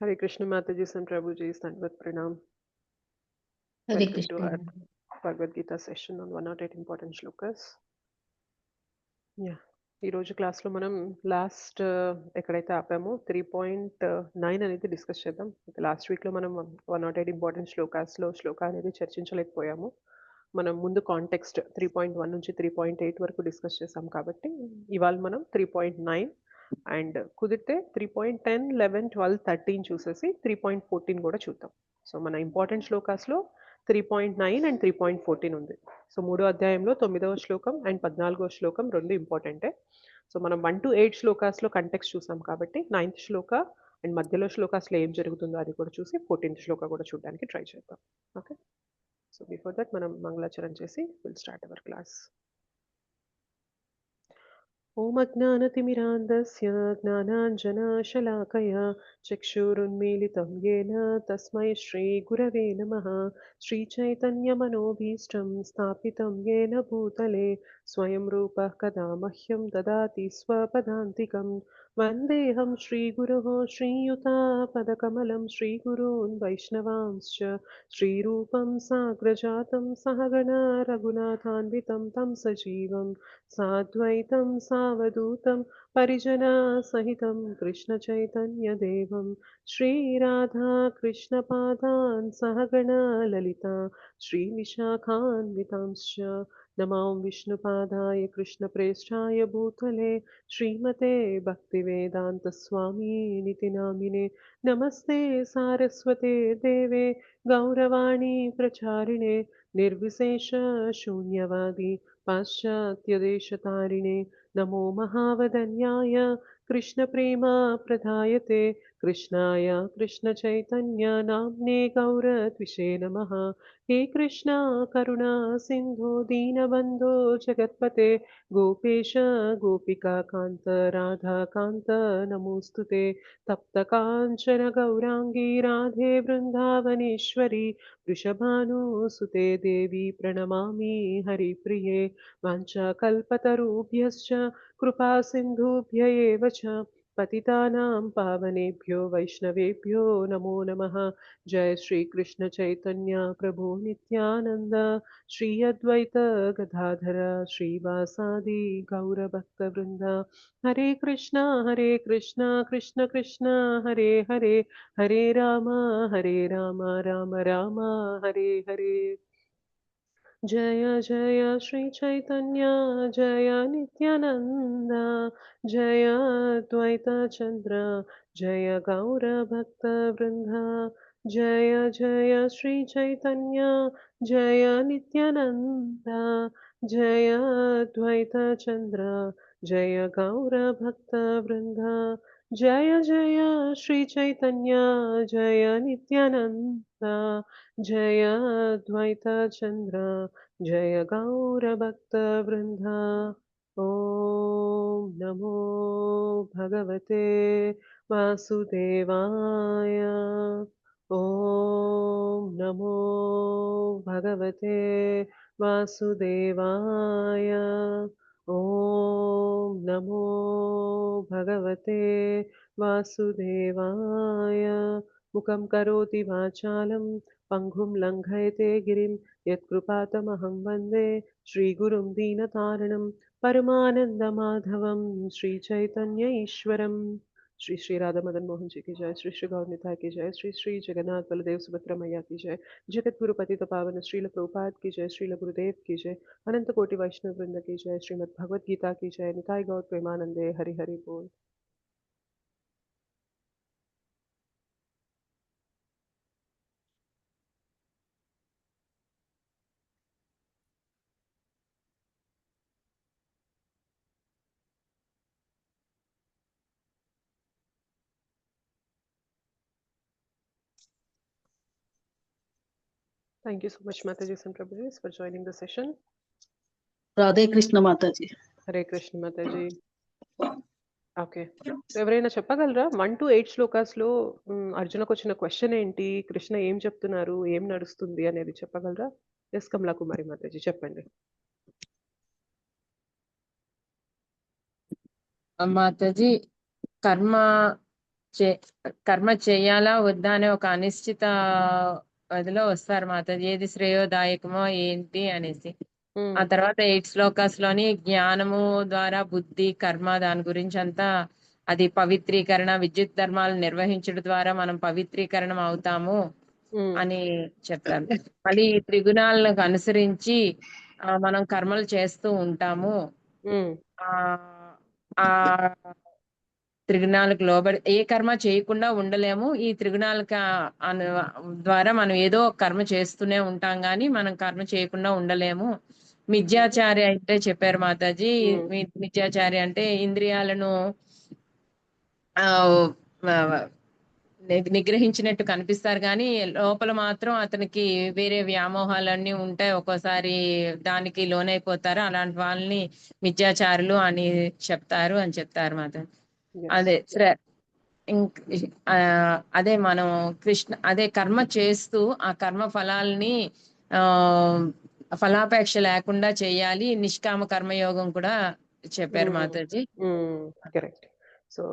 Hare Krishna Mataji and Prabhuji, Sandvat Pranam. Hare Welcome to Krishna. our Bhagavad Gita session on 108 important shlokas. ఈ రోజు క్లాస్లో మనం last ఎక్కడైతే ఆపామో 3.9 అనేది discuss చేద్దాం. లాస్ట్ వీక్లో మనం 108 ఇంపార్టెంట్ శ్లోక అనేది చర్చించలేకపోయాము. మనం ముందు కాంటెక్స్ట్ 3.1 నుంచి 3.8 వరకు డిస్కస్ చేసాం కాబట్టి ఇవాళ మనం 3.9 అండ్ కుదిరితే 3.10, 11, 12, 13 చూసేసి 3.14 కూడా చూద్దాం. సో మన ఇంపార్టెంట్ శ్లోకాస్లో 3.9 అండ్ 3.14 ఉంది. సో 3వ అధ్యాయంలో 9వ శ్లోకం అండ్ 14వ శ్లోకం రెండు ఇంపార్టెంటే. సో మనం 1 to 8 శ్లోకాస్లో కంటెక్స్ట్ చూసాం కాబట్టి 9th శ్లోక అండ్ మధ్యలో శ్లోకాస్లో ఏం జరుగుతుందో అది కూడా చూసి 14th శ్లోక కూడా చూడడానికి ట్రై చేద్దాం. ఓకే, సో బిఫోర్ దట్ మనం మంగళాచరణ చేసి విల్ స్టార్ట్ అవర్ క్లాస్. ఓం అజ్ఞానతిమిరాంధస్య జ్ఞానాంజనశలాకయా చక్షురున్మీలితం యేన తస్మై శ్రీగురవే నమః. శ్రీచైతన్యమనోభీష్టం స్థాపితం యేన భూతలే స్వయం రూపः కదా మహ్యం దదాతి స్వపదాంతికం. వందేహం శ్రీగురోః శ్రీయుతాపదకమలం శ్రీగురూన్ వైష్ణవాంశ్చ శ్రీరూపం సాగ్రజాతం సహగణा రఘునాథాన్వితం తం సజీవం సాద్వైతం సావధూతం పరిజనసహితం కృష్ణచైతన్యదేవం శ్రీరాధాకృష్ణపాదాన్ సహగణా లలితా శ్రీవిశాఖాన్వితాంశ్చ నమో విష్ణుపాదాయ కృష్ణప్రేష్ఠాయ భూతలే శ్రీమతే భక్తివేదాంతస్వామినితి నామినే. నమస్తే సారస్వతే దేవే గౌరవాణి ప్రచారిణే నిర్విశేష శూన్యవాది పాశ్చాత్యదేశతారిణే. నమో మహావదన్యాయ కృష్ణప్రేమా ప్రదాయతే కృష్ణాయ కృష్ణచైతన్య నామ్నే గౌరద్విషే నమః. హే కృష్ణ కరుణా సింధో దీనబంధో జగత్పతే గోపేశ గోపికాకాంత రాధాకాంత నమోస్తుతే. తప్త కాంచన గౌరాంగీ రాధే బృందావనేశ్వరి వృషభానుసుతే దేవి ప్రణమామి హరిప్రిये. వాంఛాకల్పతరుభ్యశ్చ కృపా సింధుభ్య ఏవ చ పతితానాం పావనేభ్యో వైష్ణవేభ్యో నమో నమః. జయ శ్రీ కృష్ణ చైతన్య ప్రభు నిత్యానంద శ్రీ అద్వైత గదాధర శ్రీవాసాది గౌరభక్త వృంద. హరే కృష్ణ కృష్ణ కృష్ణ హరే హరే హరే రామ రామ రామ హరే హరే. జయ జయ శ్రీ చైతన్య జయ నిత్యానంద జయ అద్వైత చంద్ర జయ గౌర భక్త వృంద. జయ జయ శ్రీ చైతన్య జయ నిత్యానంద జయ అద్వైత చంద్ర జయ గౌర భక్త వృంద. జయ జయ శ్రీ చైతన్య జయ నిత్యానంద జయ అద్వైత చంద్ర జయ గౌర భక్త వృంద. ఓం నమో భగవతే వాసుదేవాయ. ఓం నమో భగవతే వాసుదేవాయ. ఓం నమో భగవతే వాసుదేవాయ. ముఖం కరోతి వాచాలం పంగుం లంఘయతే గిరిం యత్కృపాతమహం వందే శ్రీగురుం దీనతారణం परमानंदमाधवम श्री चैतन्य ईश्वरम. श्री श्री राधा मदन मोहन जी की जय. श्री श्री गौर निताय की जय. श्री श्री जगन्नाथ बलदेव सुभद्रा मैया की जय. जगत गुरु पतित पावन श्रील प्रभुपाद की जय. श्रील गुरुदेव की जय. अनंत कोटि वैष्णव वृंद की जय. श्रीमद् भगवद गीता की जय. निताय गौर प्रेमानंदे. हरि हरि बोल. Thank you so much, Mataji and Prabhuji, for joining the session. Radhe Krishna Mataji. Hare Krishna Mataji. Okay, ఎవరైనా చెప్పగలరా 1 to 8 శ్లోకాస్లో అర్జునకు వచ్చిన క్వశ్చన్ ఏంటి, కృష్ణ ఏం చెప్తున్నారు, ఏం నడుస్తుంది అనేది చెప్పగలరా? ఎస్ కమలా కుమారి మాతాజీ చెప్పండి. మాతాజీ, కర్మ కర్మ చేయాలా వద్దా అనే ఒక అనిశ్చిత అదిలో వస్తారు మాతాజీ, ఏది శ్రేయోదాయకమో ఏంటి అనేసి. ఆ తర్వాత 8 శ్లోకాస్ లోని జ్ఞానము ద్వారా బుద్ధి కర్మ దాని గురించి అంతా, అది పవిత్రీకరణ, విద్యుత్ ధర్మాలు నిర్వహించడం ద్వారా మనం పవిత్రీకరణం అవుతాము అని చెప్తారు. మళ్ళీ ఈ త్రిగుణాలను అనుసరించి మనం కర్మలు చేస్తూ ఉంటాము. ఆ త్రిగుణాలకు లోబడి ఏ కర్మ చేయకుండా ఉండలేము. ఈ త్రిగుణాలకు ద్వారా మనం ఏదో కర్మ చేస్తూనే ఉంటాం గాని మనం కర్మ చేయకుండా ఉండలేము. మిథ్యాచారి అయితే చెప్పారు మాతాజీ, మిథ్యాచారి అంటే ఇంద్రియాలను నిగ్రహించినట్టు కనిపిస్తారు కానీ లోపల మాత్రం అతనికి వేరే వ్యామోహాలన్నీ ఉంటాయి, ఒక్కోసారి దానికి లోనైపోతారు. అలాంటి వాళ్ళని మిథ్యాచారులు అని చెప్తారు అని చెప్తారు మాతాజీ. అదే మనం అదే కర్మ చేస్తూ ఆ కర్మ ఫలాల్ని ఫలాపేక్ష లేకుండా చేయాలి. నిష్కామ కర్మయోగం కూడా చెప్పారు మాతాజీ. కరెక్ట్. సో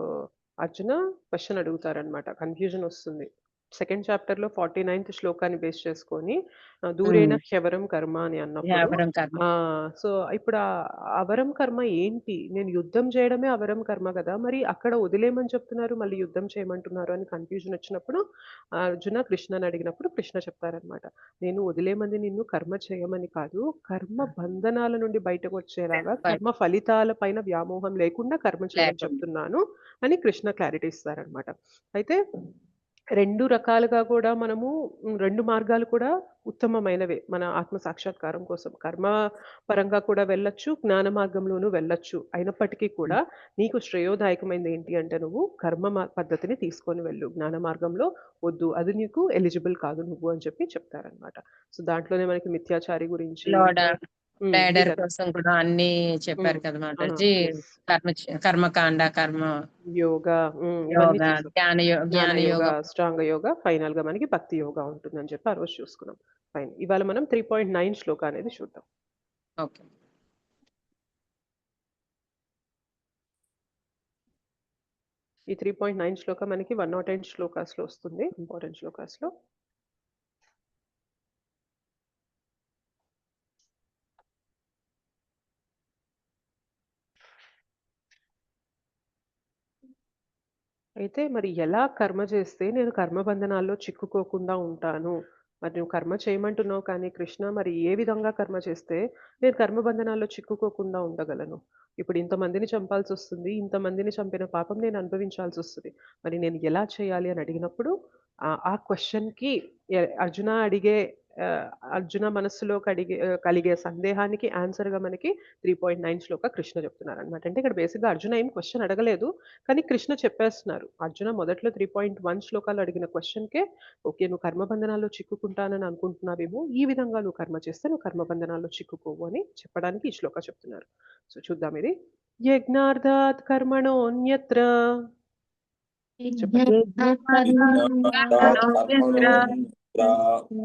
అర్జున క్వశ్చన్ అడుగుతారనమాట, కన్ఫ్యూజన్ వస్తుంది. సెకండ్ చాప్టర్ లో 49th శ్లోకాన్ని బేస్ చేసుకొని దూరేణ హ్యవరం కర్మ అని అన్నప్పుడు, సో ఇప్పుడు అవరం కర్మ ఏంటి? నేను యుద్ధం చేయడమే అవరం కర్మ కదా, మరి అక్కడ వదిలేయమని చెప్తున్నారు, మళ్ళీ యుద్ధం చేయమంటున్నారు అని కన్ఫ్యూజన్ వచ్చినప్పుడు అర్జున కృష్ణని అడిగినప్పుడు కృష్ణ చెప్తారనమాట, నేను వదిలేమంది నిన్ను కర్మ చేయమని కాదు, కర్మ బంధనాల నుండి బయటకు వచ్చేలాగా కర్మ ఫలితాల పైన వ్యామోహం లేకుండా కర్మ చేయమని చెప్తున్నాను అని కృష్ణ క్లారిటీ ఇస్తారనమాట. అయితే 2 రకాలుగా కూడా మనము 2 మార్గాలు కూడా ఉత్తమమైనవే మన ఆత్మ సాక్షాత్కారం కోసం. కర్మ పరంగా కూడా వెళ్ళొచ్చు, జ్ఞాన మార్గంలోనూ వెళ్ళొచ్చు. అయినప్పటికీ కూడా నీకు శ్రేయోదాయకమైనది ఏంటి అంటే నువ్వు కర్మ పద్ధతిని తీసుకొని వెళ్ళు, జ్ఞాన మార్గంలో వద్దు, అది నీకు ఎలిజిబుల్ కాదు నువ్వు అని చెప్పి చెప్తారనమాట. సో దాంట్లోనే మనకి మిథ్యాచారి గురించి, కోసం కూడా అన్ని చెప్పారు కదా మాతాజీ. కర్మకాండ, కర్మ యోగా, జ్ఞాన యోగా, అష్టాంగ యోగా, ఫైనల్ గా మనకి భక్తి యోగా ఉంటుందని చెప్పి ఆ రోజు చూసుకున్నాం. ఫైన్. ఇవాళ మనం 3.9 శ్లోక అనేది చూద్దాం. ఓకే. ఈ 3.9 శ్లోక మనకి 108 శ్లోకాస్ లో వస్తుంది, ఇంపార్టెంట్ శ్లోకాస్ లో. అయితే మరి ఎలా కర్మ చేస్తే నేను కర్మబంధనాల్లో చిక్కుకోకుండా ఉంటాను? మరి నువ్వు కర్మ చేయమంటున్నావు కానీ కృష్ణ, మరి ఏ విధంగా కర్మ చేస్తే నేను కర్మబంధనాల్లో చిక్కుకోకుండా ఉండగలను? ఇప్పుడు ఇంతమందిని చంపాల్సి వస్తుంది, ఇంతమందిని చంపిన పాపం నేను అనుభవించాల్సి వస్తుంది, మరి నేను ఎలా చేయాలి అని అడిగినప్పుడు ఆ క్వశ్చన్కి అర్జున మనస్సులో కలిగే సందేహానికి ఆన్సర్గా మనకి 3.9 శ్లోక కృష్ణ చెప్తున్నారు అనమాట. అంటే ఇక్కడ బేసిక్గా అర్జున ఏం క్వశ్చన్ అడగలేదు కానీ కృష్ణ చెప్పేస్తున్నారు. అర్జున మొదట్లో 3.1 శ్లోకాలు అడిగిన క్వశ్చన్కే ఓకే నువ్వు కర్మబంధనాల్లో చిక్కుకుంటానని అనుకుంటున్నావేమో, ఈ విధంగా నువ్వు కర్మ చేస్తే నువ్వు కర్మబంధనాల్లో చిక్కుకోవు అని చెప్పడానికి ఈ శ్లోక చెప్తున్నారు. సో చూద్దాం ఇది. యజ్ఞార్థాత్ కర్మణోన్యత్ర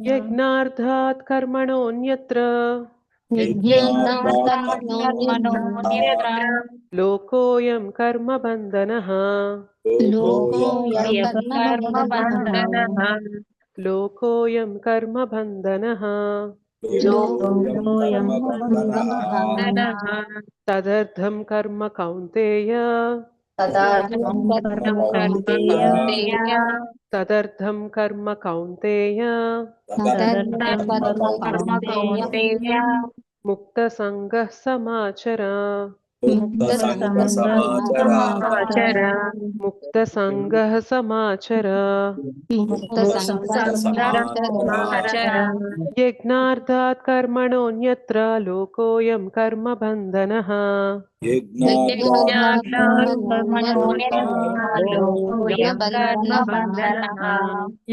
యజ్ఞార్థాత్ కర్మణోన్యత్ర లోకోయం కర్మబంధనః లోకోయం కర్మబంధనః తదర్థం కర్మ కౌంతేయ తదర్థం కర్మ కౌంతేయ ముక్త సంగః సమాచర ముక్త సంగః సమాచర యజ్ఞార్థాత్ కర్మణోన్యత్ర లోకోయం కర్మబంధనః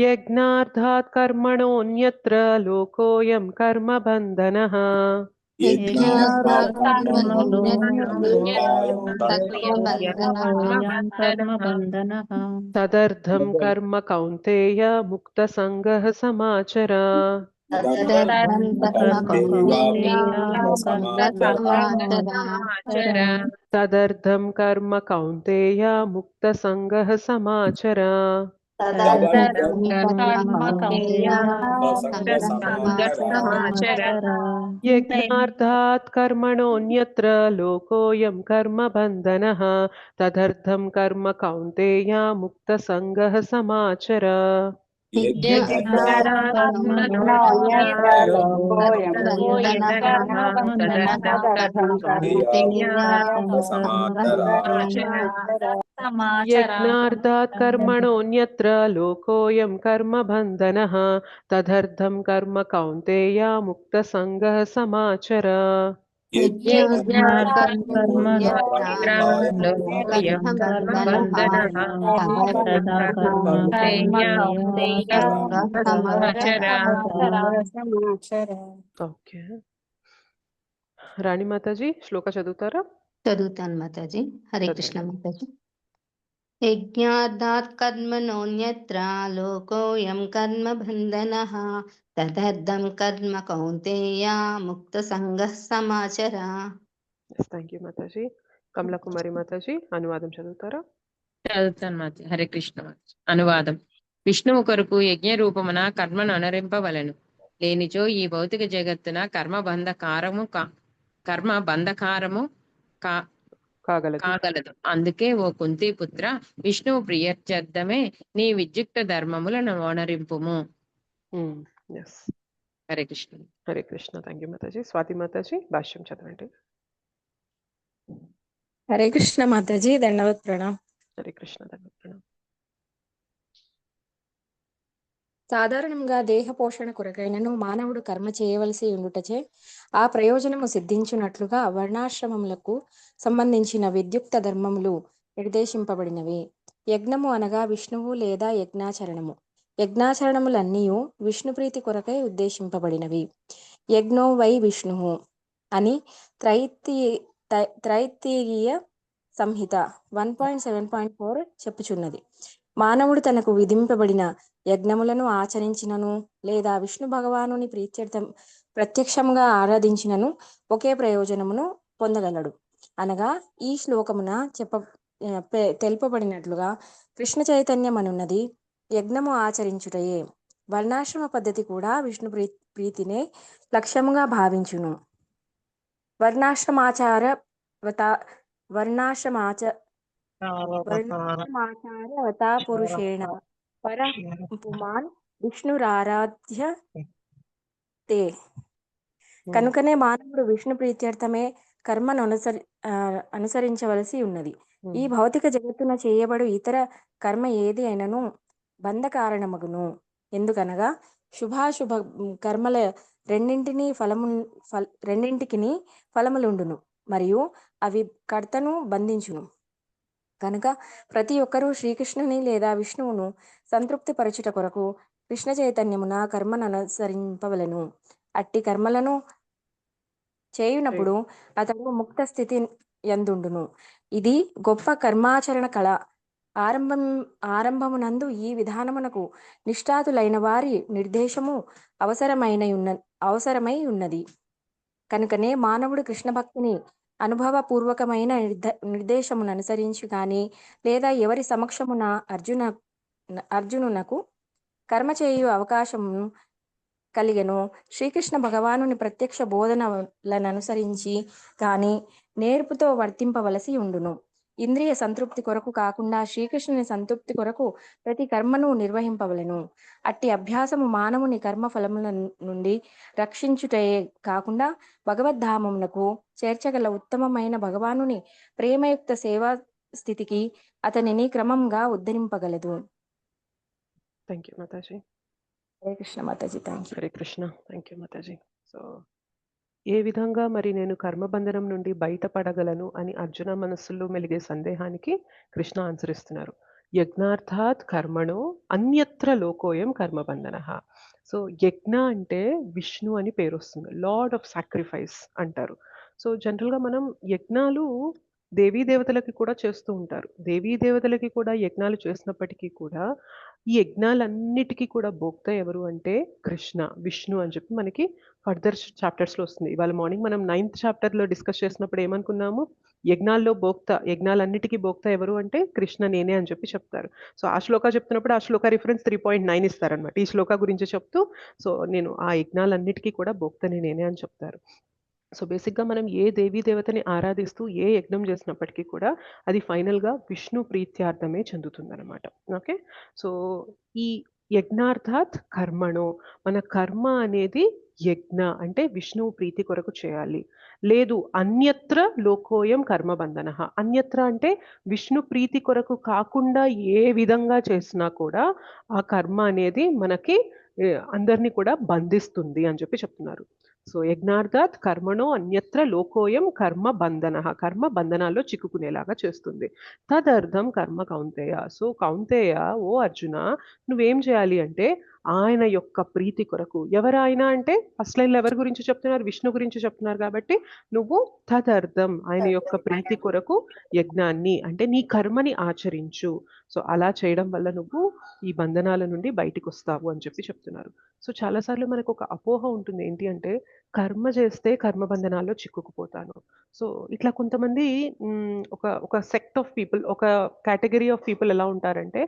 యజ్ఞార్థాత్ కర్మణోన్యత్ర లోకోయం కర్మబంధనః తదర్థం కర్మ కౌంతేయ ముక్త సంగః సమాచర తదర్థం కర్మ కౌంతేయ సమాచర. తదర్థం కర్మ కౌంతేయ ముక్తసంగః సమాచర. తదర్థం కర్మ కౌంతేయ సమాచర. యజ్ఞార్థాత్ కర్మణోన్యత్ర లోకోయం కర్మ బంధనః తదర్థం కర్మ కౌంతేయ ముక్తసంగః సమాచర. యజ్ఞార్థాత్ కర్మణోన్యత్ర లోకోయం కర్మ బంధనః తదర్థం కర్మ కౌంతేయ ముక్తసంగః సమాచర. ఓకే, రాణి మాతాజీ శ్లోక చదువుతారా? చదువుతాను మాతాజీ. హరే కృష్ణ మాతాజీ. యజ్ఞార్థాత్ కర్మణోన్యత్ర లోకోయం కర్మ బంధనః తదర్థం కర్మ కౌంతేయ ముక్త సంగః సమాచర. థ్యాంక్ యూ మాతాజీ. కమలా కుమారి మాతాజీ అనువాదం చదువుతారా? చదువుతాను మాత. హరే కృష్ణ మాత. అనువాదం. విష్ణువు కొరకు యజ్ఞ రూపమున కర్మను అనురింపవలను. లేనిచో ఈ భౌతిక జగత్తున కర్మ బంధకారము కాగలదు. అందుకే ఓ కుంతి పుత్ర, విష్ణువు ప్రియర్థమే నీ విద్యుక్త ధర్మములను ఓనరింపుము. హరే కృష్ణ. హరే కృష్ణ. థ్యాంక్ యూ మాతాజీ. స్వాతి మాతాజీ భాష్యం చదవండి. హరే కృష్ణ మాతాజీ. దండవత్ ప్రణామ్. హరే కృష్ణ. దండవత్ ప్రణామ్. సాధారణంగా దేహ పోషణ కొరకైనను మానవుడు కర్మ చేయవలసి ఉండుటచే ఆ ప్రయోజనము సిద్ధించున్నట్లుగా వర్ణాశ్రమములకు సంబంధించిన విద్యుక్త ధర్మములు నిర్దేశింపబడినవి. యజ్ఞము అనగా విష్ణువు లేదా యజ్ఞాచరణము. యజ్ఞాచరణములన్నీయు విష్ణుప్రీతి కొరకై ఉద్దేశింపబడినవి. యజ్ఞో వై విష్ణువు అని త్రైత్తిరీయ సంహిత 1.7.4 చెప్పుచున్నది. మానవుడు తనకు విధింపబడిన యజ్ఞములను ఆచరించినను లేదా విష్ణు భగవానుని ప్రీత్యర్థం ప్రత్యక్షంగా ఆరాధించినను ఒకే ప్రయోజనమును పొందగలడు. అనగా ఈ శ్లోకమున తెలుపబడినట్లుగా కృష్ణ చైతన్యం అనున్నది యజ్ఞము ఆచరించుటయే. వర్ణాశ్రమ పద్ధతి కూడా విష్ణు ప్రీతినే లక్ష్యముగా భావించును. వర్ణాశ్రమాచారవతా పురుషేణ పర పుమాన్ విష్ణురారాధ్య తే. కనుకనే మానవుడు విష్ణు ప్రీత్యర్థమే కర్మను అనుసరించవలసి ఉన్నది. ఈ భౌతిక జగత్తున చేయబడు ఇతర కర్మ ఏది అయినను బంధ కారణమగును. ఎందుకనగా శుభాశుభ కర్మల రెండింటికి ఫలములుండును మరియు అవి కర్తను బంధించును. కనుక ప్రతి ఒక్కరూ శ్రీకృష్ణుని లేదా విష్ణువును సంతృప్తి పరచుట కొరకు కృష్ణ చైతన్యమున కర్మను అనుసరింపవలను. అట్టి కర్మలను చేయునప్పుడు అతడు ముక్త స్థితి యందుండును. ఇది గొప్ప కర్మాచరణ కళ. ఆరంభమునందు ఈ విధానమునకు నిష్ఠాతులైన వారి నిర్దేశము అవసరమై ఉన్నది. కనుకనే మానవుడు కృష్ణ భక్తిని అనుభవపూర్వకమైన నిర్దేశమును అనుసరించి కానీ లేదా ఎవరి సమక్షమున అర్జునునకు కర్మ చేయు అవకాశము కలిగెను శ్రీకృష్ణ భగవానుని ప్రత్యక్ష బోధనలను అనుసరించి కానీ నేర్పుతో వర్తింపవలసి ఉండును. ఇంద్రియ సంతృప్తి కొరకు కాకుండా శ్రీకృష్ణుని సంతృప్తి కొరకు ప్రతి కర్మను నిర్వహింపవలెను. అట్టి అభ్యాసము మానవుని కర్మ ఫలముల నుండి రక్షించుటయే కాకుండా భగవద్ధామమునకు చేర్చగల ఉత్తమమైన భగవానుని ప్రేమయుక్త సేవా స్థితికి అతనిని క్రమంగా ఉద్ధరింపగలదు. థ్యాంక్ యూ మాతాజీ. హరే కృష్ణ మాతాజీ. Thank you. Hare Krishna. Thank you మాతాజీ. సో ఏ విధంగా మరి నేను కర్మబంధనం నుండి బయటపడగలను అని అర్జున మనస్సులో మెలిగే సందేహానికి కృష్ణ ఆన్సర్ ఇస్తున్నారు. యజ్ఞార్థాత్ కర్మణో అన్యత్ర లోకోయం కర్మబంధన. సో యజ్ఞ అంటే విష్ణు అని పేరు వస్తుంది. లార్డ్ ఆఫ్ సాక్రిఫైస్ అంటారు. సో జనరల్గా మనం యజ్ఞాలు దేవీ దేవతలకి కూడా చేస్తూ ఉంటారు. దేవీ దేవతలకి కూడా యజ్ఞాలు చేసినప్పటికీ కూడా, ఈ యజ్ఞాలన్నిటికి కూడా భోక్త ఎవరు అంటే కృష్ణ, విష్ణు అని చెప్పి మనకి ఫర్దర్ చాప్టర్స్‌లో వస్తుంది. ఇవాళ మార్నింగ్ మనం 9థ్ చాప్టర్‌లో డిస్కస్ చేసినప్పుడు ఏమనుకున్నాము? యజ్ఞాలన్నిటికి భోక్త ఎవరు అంటే కృష్ణ నేనే అని చెప్పి చెప్తారు. సో, ఆ శ్లోక చెప్తున్నప్పుడు ఆ శ్లోక రిఫరెన్స్ 3.9 ఇస్తారనమాట. ఈ శ్లోక గురించి చెప్తూ, సో, నేను ఆ యజ్ఞాలన్నిటికి కూడా భోక్తని నేనే అని చెప్తారు. సో, బేసిక్‌గా మనం ఏ దేవీ దేవతని ఆరాధిస్తూ ఏ యజ్ఞం చేసినప్పటికీ కూడా అది ఫైనల్‌గా విష్ణు ప్రీత్యార్థమే చెందుతుందనమాట. ఓకే. సో, ఈ యజ్ఞార్థాత్ కర్మణో, మన కర్మ అనేది యజ్ఞ అంటే విష్ణువు ప్రీతి కొరకు చేయాలి. లేదు అన్యత్ర లోకోయం కర్మబంధనః. అన్యత్ర అంటే విష్ణు ప్రీతి కొరకు కాకుండా ఏ విధంగా చేసినా కూడా ఆ కర్మ అనేది మనకి అందరిని కూడా బంధిస్తుంది అని చెప్పి చెప్తున్నారు. సో, యజ్ఞార్థాత్ కర్మణో అన్యత్ర లోకోయం కర్మ బంధనః. కర్మ బంధనాల్లో చిక్కుకునేలాగా చేస్తుంది. తదర్థం కర్మ కౌంతేయ. సో, కౌంతేయ ఓ అర్జున నువ్వేం చేయాలి అంటే ఆయన యొక్క ప్రీతి కొరకు. ఎవరాయన అంటే ఫస్ట్ లైన్‌లో ఎవరి గురించి చెప్తున్నారు? విష్ణు గురించి చెప్తున్నారు కాబట్టి నువ్వు తదర్థం ఆయన యొక్క ప్రీతి కొరకు యజ్ఞాన్ని అంటే నీ కర్మని ఆచరించు. సో, అలా చేయడం వల్ల నువ్వు ఈ బంధనాల నుండి బయటికొస్తావు అని చెప్పి చెప్తున్నారు. సో, చాలా సార్లు మనకొక అపోహ ఉంటుంది. ఏంటి అంటే కర్మ చేస్తే కర్మ బంధనాల్లో చిక్కుకుపోతాను. సో, ఇట్లా కొంతమంది ఒక ఒక సెక్ట్ ఆఫ్ పీపుల్, ఒక కేటగరీ ఆఫ్ పీపుల్ ఎలా ఉంటారంటే,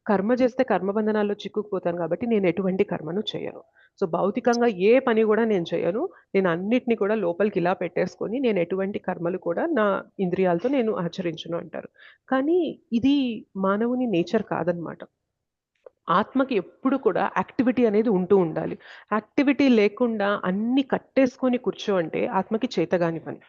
కర్మ చేస్తే కర్మ బంధనాల్లో చిక్కుకుపోతాను కాబట్టి నేను ఎటువంటి కర్మను చేయను. సో, భౌతికంగా ఏ పని కూడా నేను చేయను. నేను అన్నిటిని కూడా లోపలికి ఇలా పెట్టేసుకొని నేను ఎటువంటి కర్మలు కూడా నా ఇంద్రియాలతో నేను ఆచరించను అంటారు. కానీ ఇది మానవుని నేచర్ కాదనమాట. ఆత్మకి ఎప్పుడు కూడా యాక్టివిటీ అనేది ఉంటూ ఉండాలి. యాక్టివిటీ లేకుండా అన్నీ కట్టేసుకొని కూర్చో అంటే ఆత్మకి చేతగాని పని.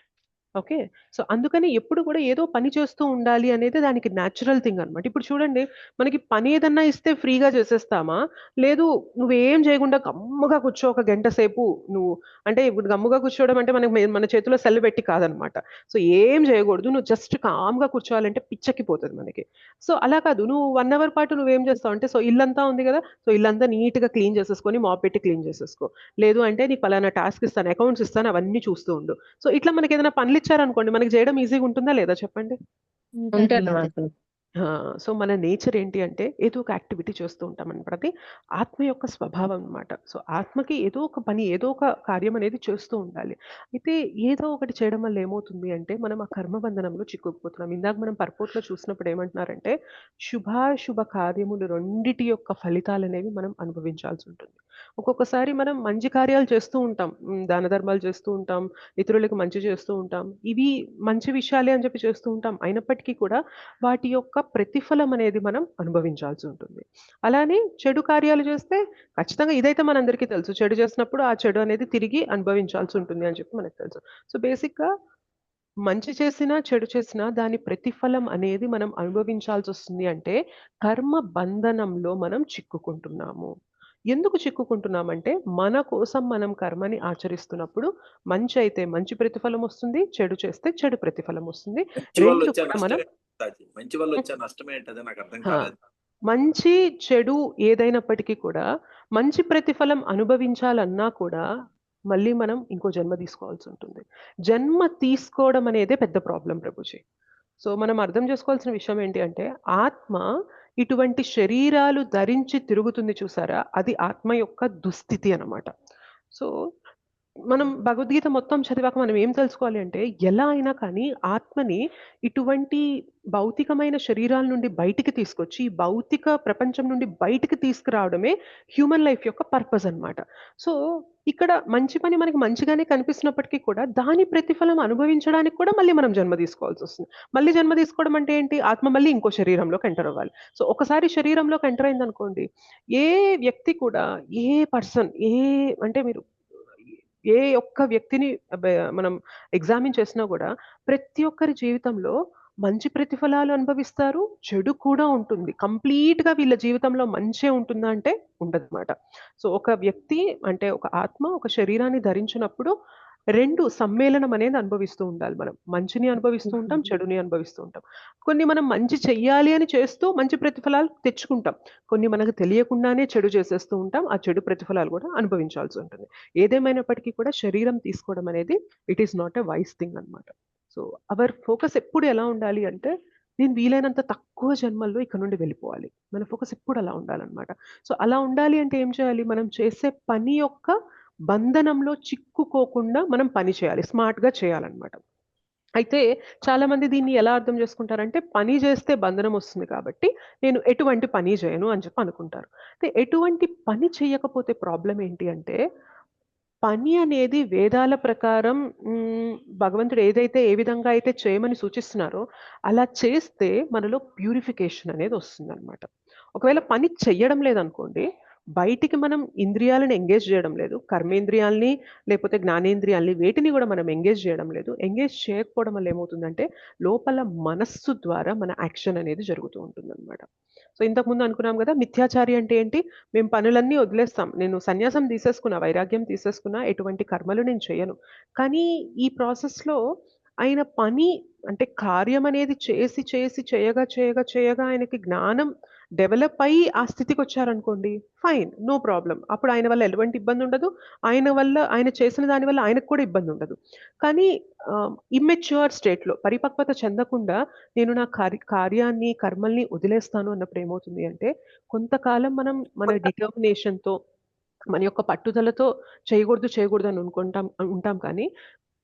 ఓకే. సో, అందుకని ఎప్పుడు కూడా ఏదో పని చేస్తూ ఉండాలి అనేది దానికి న్యాచురల్ థింగ్ అనమాట. ఇప్పుడు చూడండి, మనకి పని ఏదన్నా ఇస్తే ఫ్రీగా చేసేస్తామా? లేదు నువ్వేం చేయకుండా గమ్ముగా కూర్చో ఒక గంట సేపు నువ్వు, అంటే ఇప్పుడు గమ్ముగా కూర్చోవడం అంటే మనకి మన చేతిలో సెల్ పెట్టి కాదనమాట. సో, ఏం చేయకూడదు. నువ్వు జస్ట్ కామ్‌గా కూర్చోవాలంటే పిచ్చెక్కిపోతది మనకి. సో, అలా కాదు. నువ్వు 1 అవర్ పాటు నువ్వేం చేస్తావంటే, సో, ఇల్లంతా ఉంది గదా! సో, ఇల్లంతా నీట్‌గా క్లీన్ చేసేసుకొని మాప్ పెట్టి క్లీన్ చేసేసుకో. లేదు అంటే నీకు పలానా టాస్క్ ఇస్తాను, అకౌంట్స్ ఇస్తాను అవన్నీ చూస్తూ ఉండు. సో, ఇట్లా మనకేదైనా పనులిచ్చారనుకోండి, మనకి జేయడం ఈజీగా ఉంటుందా లేదా చెప్పండి? ఉంటది ఉంటారు మాతాజీ. మాకు. ఆ! సో, మన నేచర్ ఏంటి అంటే ఏదో ఒక యాక్టివిటీ చేస్తూ ఉంటామనమాట. అది ఆత్మ యొక్క స్వభావం అనమాట. సో, ఆత్మకి ఏదో ఒక పని, ఏదో ఒక కార్యం అనేది చేస్తూ ఉండాలి. అయితే ఏదో ఒకటి చేయడం వల్ల ఏమవుతుంది అంటే మనం ఆ కర్మబంధనంలో చిక్కుకుపోతున్నాం. ఇందాక మనం పర్పోర్ట్‌లో చూసినప్పుడు ఏమంటున్నారంటే శుభాశుభ కార్యములు రెండిటి యొక్క ఫలితాలనేవి మనం అనుభవించాల్సి ఉంటుంది. ఒక్కొక్కసారి మనం మంచి కార్యాలు చేస్తూ ఉంటాం. దాన ధర్మాలు చేస్తూ ఉంటాం. ఇతరులకు మంచి చేస్తూ ఉంటాం. ఇవి మంచి విషయాలే అని చెప్పి చేస్తూ ఉంటాం. అయినప్పటికీ కూడా వాటి యొక్క ప్రతిఫలం అనేది మనం అనుభవించాల్సి ఉంటుంది. అలానే చెడు కార్యాలు చేస్తే ఖచ్చితంగా ఇదైతే మనందరికీ తెలుసు. చెడు చేసినప్పుడు ఆ చెడు అనేది తిరిగి అనుభవించాల్సి ఉంటుంది అని చెప్పి మనకు తెలుసు. సో, బేసిక్‌గా మంచి చేసినా, చెడు చేసినా దాని ప్రతిఫలం అనేది మనం అనుభవించాల్సొస్తుంది అంటే కర్మ బంధనంలో మనం చిక్కుకుంటున్నాము. ఎందుకు చిక్కుకుంటున్నామంటే మన కోసం మనం కర్మని ఆచరిస్తున్నప్పుడు మంచి అయితే మంచి ప్రతిఫలం వస్తుంది. చెడు చేస్తే చెడు ప్రతిఫలం వస్తుంది. మంచి వల్ల 2 వచ్చే కూడా నష్టం మనం ఏంటి తాజీ? మంచి వల్ల వచ్చే నష్టం ఏంటది నాకు అర్థం ఆ! కాలేదు. మంచి, చెడు ఏదైనప్పటికీ కూడా మంచి ప్రతిఫలం అనుభవించాలన్నా కూడా మళ్ళీ మనం ఇంకో జన్మ తీసుకోవాల్సుంటుంది. జన్మ తీసుకోవడం అనేదే పెద్ద ప్రాబ్లమ్ ప్రభుజీ. సో, మనం అర్థం చేసుకోవాల్సిన విషయం ఏంటి అంటే ఆత్మ ఇటువంటి శరీరాలు ధరించి తిరుగుతుంది చూసారా? అది ఆత్మ యొక్క దుస్థితి అన్నమాట. సో, మనం భగవద్గీత మొత్తం చదివాక మనం ఏం తెలుసుకోవాలి అంటే, ఎలా అయినా కానీ ఆత్మని ఇటువంటి భౌతికమైన శరీరాల నుండి బయటికి తీసుకొచ్చి, ఈ భౌతిక ప్రపంచం నుండి బయటికి తీసుకురావడమే హ్యూమన్ లైఫ్ యొక్క పర్పస్ అన్నమాట. సో, ఇక్కడ మంచి పని మనకి మంచిగానే కనిపిస్తున్నప్పటికీ కూడా, దాని ప్రతిఫలం అనుభవించడానికి కూడా మళ్ళీ మనం జన్మ తీసుకోవాల్సొస్తుంది. మళ్ళీ జన్మ తీసుకోవడం అంటే ఏంటి? ఆత్మ మళ్ళీ ఇంకో శరీరంలోకి ఎంటర్ అవ్వాలి. సో, ఒకసారి శరీరంలోకి ఎంటర్ అయిందనుకోండి, ఏ వ్యక్తి కూడా, ఏ పర్సన్, అంటే మీరు ఏ ఒక్క వ్యక్తిని మనం ఎగ్జామిన్ చేసినా గూడా, ప్రతి ఒక్కరి జీవితంలో మంచి ప్రతిఫలాలు అనుభవిస్తారు. చెడు కూడా ఉంటుంది. కంప్లీట్‌గా వీళ్ళ జీవితంలో మంచే ఉంటుందా అంటే ఉండదనమాట. సో, ఒక వ్యక్తి అంటే ఒక ఆత్మ ఒక శరీరాన్ని ధరించినప్పుడు 2 సమ్మేళనం అనేది అనుభవిస్తూ ఉండాలి మనం. మంచిని అనుభవిస్తూ ఉంటాం, చెడుని అనుభవిస్తూ ఉంటాం. కొన్ని మనం మంచి చెయ్యాలి అని చేస్తూ మంచి ప్రతిఫలాలు తెచ్చుకుంటాం. కొన్ని మనకు తెలియకుండానే చెడు చేసేస్తూ ఉంటాం. ఆ చెడు ప్రతిఫలాలు కూడా అనుభవించాల్సి ఉంటుంది. ఏదేమైనప్పటికీ కూడా శరీరం తీసుకోవడం అనేది it is not a wise thing అన్నమాట. సో అవర్ ఫోకస్ ఎప్పుడు ఎలా ఉండాలి అంటే, నేను వీలైనంత తక్కువ జన్మల్లో ఇక్కడ నుండి వెళ్ళిపోవాలి. మన ఫోకస్ ఎప్పుడు అలా ఉండాలనమాట. సో అలా ఉండాలి అంటే ఏం చేయాలి? మనం చేసే పని యొక్క బంధనంలో చిక్కుకోకుండా మనం పని చేయాలి. స్మార్ట్‌గా చేయాలనమాట. అయితే చాలామంది దీన్ని ఎలా అర్థం చేసుకుంటారంటే, పని చేస్తే బంధనం వస్తుంది కాబట్టి, నేను ఎటువంటి పని చేయను అని చెప్పి అనుకుంటారు. అయితే ఎటువంటి పని చేయకపోతే ప్రాబ్లమ్ ఏంటి అంటే, పని అనేది వేదాల ప్రకారం భగవంతుడు ఏదైతే ఏ విధంగా అయితే చేయమని సూచిస్తున్నారో, అలా చేస్తే మనలో ప్యూరిఫికేషన్ అనేది వస్తుందనమాట. ఒకవేళ పని చెయ్యడం లేదనుకోండి, బయటికి మనం ఇంద్రియాలను ఎంగేజ్ చేయడం లేదు. కర్మేంద్రియాల్ని, లేకపోతే జ్ఞానేంద్రియాల్ని వేటిని గూడా మనం ఎంగేజ్ చేయడం లేదు. ఎంగేజ్ చేయకపోవడం వల్ల ఏమవుతుందంటే, లోపల మనస్సు ద్వారా మన యాక్షన్ అనేది జరుగుతూ ఉంటుందనమాట. సో ఇంతకుముందు అనుకున్నాం గదా! మిథ్యాచారి అంటే ఏంటి? మేము పనులన్నీ వదిలేస్తాం. నేను సన్యాసం తీసేసుకున్నా, వైరాగ్యం తీసేసుకున్నా, ఎటువంటి కర్మలు నేను చేయను. కానీ ఈ ప్రాసెస్‌లో ఆయన పని అంటే కార్యం అనేది చేసి, చేసి చేయగా ఆయనకి జ్ఞానం డెవలప్ అయ్యి ఆ స్థితికొచ్చారనుకోండి, ఫైన్. No problem. అప్పుడు ఆయన వల్ల ఎటువంటి ఇబ్బందుండదు. ఆయన చేసిన దాని వల్ల ఆయనకు కూడా ఇబ్బందుండదు. కానీ ఇమ్మెచ్యూర్ స్టేట్‌లో పరిపక్వత చెందకుండా నేను నా కార్యాన్ని, కర్మల్ని వదిలేస్తాను అన్నప్పుడు ఏమవుతుంది అంటే, కొంతకాలం మనం మన డిటర్మినేషన్‌తో, మన యొక్క పట్టుదలతో చేయకూడదు అని ఉంటాం కానీ,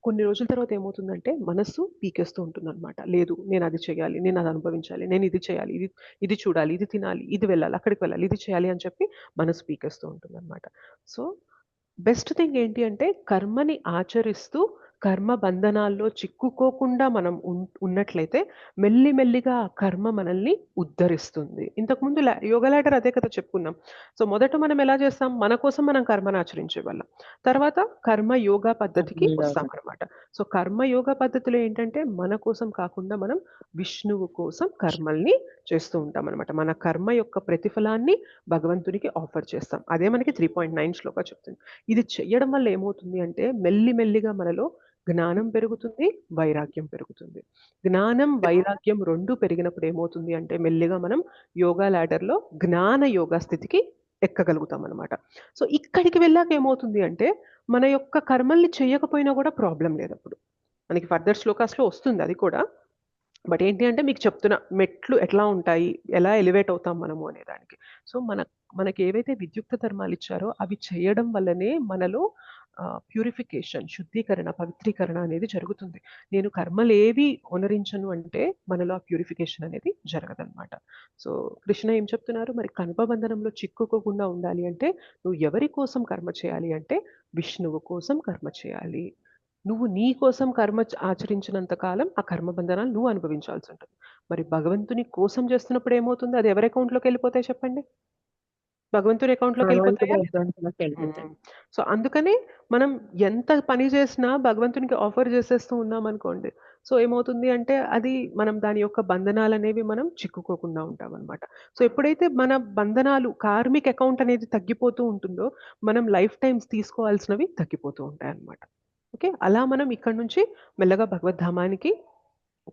కొన్ని రోజుల తర్వాత ఏమవుతుందంటే, మనస్సు పీకేస్తూ ఉంటుందనమాట. లేదు, నేనది చేయాలి, నేనది అనుభవించాలి, నేనిది చేయాలి, ఇది చూడాలి, ఇది తినాలి, ఇది వెళ్ళాలి, అక్కడికి వెళ్ళాలి, ఇది చేయాలి అని చెప్పి మనసు పీకేస్తూ ఉంటుందనమాట. సో బెస్ట్ థింగ్ ఏంటి అంటే, కర్మని ఆచరిస్తూ, కర్మ బంధనాల్లో చిక్కుకోకుండా మనం ఉన్నట్లయితే, మెల్లిమెల్లిగా ఆ కర్మ మనల్ని ఉద్ధరిస్తుంది. ఇంతకుముందు యోగ లాడర్ అదే కదా చెప్పుకున్నాం. సో మొదట మనం ఎలా చేస్తాం? మన కోసం మనం కర్మను ఆచరించేవాళ్ళం. తర్వాత కర్మ యోగా పద్ధతికి వస్తామనమాట. సో కర్మ యోగా పద్ధతిలో ఏంటంటే, మన కోసం కాకుండా మనం విష్ణువు కోసం కర్మల్ని చేస్తూ ఉంటామనమాట. మన కర్మ యొక్క ప్రతిఫలాన్ని భగవంతునికి ఆఫర్ చేస్తాం. అదే మనకి 3.9 శ్లోక చెప్తుంది. ఇది చెయ్యడం వల్ల ఏమవుతుంది అంటే, మెల్లిమెల్లిగా మనలో జ్ఞానం పెరుగుతుంది, వైరాగ్యం పెరుగుతుంది. జ్ఞానం, వైరాగ్యం 2 పెరిగినప్పుడు ఏమవుతుంది అంటే, మెల్లిగా మనం యోగా లాడర్‌లో జ్ఞాన యోగా స్థితికి ఎక్కగలుగుతామనమాట. సో ఇక్కడికి వెళ్ళాక ఏమవుతుంది అంటే, మన యొక్క కర్మల్ని చెయ్యకపోయినా గూడా ప్రాబ్లమ్ లేదప్పుడు. మనకి ఫర్దర్ శ్లోకాస్‌లో వస్తుంది అది కూడా. బట్ ఏంటి అంటే, మీకు చెప్తున్నా మెట్లు ఎట్లా ఉంటాయి? ఎలా ఎలివేట్ అవుతాం మనము అనే దానికి. సో మనకేవైతే విద్యుక్త ధర్మాలిచ్చారో అవి చేయడం వల్లనే మనలో ప్యూరిఫికేషన్, శుద్ధీకరణ, పవిత్రీకరణ అనేది జరుగుతుంది. నేను కర్మలేవి ఒనరించను అంటే మనలో ఆ ప్యూరిఫికేషన్ అనేది జరగదనమాట. సో కృష్ణ ఏం చెప్తున్నారు? మరి కర్మబంధనంలో చిక్కుకోకుండా ఉండాలి అంటే, నువ్వు ఎవరి కోసం కర్మ చేయాలి అంటే, విష్ణువు కోసం కర్మ చేయాలి. నువ్వు నీ కోసం ఆచరించినంత కాలం ఆ కర్మ బంధనాలు నువ్వు అనుభవించాల్సి ఉంటుంది. మరి భగవంతుని కోసం చేస్తున్నప్పుడు ఏమవుతుంది? అది ఎవరి అకౌంట్‌లోకి వెళ్ళిపోతాయి చెప్పండి? భగవంతుని అకౌంట్‌లోకి వెళ్ళిపోతాయా? వెళ్ళిపోతాయి. సో అందుకనే మనం ఎంత పని చేసినా భగవంతునికి ఆఫర్ చేసేస్తూ ఉన్నామనుకోండి. సో ఏమవుతుంది అంటే, అది మనం దాని యొక్క బంధనాలనేవి మనం చిక్కుకోకుండా ఉంటామనమాట. సో ఎప్పుడైతే మన బంధనాలు కార్మిక్ అకౌంట్ అనేది తగ్గిపోతూ ఉంటుందో, మనం లైఫ్ టైమ్స్ తీసుకోవాల్సినవి తగ్గిపోతూ ఉంటాయన్నమాట. ఓకే. అలా మనం ఇక్కడి నుంచి మెల్లగా భగవద్ధామానికి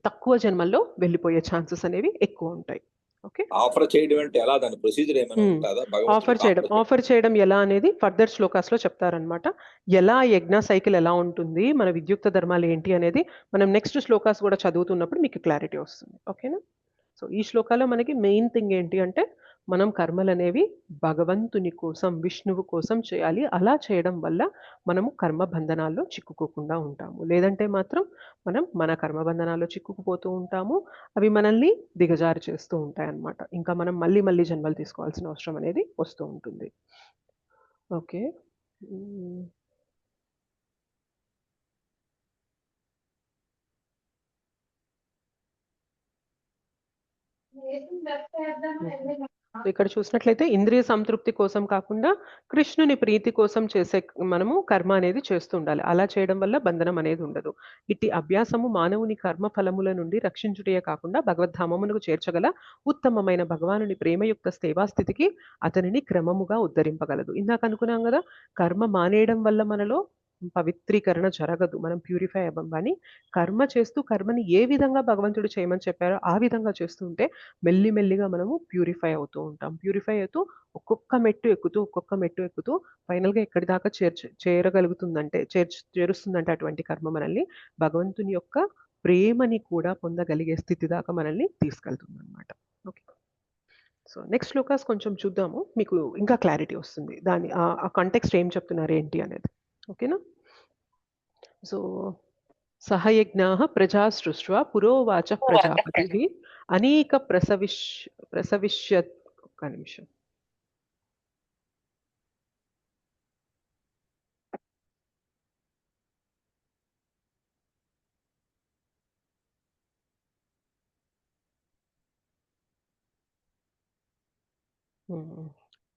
తక్కువ జన్మల్లో వెళ్ళిపోయే ఛాన్సెస్ అనేవి ఎక్కువుంటాయి. ఓకే. ఆఫర్ చేయడం అంటే ఎలా? దాని ప్రొసీజర్ ఏమైనా హ్మ్. ఉంటదా? ఆఫర్ చేయడం ఎలా అనేది ఫర్దర్ శ్లోకాస్‌లో చెప్తారనమాట. ఎలా యజ్ఞ సైకిల్ ఎలా ఉంటుంది? మన విద్యుక్త ధర్మాలు ఏంటి అనేది మనం నెక్స్ట్ శ్లోకాస్ గూడా చదువుతున్నప్పుడు మీకు క్లారిటీ వస్తుంది. ఓకేనా? సో ఈ శ్లోకాలో మనకి మెయిన్ థింగ్ ఏంటి అంటే, మనం కర్మలనేవి భగవంతుని కోసం, విష్ణువు కోసం చేయాలి. అలా చేయడం వల్ల మనము కర్మ బంధనాల్లో చిక్కుకోకుండా ఉంటాము. లేదంటే మాత్రం మనం మన కర్మ బంధనాల్లో చిక్కుకుపోతూ ఉంటాము. అవి మనల్ని దిగజారు చేస్తూ ఉంటాయన్నమాట. ఇంకా మనం మళ్ళీ మళ్ళీ జన్మలు తీసుకోవాల్సిన అవసరం అనేది వస్తూ ఉంటుంది. ఓకే. హ్మ్. ఇక్కడ చూసినట్లయితే ఇంద్రియ సంతృప్తి కోసం కాకుండా, కృష్ణుని ప్రీతి కోసం చేసే మనము కర్మ అనేది చేస్తూ ఉండాలి. అలా చేయడం వల్ల బంధనం అనేది ఉండదు. ఇట్టి అభ్యాసము మానవుని కర్మ ఫలముల నుండి రక్షించుటయే కాకుండా, భగవద్ధామమునకు చేర్చగల ఉత్తమమైన భగవానుని ప్రేమయుక్త సేవా స్థితికి అతనిని క్రమముగా ఉద్ధరింపగలదు. ఇందాక అనుకున్నాం గదా! కర్మ మానేయడం వల్ల మనలో పవిత్రీకరణ జరగదు. మనం ప్యూరిఫై అవ్వం గానీ, కర్మ చేస్తూ కర్మని ఏ విధంగా భగవంతుడు చేయమని చెప్పారో ఆ విధంగా చేస్తూ ఉంటే మెల్లిమెల్లిగా మనము ప్యూరిఫై అవుతూ ఉంటాం. ప్యూరిఫై అవుతూ ఒక్కొక్క మెట్టు ఎక్కుతూ ఫైనల్‌గా ఎక్కడి దాకా చేరుస్తుందంటే అటువంటి కర్మ మనల్ని భగవంతుని యొక్క ప్రేమని కూడా పొందగలిగే స్థితి దాకా మనల్ని తీసుకెళ్తుందనమాట. ఓకే. సో నెక్స్ట్ శ్లోకాస్ కొంచెం చూద్దాము. మీకు ఇంకా క్లారిటీ వస్తుంది. దాని ఆ కాంటెక్స్ట్ ఏం చెప్తున్నారు ఏంటి అనేది. ఓకేనా? సో సహయజ్ఞాః ప్రజా సృష్ట్వా పురోవాచ ప్రజాపతిః అనేక ప్రసవిష్యత్. ఒక్క నిమిషం.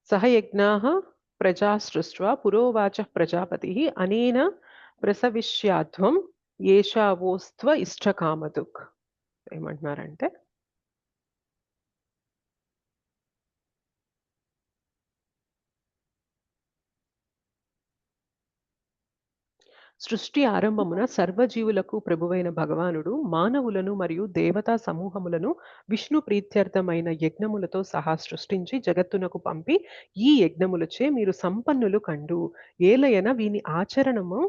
సహయజ్ఞాః ప్రజా సృష్ట్వా పురోవాచ ప్రజాపతిః అనేన ప్రసవిష్యాధ్వం ఏషావోస్త్వ ఇష్టకామదుక్. ఏమంటున్నారంటే సృష్టి ఆరంభమున సర్వజీవులకు ప్రభువైన భగవానుడు మానవులను మరియు దేవతా సమూహములను విష్ణు ప్రీత్యర్థమైన యజ్ఞములతో సహా సృష్టించి జగత్తునకు పంపి ఈ యజ్ఞములచే మీరు సంపన్నులు కండు ఏలయన వీని ఆచరణము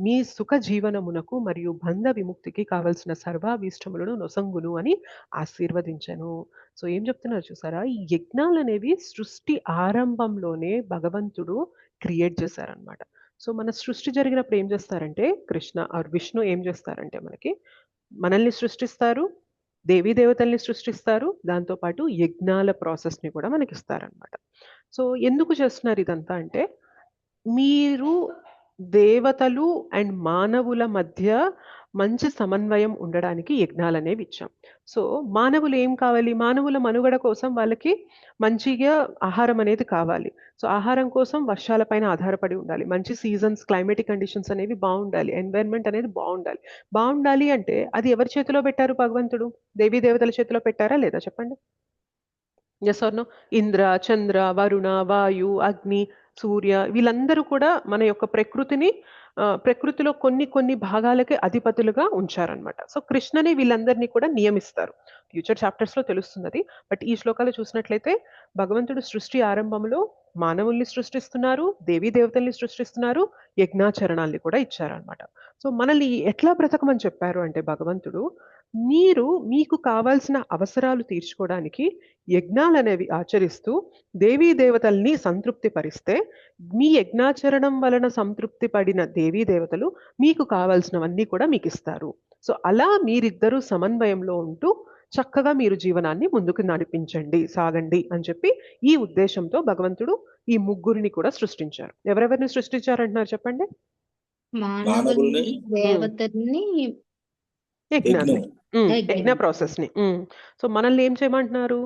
మీ సుఖ జీవనమునకు మరియు బంధ విముక్తికి కావలసిన సర్వాభీష్టములను నొసంగును అని ఆశీర్వదించను. సో ఏం చెప్తున్నారు చూసారా? ఈ యజ్ఞాలు అనేవి సృష్టి ఆరంభంలోనే భగవంతుడు క్రియేట్ చేశారనమాట. సో మన సృష్టి జరిగినప్పుడు ఏం చేస్తారంటే కృష్ణ ఆర్ విష్ణు ఏం చేస్తారంటే మనల్ని సృష్టిస్తారు, దేవీ దేవతల్ని సృష్టిస్తారు, దాంతోపాటు యజ్ఞాల ప్రాసెస్ని కూడా మనకి ఇస్తారనమాట. సో ఎందుకు చేస్తున్నారు ఇదంతా అంటే మీరు దేవతలు అండ్ మానవుల మధ్య మంచి సమన్వయం ఉండడానికి యజ్ఞాలు అనేవి ఇచ్చాం. సో మానవులు ఏం కావాలి? మానవుల మనుగడ కోసం వాళ్ళకి మంచిగా ఆహారం అనేది కావాలి. సో ఆహారం కోసం వర్షాలపైన ఆధారపడి ఉండాలి. మంచి సీజన్స్, క్లైమేటిక్ కండిషన్స్ అనేవి బాగుండాలి. ఎన్వైరన్మెంట్ అనేది బాగుండాలి. బాగుండాలి అంటే అది ఎవరి చేతిలో పెట్టారు? భగవంతుడు దేవీ దేవతల చేతిలో పెట్టారా లేదా చెప్పండి? Yes or no? Indra, Chandra, Varuna, Vayu, Agni, సూర్య వీళ్ళందరూ కూడా మన యొక్క ప్రకృతిలో కొన్ని భాగాలకి అధిపతులుగా ఉంచారనమాట. సో కృష్ణని వీళ్ళందరినీ కూడా నియమిస్తారు. ఫ్యూచర్ చాప్టర్స్ లో తెలుస్తున్నది. బట్ ఈ శ్లోకాలు చూసినట్లయితే భగవంతుడు సృష్టి ఆరంభంలో మానవుల్ని సృష్టిస్తున్నారు, దేవీ దేవతల్ని సృష్టిస్తున్నారు, యజ్ఞాచరణాల్ని కూడా ఇచ్చారనమాట. సో మనల్ని ఎట్లా బ్రతకమని చెప్పారు అంటే భగవంతుడు మీకు కావాల్సిన అవసరాలు తీర్చుకోవడానికి యజ్ఞాలనేవి ఆచరిస్తూ దేవీ దేవతల్ని సంతృప్తి పరిస్తే మీ యజ్ఞాచరణం వలన సంతృప్తి పడిన దేవీ దేవతలు మీకు కావాల్సినవన్నీ కూడా మీకు ఇస్తారు. సో అలా మీరిద్దరూ సమన్వయంలో ఉంటూ చక్కగా మీరు జీవనాన్ని ముందుకు నడిపించండి, సాగండి అని చెప్పి ఈ ఉద్దేశంతో భగవంతుడు ఈ ముగ్గురిని కూడా సృష్టించారు. ఎవరెవరిని సృష్టించారంటున్నారు చెప్పండి? మానవుల్ని, దేవతల్ని, యజ్ఞాన్ని, యజ్ఞ యజ్ఞం. ప్రాసెస్ ని. సో మనల్ని ఏం చేయమంటున్నారు?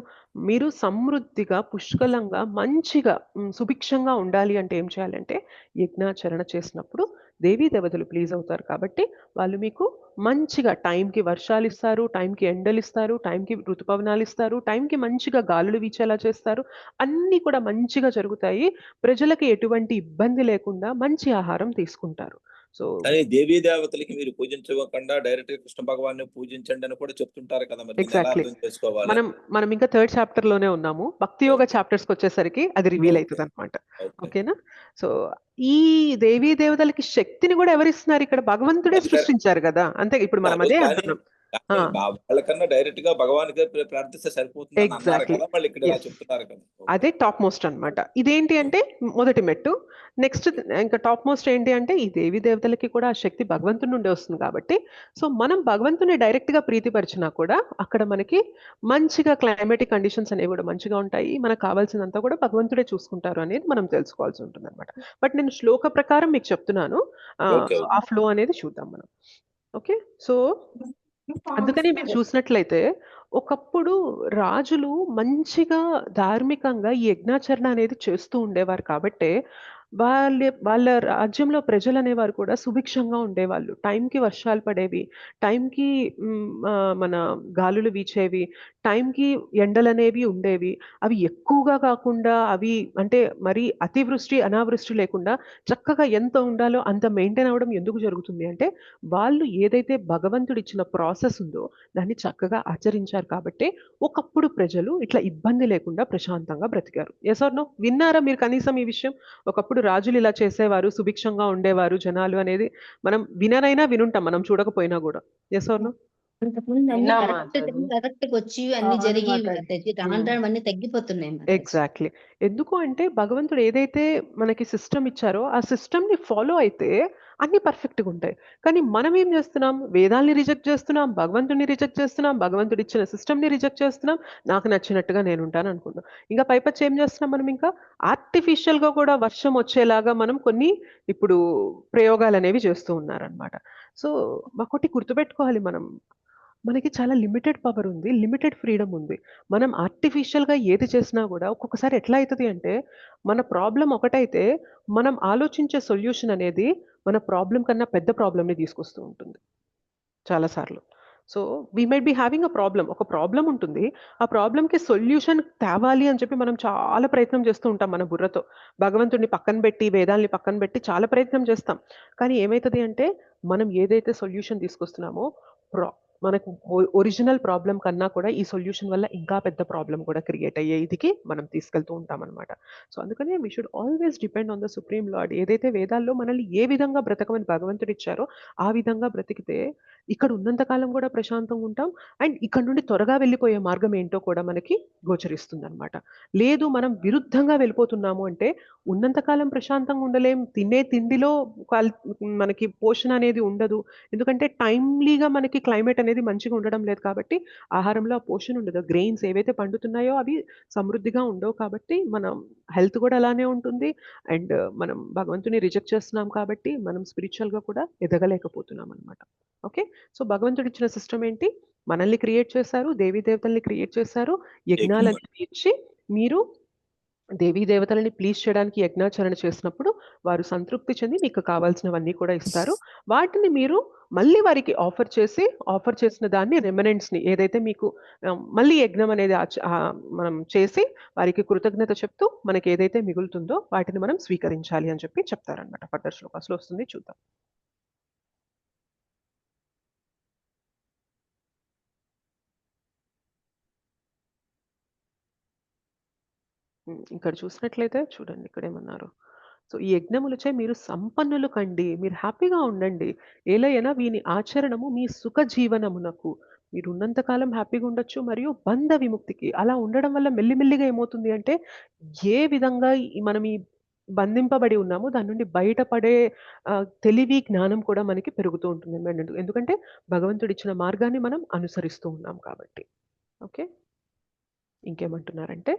మీరు సమృద్ధిగా, పుష్కలంగా, మంచిగా, సుభిక్షంగా ఉండాలి అంటే ఏం చేయాలంటే యజ్ఞాచరణ చేసినప్పుడు దేవీ దేవతలు ప్లీజ్ అవుతారు. కాబట్టి వాళ్ళు మీకు మంచిగా టైంకి వర్షాలు ఇస్తారు, టైంకి ఎండలు ఇస్తారు, టైంకి ఋతుపవనాలు ఇస్తారు, టైంకి మంచిగా గాలులు వీచేలా చేస్తారు. అన్నీ కూడా మంచిగా జరుగుతాయి. ప్రజలకి ఎటువంటి ఇబ్బంది లేకుండా మంచి ఆహారం తీసుకుంటారు. సో కానీ దేవీ దేవతలకి మీరు పూజించకుండా డైరెక్ట్ గా కృష్ణ భగవాన్ని పూజించండి అని కూడా చెప్తుంటారు కదా, మరి దీన్ని ఎలా ఎగ్జాక్ట్లీ. అర్థం చేసుకోవాలి? మనం ఇంకా థర్డ్ చాప్టర్ లోనే ఉన్నాము. భక్తి యోగ చాప్టర్స్ కి వచ్చేసరికి అది రివీల్ ఓకే. అవుతుంది అనమాట. ఓకే. ఓకేనా? సో ఈ దేవీ దేవతలకి శక్తిని కూడా ఎవరిస్తున్నారు? ఇక్కడ భగవంతుడే అది సృష్టించారు కదా. అంతే ఇప్పుడు మనం అదే కానీ అంటున్నాం. కానీ వాళ్ళకన్నా డైరెక్ట్ గా భగవానికి ప్రార్థిస్తే సరిపోతుంది అని అన్నారు ఎగ్జాక్ట్లీ. కదా, మళ్ళీ ఇక్కడ ఇలా ఎస్. చెప్తున్నారు కదా. అదే టాప్ మోస్ట్ అన్నమాట. ఇదేంటి అంటే మొదటి మెట్టు. నెక్స్ట్ ఇంకా టాప్ మోస్ట్ ఏంటి అంటే ఈ దేవీ దేవతలకి కూడా ఆ శక్తి భగవంతుడి నుండి వస్తుంది కాబట్టి సో మనం భగవంతుని డైరెక్ట్ గా ప్రీతిపరిచినా కూడా అక్కడ మనకి మంచిగా క్లైమేటిక్ కండిషన్స్ అనేవి కూడా మంచిగా ఉంటాయి. మనకు కావాల్సినంత కూడా భగవంతుడే చూసుకుంటారు అనేది మనం తెలుసుకోవాల్సి ఉంటుంది అనమాట. బట్ నేను శ్లోక ప్రకారం మీకు చెప్తున్నాను. ఓకే. సో ఆ ఫ్లో అనేది చూద్దాం మనం. ఓకే. సో అందుకని మీరు చూసినట్లయితే ఒకప్పుడు రాజులు మంచిగా ధార్మికంగా ఈ యజ్ఞాచరణ అనేది చేస్తూ ఉండేవారు కాబట్టే వాళ్ళ రాజ్యంలో ప్రజలు అనేవారు కూడా సుభిక్షంగా ఉండేవాళ్ళు. టైంకి వర్షాలు పడేవి, టైంకి మన గాలులు వీచేవి, టైంకి ఎండలనేవి ఉండేవి. అవి ఎక్కువగా కాకుండా అవి అంటే మరి అతివృష్టి అనావృష్టి లేకుండా చక్కగా ఎంత ఉండాలో అంత మెయింటైన్ అవ్వడం ఎందుకు జరుగుతుంది అంటే వాళ్ళు ఏదైతే భగవంతుడు ఇచ్చిన ప్రాసెస్ ఉందో దాన్ని చక్కగా ఆచరించారు కాబట్టి ఒకప్పుడు ప్రజలు ఇట్లా ఇబ్బంది లేకుండా ప్రశాంతంగా బ్రతికారు. Yes or no? విన్నారా మీరు కనీసం ఈ విషయం? ఒకప్పుడు రాజులు ఇలా చేసేవారు, సుభిక్షంగా ఉండేవారు జనాలు అనేది మనం వినరైనా వినుంటాం, మనం చూడకపోయినా కూడా. Yes or no? అంతకుముందు అన్ని విన్నాం కరెక్ట్ మాతాజీ. కరెక్ట్ గా వచ్చి అన్ని అవును జరిగి మాతాజీ. రాను రాను అన్ని తగ్గిపోతున్నాయి మాతాజీ. ఎగ్జాక్ట్లీ. ఎందుకు అంటే భగవంతుడు ఏదైతే మనకి సిస్టమ్ ఇచ్చారో ఆ సిస్టమ్‌ని ఫాలో అయితే అన్నీ పర్ఫెక్ట్‌గా ఉంటాయి. కానీ మనం ఏం చేస్తున్నాం? వేదాల్ని రిజెక్ట్ చేస్తున్నాం, భగవంతుడిని రిజెక్ట్ చేస్తున్నాం, భగవంతుడు ఇచ్చిన సిస్టమ్‌ని రిజెక్ట్ చేస్తున్నాం. నాకు నచ్చినట్టుగా నేనుంటాను అనుకుంటాం. ఇంకా పైపచ్చి ఏం చేస్తున్నాం మనం ఇంకా? ఆర్టిఫిషియల్‌గా కూడా వర్షం వచ్చేలాగా మనం కొన్ని ఇప్పుడు ప్రయోగాలనేవి చేస్తూ ఉన్నారనమాట. సో, ఒకటి గుర్తుపెట్టుకోవాలి మనం. మనకి చాలా లిమిటెడ్ పవర్ ఉంది. లిమిటెడ్ ఫ్రీడమ్ ఉంది. మనం ఆర్టిఫిషియల్‌గా ఏది చేసినా గూడా ఒక్కొక్కసారి ఎట్లా అయితది అంటే, మన ప్రాబ్లమ్ ఒకటైతే, మనం ఆలోచించే సొల్యూషన్ అనేది మన ప్రాబ్లమ్ కన్నా పెద్ద ప్రాబ్లమ్‌ని తీసుకొస్తూ ఉంటుంది చాలా సార్లు. So, we might be having a problem. ఒక ప్రాబ్లమ్ ఉంటుంది. ఆ ప్రాబ్లమ్‌కి సొల్యూషన్ తేవాలి అని చెప్పి మనం చాలా ప్రయత్నం చేస్తూ ఉంటాం మన బుర్రతో. భగవంతుడిని పక్కన పెట్టి, వేదాల్ని పక్కన పెట్టి చాలా ప్రయత్నం చేస్తాం. కానీ ఏమైతది అంటే, మనం ఏదైతే సొల్యూషన్ తీసుకొస్తున్నామో ప్రా మనకు ఒరిజినల్ ప్రాబ్లమ్ కన్నా కూడా ఈ సొల్యూషన్ వల్ల ఇంకా పెద్ద ప్రాబ్లమ్ కూడా క్రియేట్ అయ్యే ఇదికి మనం తీసుకెళ్తూ ఉంటామనమాట. సో, అందుకనే we should always depend on the supreme lord. ఏదైతే వేదాల్లో మనల్ని ఏ విధంగా బ్రతకమని భగవంతుడిచ్చారో, ఆ విధంగా బ్రతికితే ఇక్కడ ఉన్నంత కాలం కూడా ప్రశాంతంగా ఉంటాం. అండ్ ఇక్కడ నుండి త్వరగా వెళ్ళిపోయే మార్గం ఏంటో కూడా మనకి గోచరిస్తుందనమాట. లేదు మనం విరుద్ధంగా వెళ్ళిపోతున్నాము అంటే ఉన్నంత కాలం ప్రశాంతంగా ఉండలేం. తినే తిండిలో కల్ మనకి పోషణ అనేది ఉండదు. ఎందుకంటే టైమ్లీగా మనకి క్లైమేట్ అనేది మంచిగా ఉండడం లేదు కాబట్టి ఆహారంలో ఆ పోషణ ఉండదు. గ్రెయిన్స్ ఏవైతే పండుతున్నాయో అవి సమృద్ధిగా ఉండవు కాబట్టి మనం హెల్త్ కూడా అలానే ఉంటుంది. అండ్ మనం భగవంతుని రిజెక్ట్ చేస్తున్నాం కాబట్టి మనం స్పిరిచువల్‌గా కూడా ఎదగలేకపోతున్నాం అనమాట. ఓకే. సో, భగవంతుడిచ్చిన సిస్టమ్ ఏంటి? మనల్ని క్రియేట్ చేశారు. దేవీ దేవతల్ని క్రియేట్ చేశారు. యజ్ఞం యజ్ఞాలనేవి ఇచ్చి మీరు దేవీ దేవతలని ప్లీజ్ చేయడానికి యజ్ఞాచరణ చేసినప్పుడు వారు సంతృప్తి చెంది మీకు కావాల్సినవన్నీ కూడా ఇస్తారు. వాటిని మీరు మళ్ళీ వారికి ఆఫర్ చేసిన దాన్ని రెమినెంట్స్‌ని ఏదైతే మీకు మళ్ళీ యజ్ఞం అనేది మనం చేసి వారికి కృతజ్ఞత చెప్తూ మనకేదైతే మిగులుతుందో వాటిని మనం స్వీకరించాలి అని చెప్పి చెప్తారనమాట. ఫర్దర్ శ్లోకాస్‌లో వస్తుంది చూద్దాం. ఇక్కడ చూసినట్లయితే చూడండి ఇక్కడేమన్నారు. సో, ఈ యజ్ఞములచే మీరు సంపన్నులు కండి. మీరు హ్యాపీగా ఉండండి. ఏలయన వీని ఆచరణము మీ సుఖ జీవనమునకు. మీరున్నంత కాలం హ్యాపీగా ఉండొచ్చు మరియు బంధ విముక్తికి. అలా ఉండడం వల్ల మెల్లిమెల్లిగా ఏమవుతుంది అంటే, ఏ విధంగా మనం ఈ బంధింపబడి ఉన్నామో దాని నుండి బయటపడే తెలివి, జ్ఞానం కూడా మనకి పెరుగుతూ ఉంటుంది. ఎందుకంటే భగవంతుడిచ్చిన మార్గాన్ని మనం అనుసరిస్తూ ఉన్నాం కాబట్టి. ఓకే. ఇంకేమంటున్నారంటే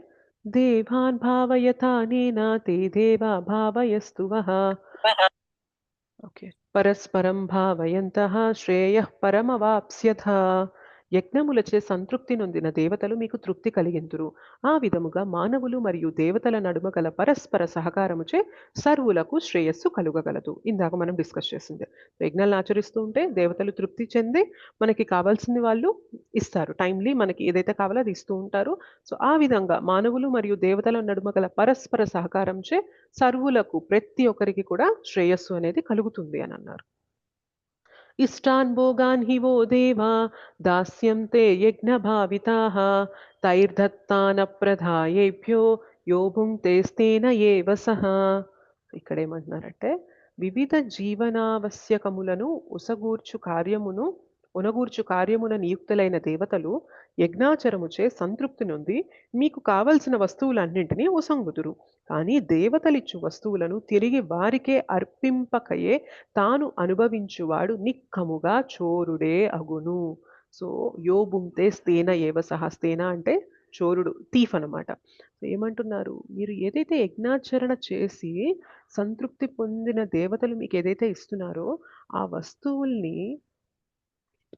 దేవాన్ భావయతానేన తే దేవా భావయస్తు వః. ఓకే. పరస్పరం భావయంతః శ్రేయః పరమవాప్స్యథ. యజ్ఞములచే సంతృప్తి నొందిన దేవతలు మీకు తృప్తి కలిగింతురు. ఆ విధముగా మానవులు మరియు దేవతల నడుమ గల పరస్పర సహకారముచే సర్వులకు శ్రేయస్సు కలుగగలదు. ఇందాక మనం డిస్కస్ చేసింది. యజ్ఞాలను ఆచరిస్తూ ఉంటే దేవతలు తృప్తి చెంది మనకి కావాల్సింది వాళ్ళు ఇస్తారు. టైమ్‌లీ మనకి ఏదైతే కావాలో అది ఇస్తూ ఉంటారు. సో, ఆ విధంగా మానవులు మరియు దేవతల నడుమ గల పరస్పర సహకారంచే సర్వులకు ప్రతి ఒక్కరికి కూడా శ్రేయస్సు అనేది కలుగుతుంది అని అన్నారు. ఇష్టాన్ భోగాన్ హి వో దేవా దాస్యంతే యజ్ఞ భావితాః తైర్దత్తాన ప్రధాయేభ్యో యో భుంక్తేస్తేన ఏవ సః. ఇక్కడేమంటున్నారంటే వివిధ జీవనావశ్యకములను ఉనగూర్చు కార్యమున నియుక్తులైన దేవతలు యజ్ఞాచరముచే సంతృప్తి నొంది మీకు కావలసిన వస్తువులన్నింటినీ ఒసంగుదురు. కానీ దేవతలిచ్చు వస్తువులను తిరిగి వారికే అర్పింపకయే తాను అనుభవించువాడు నిక్కముగా చోరుడే అగును. సో, యో భుంక్తే స్తేన ఏవ సహ. స్తేన అంటే చోరుడు, థీఫ్ అనమాట. సో, ఏమంటున్నారు? మీరు ఏదైతే యజ్ఞాచరణ చేసి సంతృప్తి పొందిన దేవతలు మీకు ఏదైతే ఇస్తున్నారో ఆ వస్తువుల్ని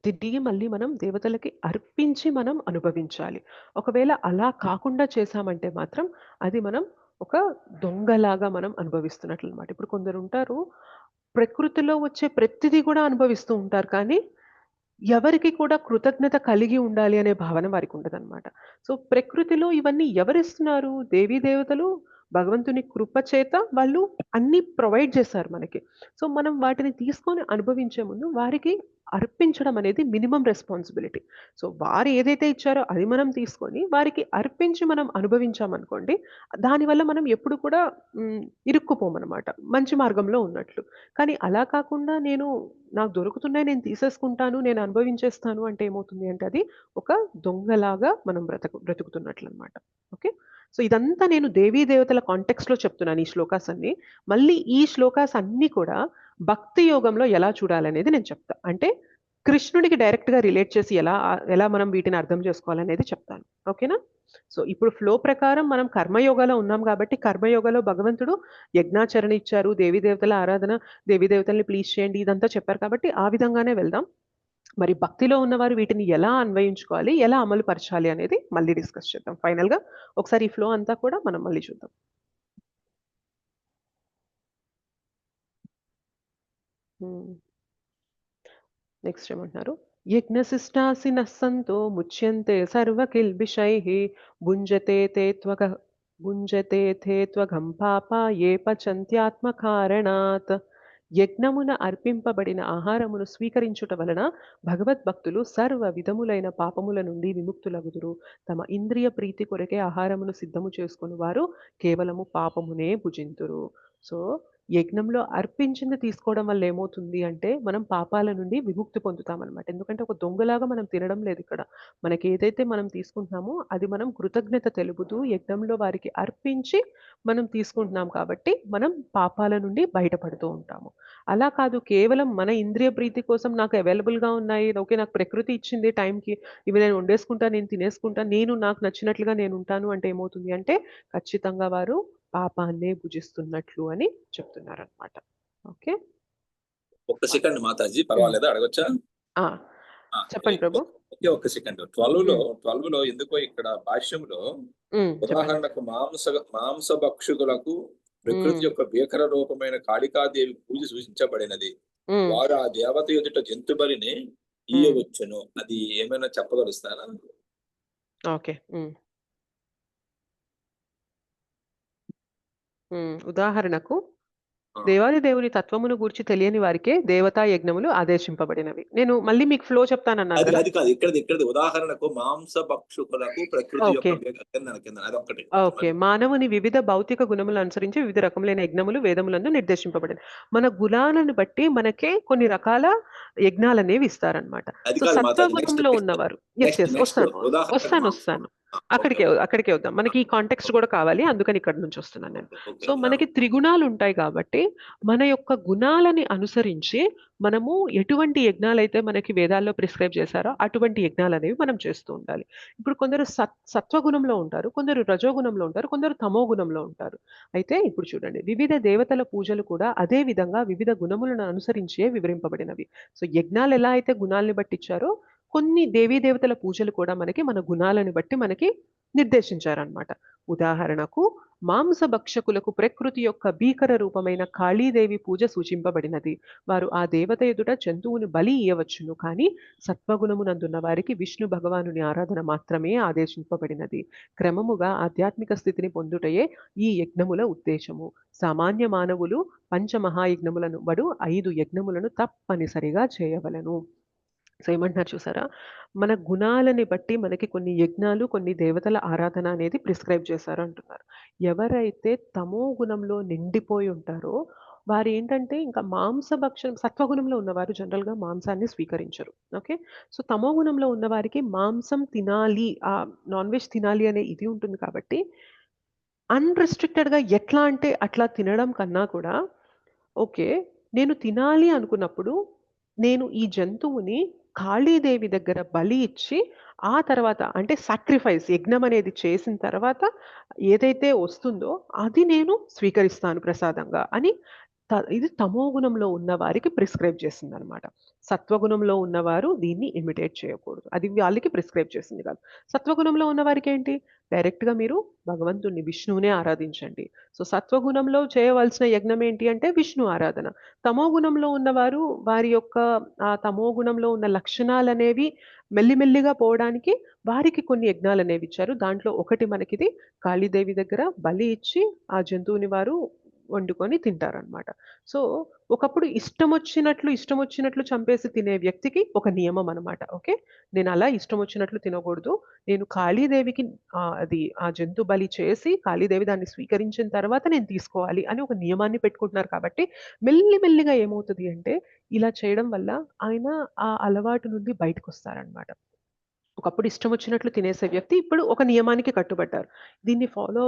తిరిగి మళ్ళీ మనం దేవతలకి అర్పించి మనం అనుభవించాలి. ఒకవేళ అలా కాకుండా చేశామంటే మాత్రం అది మనం ఒక దొంగలాగా మనం అనుభవిస్తున్నట్లనమాట. ఇప్పుడు కొందరుంటారు ప్రకృతిలో వచ్చే ప్రతిదీ కూడా అనుభవిస్తూ ఉంటారు. కానీ ఎవరికి కూడా కృతజ్ఞత కలిగి ఉండాలి అనే భావన వారికుండదనమాట. సో, ప్రకృతిలో ఇవన్నీ ఎవరిస్తున్నారు? దేవీ దేవతలు భగవంతుని కృప చేత వాళ్ళు అన్నీ ప్రొవైడ్ చేశారు మనకి. సో, మనం వాటిని తీసుకొని అనుభవించే ముందు వారికి అర్పించడం అనేది మినిమం రెస్పాన్సిబిలిటీ. సో, వారు ఏదైతే ఇచ్చారో అది మనం తీసుకొని వారికి అర్పించి మనం అనుభవించామనుకోండి, దానివల్ల మనం ఎప్పుడు కూడా హ్మ్, ఇరుక్కుపోమనమాట. మంచి మార్గంలో ఉన్నట్లు. కానీ అలా కాకుండా నాకు దొరుకుతున్నాయి నేను తీసేసుకుంటాను, నేను అనుభవించేస్తాను అంటే ఏమవుతుంది అంటే అది ఒక దొంగలాగా మనం బ్రతుకుతున్నట్లనమాట. ఓకే. సో, ఇదంతా నేను దేవీ దేవతల కాంటెక్స్ట్‌లో చెప్తున్నాను ఈ శ్లోకాస్ అన్నీ. మళ్ళీ ఈ శ్లోకాస్ అన్నీ కూడా భక్తి యోగంలో ఎలా చూడాలనేది నేను చెప్తా. అంటే కృష్ణుడికి డైరెక్ట్‌గా రిలేట్ చేసి ఎలా మనం వీటిని అర్థం చేసుకోవాలనేది చెప్తాను. ఓకేనా? సో, ఇప్పుడు ఫ్లో ప్రకారం మనం కర్మయోగాలో ఉన్నాం కాబట్టి, కర్మయోగాలో భగవంతుడు యజ్ఞాచరణ ఇచ్చారు, దేవీ దేవతల ఆరాధన, దేవీ దేవతల్ని ప్లీజ్ చేయండి ఇదంతా చెప్పారు కాబట్టి ఆ విధంగానే వెళ్దాం. మరి భక్తిలో ఉన్నవారు వీటిని ఎలా అన్వయించుకోవాలి, ఎలా అమలు పరచాలి అనేది మళ్ళీ డిస్కస్ చేద్దాం. ఫైనల్‌గా ఒకసారి ఈ ఫ్లో అంతా కూడా మనం మళ్ళీ చూద్దాం. నెక్స్ట్ ఏమంటున్నారు? యజ్ఞశిష్టాసినః సంతో ముచ్యంతే సర్వకిల్బిషైః భుంజతే తే త్వగం పాపా ఏ పచంత్యాత్మకారణాత్. యజ్ఞమున అర్పింపబడిన ఆహారమును స్వీకరించుట వలన భగవద్భక్తులు సర్వ విధములైన పాపముల నుండి విముక్తులగుదురు. తమ ఇంద్రియ ప్రీతి కొరకే ఆహారమును సిద్ధము చేసుకుని వారు కేవలము పాపమునే భుజింతురు. సో, యజ్ఞంలో అర్పించింది తీసుకోవడం వల్ల ఏమవుతుంది అంటే, మనం పాపాల నుండి విముక్తి పొందుతామనమాట. ఎందుకంటే ఒక దొంగలాగా మనం తినడం లేదిక్కడ. మనకేదైతే మనం తీసుకుంటున్నామో అది మనం కృతజ్ఞత తెలుపుతూ యజ్ఞంలో వారికి అర్పించి మనం తీసుకుంటున్నాం కాబట్టి, మనం పాపాల నుండి బయటపడుతూ ఉంటాము. అలా కాదు కేవలం మన ఇంద్రియ ప్రీతి కోసం నాకు అవైలబుల్‌గా ఉన్నాయి. ఓకే. నాకు ప్రకృతి ఇచ్చింది టైంకి. ఇవి నేను వండేసుకుంటా, నేను తినేసుకుంటా, నాకు నచ్చినట్లుగా నేనుంటాను అంటే ఏమవుతుంది అంటే, ఖచ్చితంగా వారు పాపాన్నే భుజిస్తున్నట్లు అని చెప్తున్నారనమాట. ఓకే. ఒక్క సెకండ్ మాతాజీ, పర్వాలేదా? అడగొచ్చా? ఆ! చెప్పండి ప్రభు. ఓకే. ఒక్క సెకండ్. 12లో హ్మ్. 12లో ఎందుకో ఇక్కడ భాష్యంలో చెప్పండి. ఉదాహరణకు మాంసభక్షకులకు ప్రకృతి హ్మ్. యొక్క భీకర రూపమైన కాళికాదేవి పూజ సూచించబడినది. హ్మ్. వారు ఆ దేవత ఎదుట జంతు బలిని హ్మ్. ఇయ్యవచ్చును. అది ఏమైనా చెప్పగలుస్తారా? ఓకే. ఉదాహరణకు ఆ. దేవాది దేవుని తత్వమును గూర్చి తెలియని వారికే దేవతా యజ్ఞములు ఆదేశింపబడినవి. నేను మళ్ళీ మీకు ఫ్లో చెప్తానన్నాను అది కదా! అది కాదు. ఇక్కడిది ఉదాహరణకు మాంసభక్షకులకు ప్రకృతి ఓకే. యొక్క కింద అదొక్కటి. ఓకే. మానవుని వివిధ భౌతిక గుణములు అనుసరించి వివిధ రకములైన యజ్ఞములు వేదములందు నిర్దేశింపబడినవి. మన గుణాలను బట్టి మనకే కొన్ని రకాల యజ్ఞాలనేవి ఇస్తారనమాట. అది సో, కాదు మాతాజీ. సత్వగుణంలో ఉన్నవారు యెస్. నెక్స్ట్ వస్తాను. ఉదాహరణకు మాంసం. వస్తాను. ఓకే. అక్కడికే వద్దాం. మనకి ఈ కాంటెక్స్ట్ కూడా కావాలి. అందుకని ఇక్కడి నుంచి వస్తున్నాను నేను. ఓకే. సో, మనకి త్రిగుణాలు ఉంటాయి కాబట్టి, మన యొక్క గుణాలని అనుసరించి మనము ఎటువంటి యజ్ఞాలైతే మనకి వేదాల్లో ప్రిస్క్రైబ్ చేశారో అటువంటి యజ్ఞాలనేవి మనం చేస్తూ ఉండాలి. ఇప్పుడు కొందరు సత్వగుణంలో ఉంటారు, కొందరు రజోగుణంలో ఉంటారు, కొందరు తమోగుణంలో ఉంటారు. అయితే ఇప్పుడు చూడండి, వివిధ దేవతల పూజలు కూడా అదే విధంగా వివిధ గుణములను అనుసరించే వివరింపబడినవి. సో, యజ్ఞాలు ఎలా అయితే గుణాల్ని బట్టి ఇచ్చారో, కొన్ని దేవీ దేవతల పూజలు కూడా మనకి మన గుణాలను బట్టి మనకి నిర్దేశించారనమాట. ఉదాహరణకు మాంసభక్షకులకు ప్రకృతి యొక్క భీకర రూపమైన కాళీదేవి పూజ సూచింపబడినది. వారు ఆ దేవత ఎదుట జంతువుని బలి ఇయ్యవచ్చును. కానీ సత్వగుణమునందున్న వారికి విష్ణు భగవానుని ఆరాధన మాత్రమే ఆదేశింపబడినది. క్రమముగా ఆధ్యాత్మిక స్థితిని పొందుటయే ఈ యజ్ఞముల ఉద్దేశము. సామాన్య మానవులు పంచమహాయజ్ఞములను 5 యజ్ఞములను తప్పనిసరిగా చేయవలెను. సో, ఏమంటున్నారు చూసారా? మన గుణాలని బట్టి మనకి కొన్ని యజ్ఞాలు, కొన్ని దేవతల ఆరాధన అనేది ప్రిస్క్రైబ్ చేశారు అంటున్నారు. ఎవరైతే తమో గుణంలో నిండిపోయి ఉంటారో వారేంటంటే ఇంకా సత్వగుణంలో ఉన్నవారు జనరల్‌గా మాంసాన్ని స్వీకరించరు. ఓకే. సో, తమో గుణంలో ఉన్నవారికి మాంసం తినాలి, నాన్ వెజ్ తినాలి అనే ఇది ఉంటుంది కాబట్టి అన్‌రిస్ట్రిక్టెడ్‌గా ఎట్లా అంటే అట్లా తినడం కన్నా కూడా ఓకే. నేను తినాలి అనుకున్నప్పుడు, నేను ఈ జంతువుని కాళీదేవి దగ్గర బలి ఇచ్చి, ఆ తర్వాత అంటే సాక్రిఫైస్ యజ్ఞం అనేది చేసిన తర్వాత ఏదైతే వస్తుందో, అది నేను స్వీకరిస్తాను ప్రసాదంగా అని ఇది తమోగుణంలో ఉన్న వారికి ప్రిస్క్రైబ్ చేసిందనమాట. సత్వగుణంలో ఉన్నవారు దీన్ని ఇమిటేట్ చేయకూడదు. అది వాళ్ళకి ప్రిస్క్రైబ్ చేసింది కాదు. సత్వగుణంలో ఉన్నవారికేంటి? డైరెక్ట్‌గా మీరు భగవంతుడిని, విష్ణువునే ఆరాధించండి. సో, సత్వగుణంలో చేయవలసిన యజ్ఞం ఏంటి అంటే విష్ణు ఆరాధన. తమోగుణంలో ఉన్నవారు వారి యొక్క తమోగుణంలో ఉన్న లక్షణాలనేవి మెల్లిమెల్లిగా పోవడానికి వారికి కొన్ని యజ్ఞాలనేవి ఇచ్చారు. దాంట్లో ఒకటి మనకిది కాళీదేవి దగ్గర బలి ఇచ్చి ఆ జంతువుని వారు వండుకొని తింటారనమాట. సో, ఒకప్పుడు ఇష్టం వచ్చినట్లు చంపేసి తినే వ్యక్తికి ఒక నియమం అనమాట. ఓకే. నేను అలా ఇష్టం వచ్చినట్లు తినకూడదు. నేను కాళీదేవికి అది ఆ జంతు బలి చేసి కాళీదేవి దాన్ని స్వీకరించిన తర్వాత నేను తీసుకోవాలి అని ఒక నియమాన్ని పెట్టుకుంటున్నారు కాబట్టి, మెల్లిగా ఏమవుతది అంటే, ఇలా చేయడం వల్ల ఆయన ఆ అలవాటు నుండి బయటకొస్తారనమాట. ఒకప్పుడు ఇష్టం వచ్చినట్లు తినేసే వ్యక్తి ఇప్పుడు ఒక నియమానికి కట్టుబడ్డారు. దీన్ని ఫాలో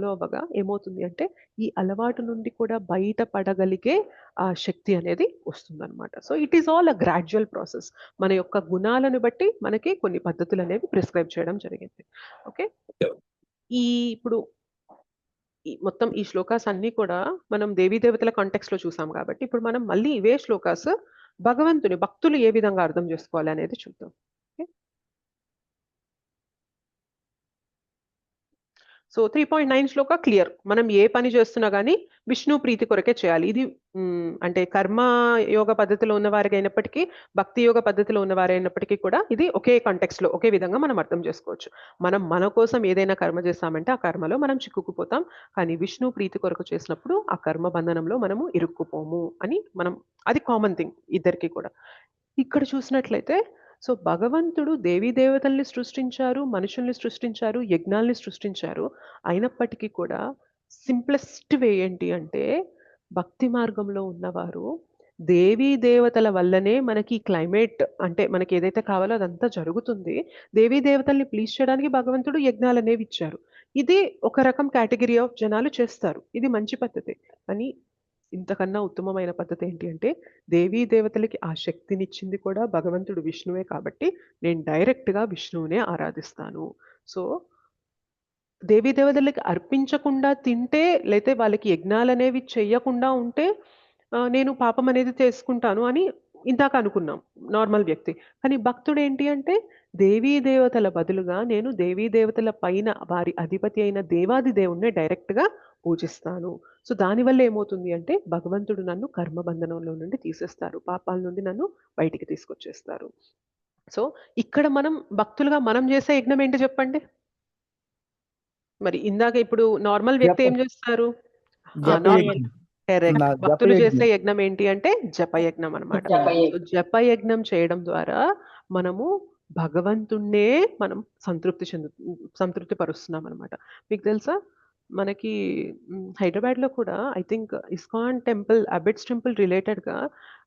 అవ్వగా ఏమవుతుంది అంటే, ఈ అలవాటు నుండి కూడా బయట పడగలిగే ఆ శక్తి అనేది వస్తుందనమాట. So, it is all a gradual process. మన యొక్క గుణాలను బట్టి మనకి కొన్ని పద్ధతులనేవి ప్రిస్క్రైబ్ చేయడం జరిగింది. ఓకే. ఈ ఇప్పుడు మొత్తం ఈ శ్లోకాస్ అన్నీ కూడా మనం దేవీ దేవతల కాంటెక్స్‌లో చూసాం కాబట్టి, ఇప్పుడు మనం మళ్ళీ ఇవే శ్లోకాస్ భక్తులు ఏ విధంగా అర్థం చేసుకోవాలి అనేది చూద్దాం. ఓకే. సో 3.9 శ్లోక క్లియర్. మనం ఏ పని చేస్తున్నా గాని విష్ణు ప్రీతి కొరకే చేయాలి. ఇది అంటే కర్మ యోగ పద్ధతిలో ఉన్నవారికైనప్పటికీ, భక్తి యోగ పద్ధతిలో ఉన్నవారైనప్పటికీ కూడా ఇది ఒకే కాంటెక్స్‌లో ఒకే విధంగా మనం అర్థం చేసుకోవచ్చు. మనం మన కోసం ఏదైనా కర్మ చేశామంటే ఆ కర్మలో మనం చిక్కుకుపోతాం. కానీ విష్ణు ప్రీతి కొరకు చేసినప్పుడు ఆ కర్మ బంధనంలో మనము ఇరుక్కుపోము అని అది కామన్ థింగ్ ఇద్దరికీ కూడా. ఇక్కడ చూసినట్లయితే సో భగవంతుడు దేవీ దేవతల్ని సృష్టించారు, మనుషుల్ని సృష్టించారు, యజ్ఞాల్ని సృష్టించారు. అయినప్పటికీ కూడా సింప్లెస్ట్ వే ఏంటి అంటే, భక్తి మార్గంలో ఉన్నవారు దేవీ దేవతల వల్లనే మనకి క్లైమేట్ అంటే మనకి ఏదైతే కావాలో అదంతా జరుగుతుంది. దేవీ దేవతల్ని ప్లీజ్ చేయడానికి భగవంతుడు యజ్ఞాలనేవి ఇచ్చారు. ఇది ఒక రకం కేటగిరీ ఆఫ్ జనాలు చేస్తారు. ఇది మంచి పద్ధతే. కానీ ఇంతకన్నా ఉత్తమమైన పద్ధతి ఏంటి అంటే, దేవీ దేవతలకి ఆ శక్తినిచ్చింది కూడా భగవంతుడు విష్ణువే కాబట్టి, నేను డైరెక్ట్‌గా విష్ణువునే ఆరాధిస్తాను. సో, దేవీ దేవతలకి అర్పించకుండా తింటే, లేతే వాళ్ళకి యజ్ఞాలనేవి చెయ్యకుండా ఉంటే, నేను పాపం అనేది చేసుకుంటాను అని ఇందాక అనుకున్నాం నార్మల్ వ్యక్తి. కానీ భక్తుడేంటి అంటే, దేవీ దేవతల బదులుగా నేను దేవీ దేవతల పైన వారి అధిపతి అయిన దేవాది దేవుడినే డైరెక్ట్‌గా పూజిస్తాను. సో, దానివల్ల ఏమవుతుంది అంటే, భగవంతుడు నన్ను కర్మబంధనంలో నుండి తీసేస్తారు. పాపాల నుండి నన్ను బయటికి తీసుకొచ్చేస్తారు. సో, ఇక్కడ భక్తులుగా మనం చేసే యజ్ఞం ఏంటి చెప్పండి? మరి ఇందాక ఇప్పుడు నార్మల్ వ్యక్తి ఏం చేస్తారు? Normal correct. భక్తులు చేసే యజ్ఞం ఏంటి అంటే జపయజ్ఞం అన్నమాట. సో, జపయజ్ఞం చేయడం ద్వారా మనము భగవంతుడినే మనం సంతృప్తి పరుస్తున్నామన్నమాట. మీకు తెలుసా? మనకి హైదరాబాద్‌లో కూడా I think ISKCON temple, Abids temple రిలేటెడ్‌గా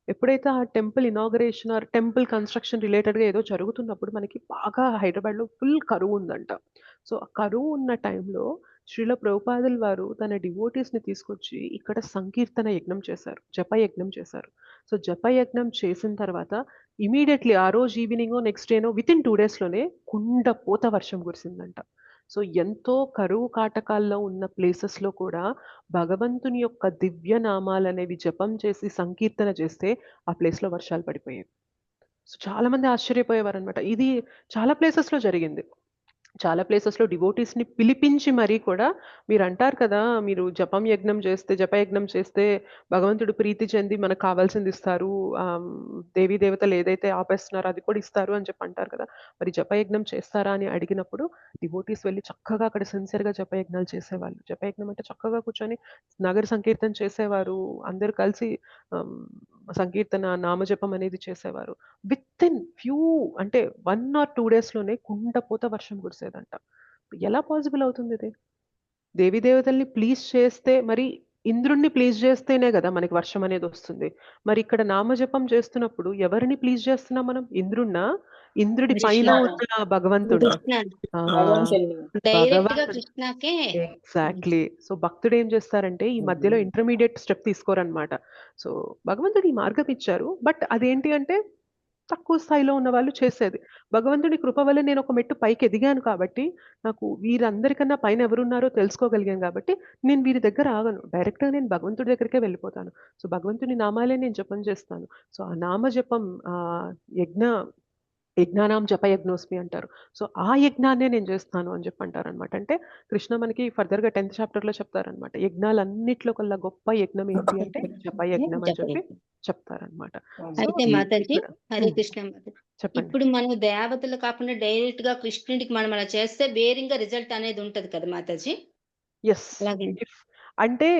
ఎప్పుడైతే ఆ temple inauguration or temple construction రిలేటెడ్‌గా ఏదో జరుగుతున్నప్పుడు మనకి బాగా హైదరాబాద్‌లో ఫుల్ కరువుందంట. సో, ఆ కరువు ఉన్న టైంలో శ్రీల ప్రభుపాదుల వారు తన డివోటీస్‌ని తీసుకొచ్చి ఇక్కడ సంకీర్తన యజ్ఞం చేశారు. జపయజ్ఞం చేశారు. సో, జపయజ్ఞం చేసిన తర్వాత ఇమ్మీడియేట్‌లీ ఆ రోజు ఈవినింగో, నెక్స్ట్ డేనో వితిన్ 2 డేస్‌లోనే కుండపోత వర్షం కురిసిందంట. సో, ఎంతో కరువు కాటకాల్లో ఉన్న ప్లేసెస్‌లో కూడా భగవంతుని యొక్క దివ్య నామాలనేవి జపం చేసి సంకీర్తన చేస్తే ఆ ప్లేస్‌లో వర్షాలు పడిపోయేవి. సో, చాలా మంది ఆశ్చర్యపోయేవారనమాట. ఇది చాలా ప్లేసెస్‌లో జరిగింది. చాలా ప్లేసెస్‌లో డివోటీస్‌ని పిలిపించి మరీ కూడా మీరంటారు కదా! మీరు జపయజ్ఞం చేస్తే భగవంతుడు ప్రీతి చెంది మనకు కావాల్సింది ఇస్తారు. దేవీ దేవతలు ఏదైతే ఆపేస్తున్నారో అది కూడా ఇస్తారు అని చెప్పి అంటారు కదా! మరి జపయజ్ఞం చేస్తారా అని అడిగినప్పుడు డివోటీస్ వెళ్లి చక్కగా అక్కడ సిన్సియర్‌గా జపయజ్ఞాలు చేసేవాళ్ళు. జపయజ్ఞం అంటే చక్కగా కూర్చొని నగర సంకీర్తన చేసేవారు. అందరూ కలిసి ఆహ్, సంకీర్తన, నామజపం అనేది చేసేవారు. వితిన్ ఫ్యూ అంటే 1 ఆర్ 2 డేస్‌లోనే కుండపోత వర్షం కురిసేదంట. ఎలా పాసిబుల్ అవుతుందిది? దేవీ దేవతల్ని ప్లీజ్ చేస్తే మరి ఇంద్రుడిని ప్లీజ్ చేస్తేనే గదా! మనకి వర్షం అనేదొస్తుంది. మరి ఇక్కడ నామజపం చేస్తున్నప్పుడు ఎవరిని ప్లీజ్ చేస్తున్నాం మనం? ఇంద్రుడినా? ఇంద్రుడి పైన కృష్ణ. ఉన్న భగవంతుడినా? కృష్ణ ఆ! డైరెక్ట్ గా భగవంతుడు. కృష్ణకే. ఎగ్జాక్ట్‌లీ. సో, భక్తుడేం చేస్తారంటే ఈ మధ్యలో ఇంటర్మీడియేట్ స్టెప్ తీసుకోరనమాట. సో, భగవంతుడు ఈ మార్గం ఇచ్చారు. బట్ అదేంటి అంటే తక్కువ స్థాయిలో ఉన్నవాళ్ళు చేసేది. భగవంతుడి కృప వల్ల నేనొక మెట్టు పైకెదిగాను కాబట్టి, నాకు వీరందరికన్నా పైన ఎవరున్నారో తెలుసుకోగలిగాను గాబట్టి, నేను వీరి దగ్గర ఆగను. డైరెక్ట్‌గా నేను భగవంతుడి దగ్గరికే వెళ్ళిపోతాను. సో, భగవంతుని నామాలే నేను జపం చేస్తాను. సో, ఆ నామ జపం ఆహ్, యజ్ఞ యజ్ఞానాం జపయజ్ఞోస్మి అంటారు. సో, ఆ యజ్ఞాన్నే నేను చేస్తాను అని చెప్పి అంటారనమాట. అంటే కృష్ణ మనకి ఫర్దర్‌గా 10థ్ చాప్టర్‌లో చెప్తారనమాట. యజ్ఞాలన్నిట్లో కల్లా గొప్ప యజ్ఞం ఏంటి అంటే జపయజ్ఞం అని చెప్పి చెప్తారనమాట. సో, అయితే మాతాజీ, ఇక్కడ హరే కృష్ణ మాతాజీ. చెప్పండి. ఇప్పుడు మనం దేవతలు కాకుండా డైరెక్ట్ గా కృష్ణుడికి మనం అలా చేస్తే వేరింగా రిజల్ట్ అనేది ఉంటది కదా మాతాజీ. యెస్. అలాగే ఇఫ్ అంటే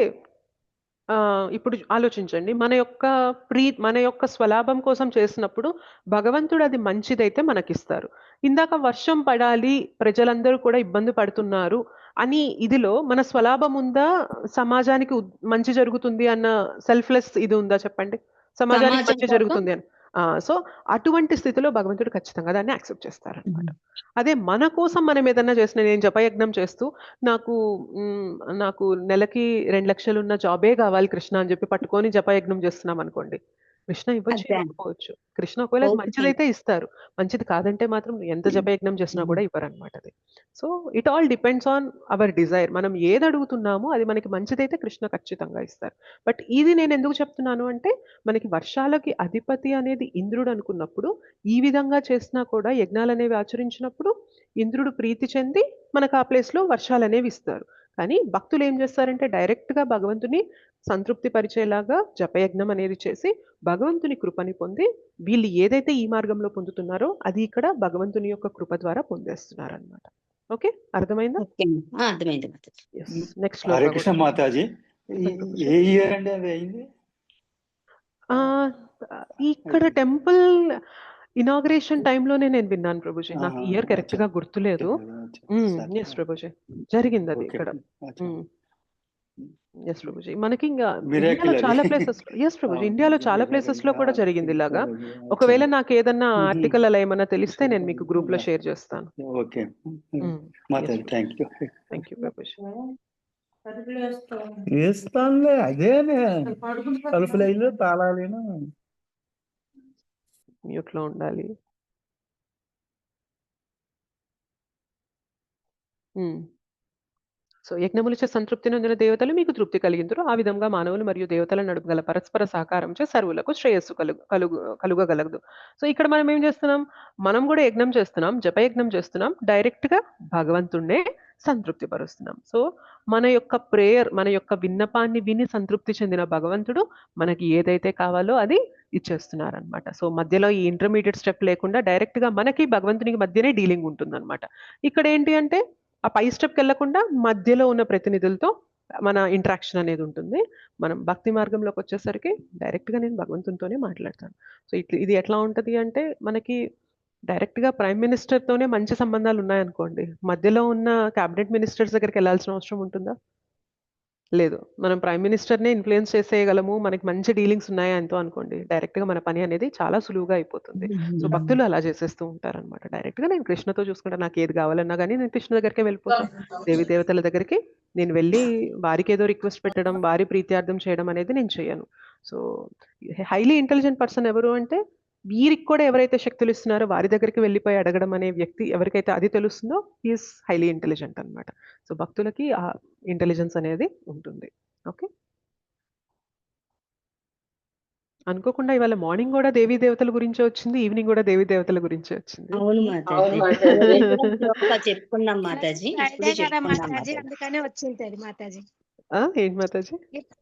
ఇప్పుడు ఆలోచించండి. మన యొక్క స్వలాభం కోసం చేసినప్పుడు భగవంతుడు అది మంచిదైతే మనకిస్తారు. ఇందాక వర్షం పడాలి, ప్రజలందరూ కూడా ఇబ్బంది పడుతున్నారు అని ఇదిలో మన స్వలాభం ఉందా? సమాజానికి మంచి జరుగుతుంది అన్న సెల్ఫ్‌లెస్ ఇది ఉందా చెప్పండి? సమాజానికి సమాజం మంచి కోసం జరుగుతుంది అని. సో, అటువంటి స్థితిలో భగవంతుడు ఖచ్చితంగా దాన్ని యాక్సెప్ట్ చేస్తారనమాట. అదే మన కోసం మనం ఏదన్నా చేసిన నేను జపయజ్ఞం చేస్తూ నాకు నాకు నెలకి 2,00,000 ఉన్న జాబే కావాలి కృష్ణ అని చెప్పి పట్టుకొని జపయజ్ఞం చేస్తున్నాం అనుకోండి. కృష్ణ ఇవ్వచ్చు, అదే. ఇవ్వకపోవచ్చు. కృష్ణ ఒకవేళ అది ఓకే. మంచిదైతే ఇస్తారు. మంచిది కాదంటే మాత్రం ఎంత జపయజ్ఞం చేసినా కూడా ఇవ్వరనమాట అది. So, it all depends on hour Dzire. మనం ఏది అడుగుతున్నామో అది మనకి మంచిదైతే కృష్ణ ఖచ్చితంగా ఇస్తారు. బట్ ఇది నేను ఎందుకు చెప్తున్నాను అంటే మనకి వర్షాలకి అధిపతి అనేది ఇంద్రుడు అనుకున్నప్పుడు ఈ విధంగా చేసినా కూడా యజ్ఞాలనేవి ఆచరించినప్పుడు ఇంద్రుడు ప్రీతి చెంది మనకు ఆ ప్లేస్‌లో వర్షాలనేవి ఇస్తారు. కానీ భక్తులు ఏం చేస్తారంటే డైరెక్ట్‌గా భగవంతుని సంతృప్తి పరిచేలాగా జపయజ్ఞం అనేది చేసి భగవంతుని కృపని పొంది వీళ్ళు ఏదైతే ఈ మార్గంలో పొందుతున్నారో అది ఇక్కడ భగవంతుని యొక్క కృప ద్వారా పొందేస్తున్నారనమాట. ఓకే. అర్థమైందా? ఓకే. అర్థమైంది మాతాజీ. యెస్. నెక్స్ట్ హరే శ్లోక కృష్ణ కూడా. మాతాజీ. చెప్పండి ప్రభుజీ. ఏ ఇయర్ అండి అది అయింది? ఇక్కడ టెంపుల్ ఇనాగ్రేషన్ టైంలోనే నేను విన్నాను ప్రభుజీ. నాకు ఇయర్ కరెక్ట్‌గా గుర్తులేదు. యెస్ ప్రభుజీ. జరిగిందది ఓకే. ఇక్కడ. అచ్చా. యెస్ ప్రభుజీ. మనకి ఇంగా మిరాకిల్ ఇండియాలో అది. చాలా ప్లేసెస్‌లో యెస్ ప్రభుజీ. ఇండియాలో చాలా ప్లేసెస్‌లో కూడా జరిగింది ఇలాగా. అచ్చా. ఒకవేళ నాకేదన్నా ఆర్టికల్ అలా ఏమన్నా తెలిస్తే నేను మీకు గ్రూప్‌లో షేర్ చేస్తాను. Okay yes Mataji, thank you. Thank you Prabhuji. వేస్తానులే అదేనే తలుపులైలు తాళాలేను. మ్యూట్‌లో ఉండాలి. సో, యజ్ఞములచే సంతృప్తి నొందిన దేవతలు మీకు తృప్తి కలిగింతురు. ఆ విధంగా మానవులు మరియు దేవతల నడుమ గల పరస్పర సహకారంచే సర్వులకు శ్రేయస్సు కలుగగలదు. సో, ఇక్కడ మనం ఏం చేస్తున్నాం? మనం కూడా యజ్ఞం చేస్తున్నాం, జపయజ్ఞం చేస్తున్నాం. డైరెక్ట్‌గా భగవంతుడినే సంతృప్తి పరుస్తున్నాం. సో, మన యొక్క ప్రేయర్, మన యొక్క విన్నపాన్ని విని సంతృప్తి చెందిన భగవంతుడు మనకి ఏదైతే కావాలో అది ఇచ్చేస్తున్నారనమాట. సో, మధ్యలో ఈ ఇంటర్మీడియేట్ స్టెప్ లేకుండా డైరెక్ట్‌గా మనకి భగవంతునికి మధ్యనే డీలింగ్ ఉంటుందనమాట. ఇక్కడేంటి అంటే ఆ పై స్టెప్‌కెళ్ళకుండా మధ్యలో ఉన్న ప్రతినిధులతో మన ఇంటరాక్షన్ అనేది ఉంటుంది. మనం భక్తి మార్గంలోకొచ్చేసరికి డైరెక్ట్‌గా నేను భగవంతునితోనే మాట్లాడతాను. సో, ఇది ఎట్లా ఉంటది అంటే మనకి డైరెక్ట్‌గా ప్రైమ్ మినిస్టర్‌తోనే మంచి సంబంధాలున్నాయనుకోండి. మధ్యలో ఉన్న క్యాబినెట్ మినిస్టర్స్ దగ్గరికెళ్ళాల్సిన అవసరం ఉంటుందా? లేదు. మనం ప్రైమ్ మినిస్టర్‌నే ఇన్‌ఫ్లూయెన్స్ చేసేయగలము. మనకి మంచి డీలింగ్స్ ఉన్నాయి ఆయనతో అనుకోండి. డైరెక్ట్‌గా మన పని అనేది చాలా సులువుగా అయిపోతుంది. సో, భక్తులు అలా చేసేస్తూ ఉంటారనమాట. డైరెక్ట్‌గా నేను కృష్ణతో చూసుకుంటా. నాకేది కావాలన్నా గానీ నేను కృష్ణ దగ్గరికే వెళ్ళిపోతా. దేవీ దేవతల దగ్గరికి నేను వెళ్ళి వారికేదో రిక్వెస్ట్ పెట్టడం, వారి ప్రీత్యార్థం చేయడం అనేది నేను చెయ్యను. సో, హైలీ ఇంటెలిజెంట్ పర్సన్ ఎవరు అంటే వీరికి కూడా ఎవరైతే శక్తులిస్తున్నారో వారి దగ్గరికి వెళ్ళిపోయి అడగడం అనే వ్యక్తి ఎవరికైతే అది తెలుస్తుందో హి ఈస్ హైలీ ఇంటెలిజెంట్ అనమాట. సో, భక్తులకి ఆ ఇంటెలిజెన్స్ అనేది ఉంటుంది. ఓకే. అనుకోకుండా ఇవాళ మార్నింగ్ గూడా దేవీ దేవతల గురించే వచ్చింది. ఈవినింగ్ గూడా దేవీ దేవతల గురించే వచ్చింది. అవును మాతాజీ. చెప్పుకున్నాం మాతాజీ. ఫ్రైడే ఇప్పుడే కదా చెప్పుకున్నాం మాతాజీ, మాతాజీ. అందుకనే వచ్చింటది మాతాజీ. ఏంటి మాతాజీ?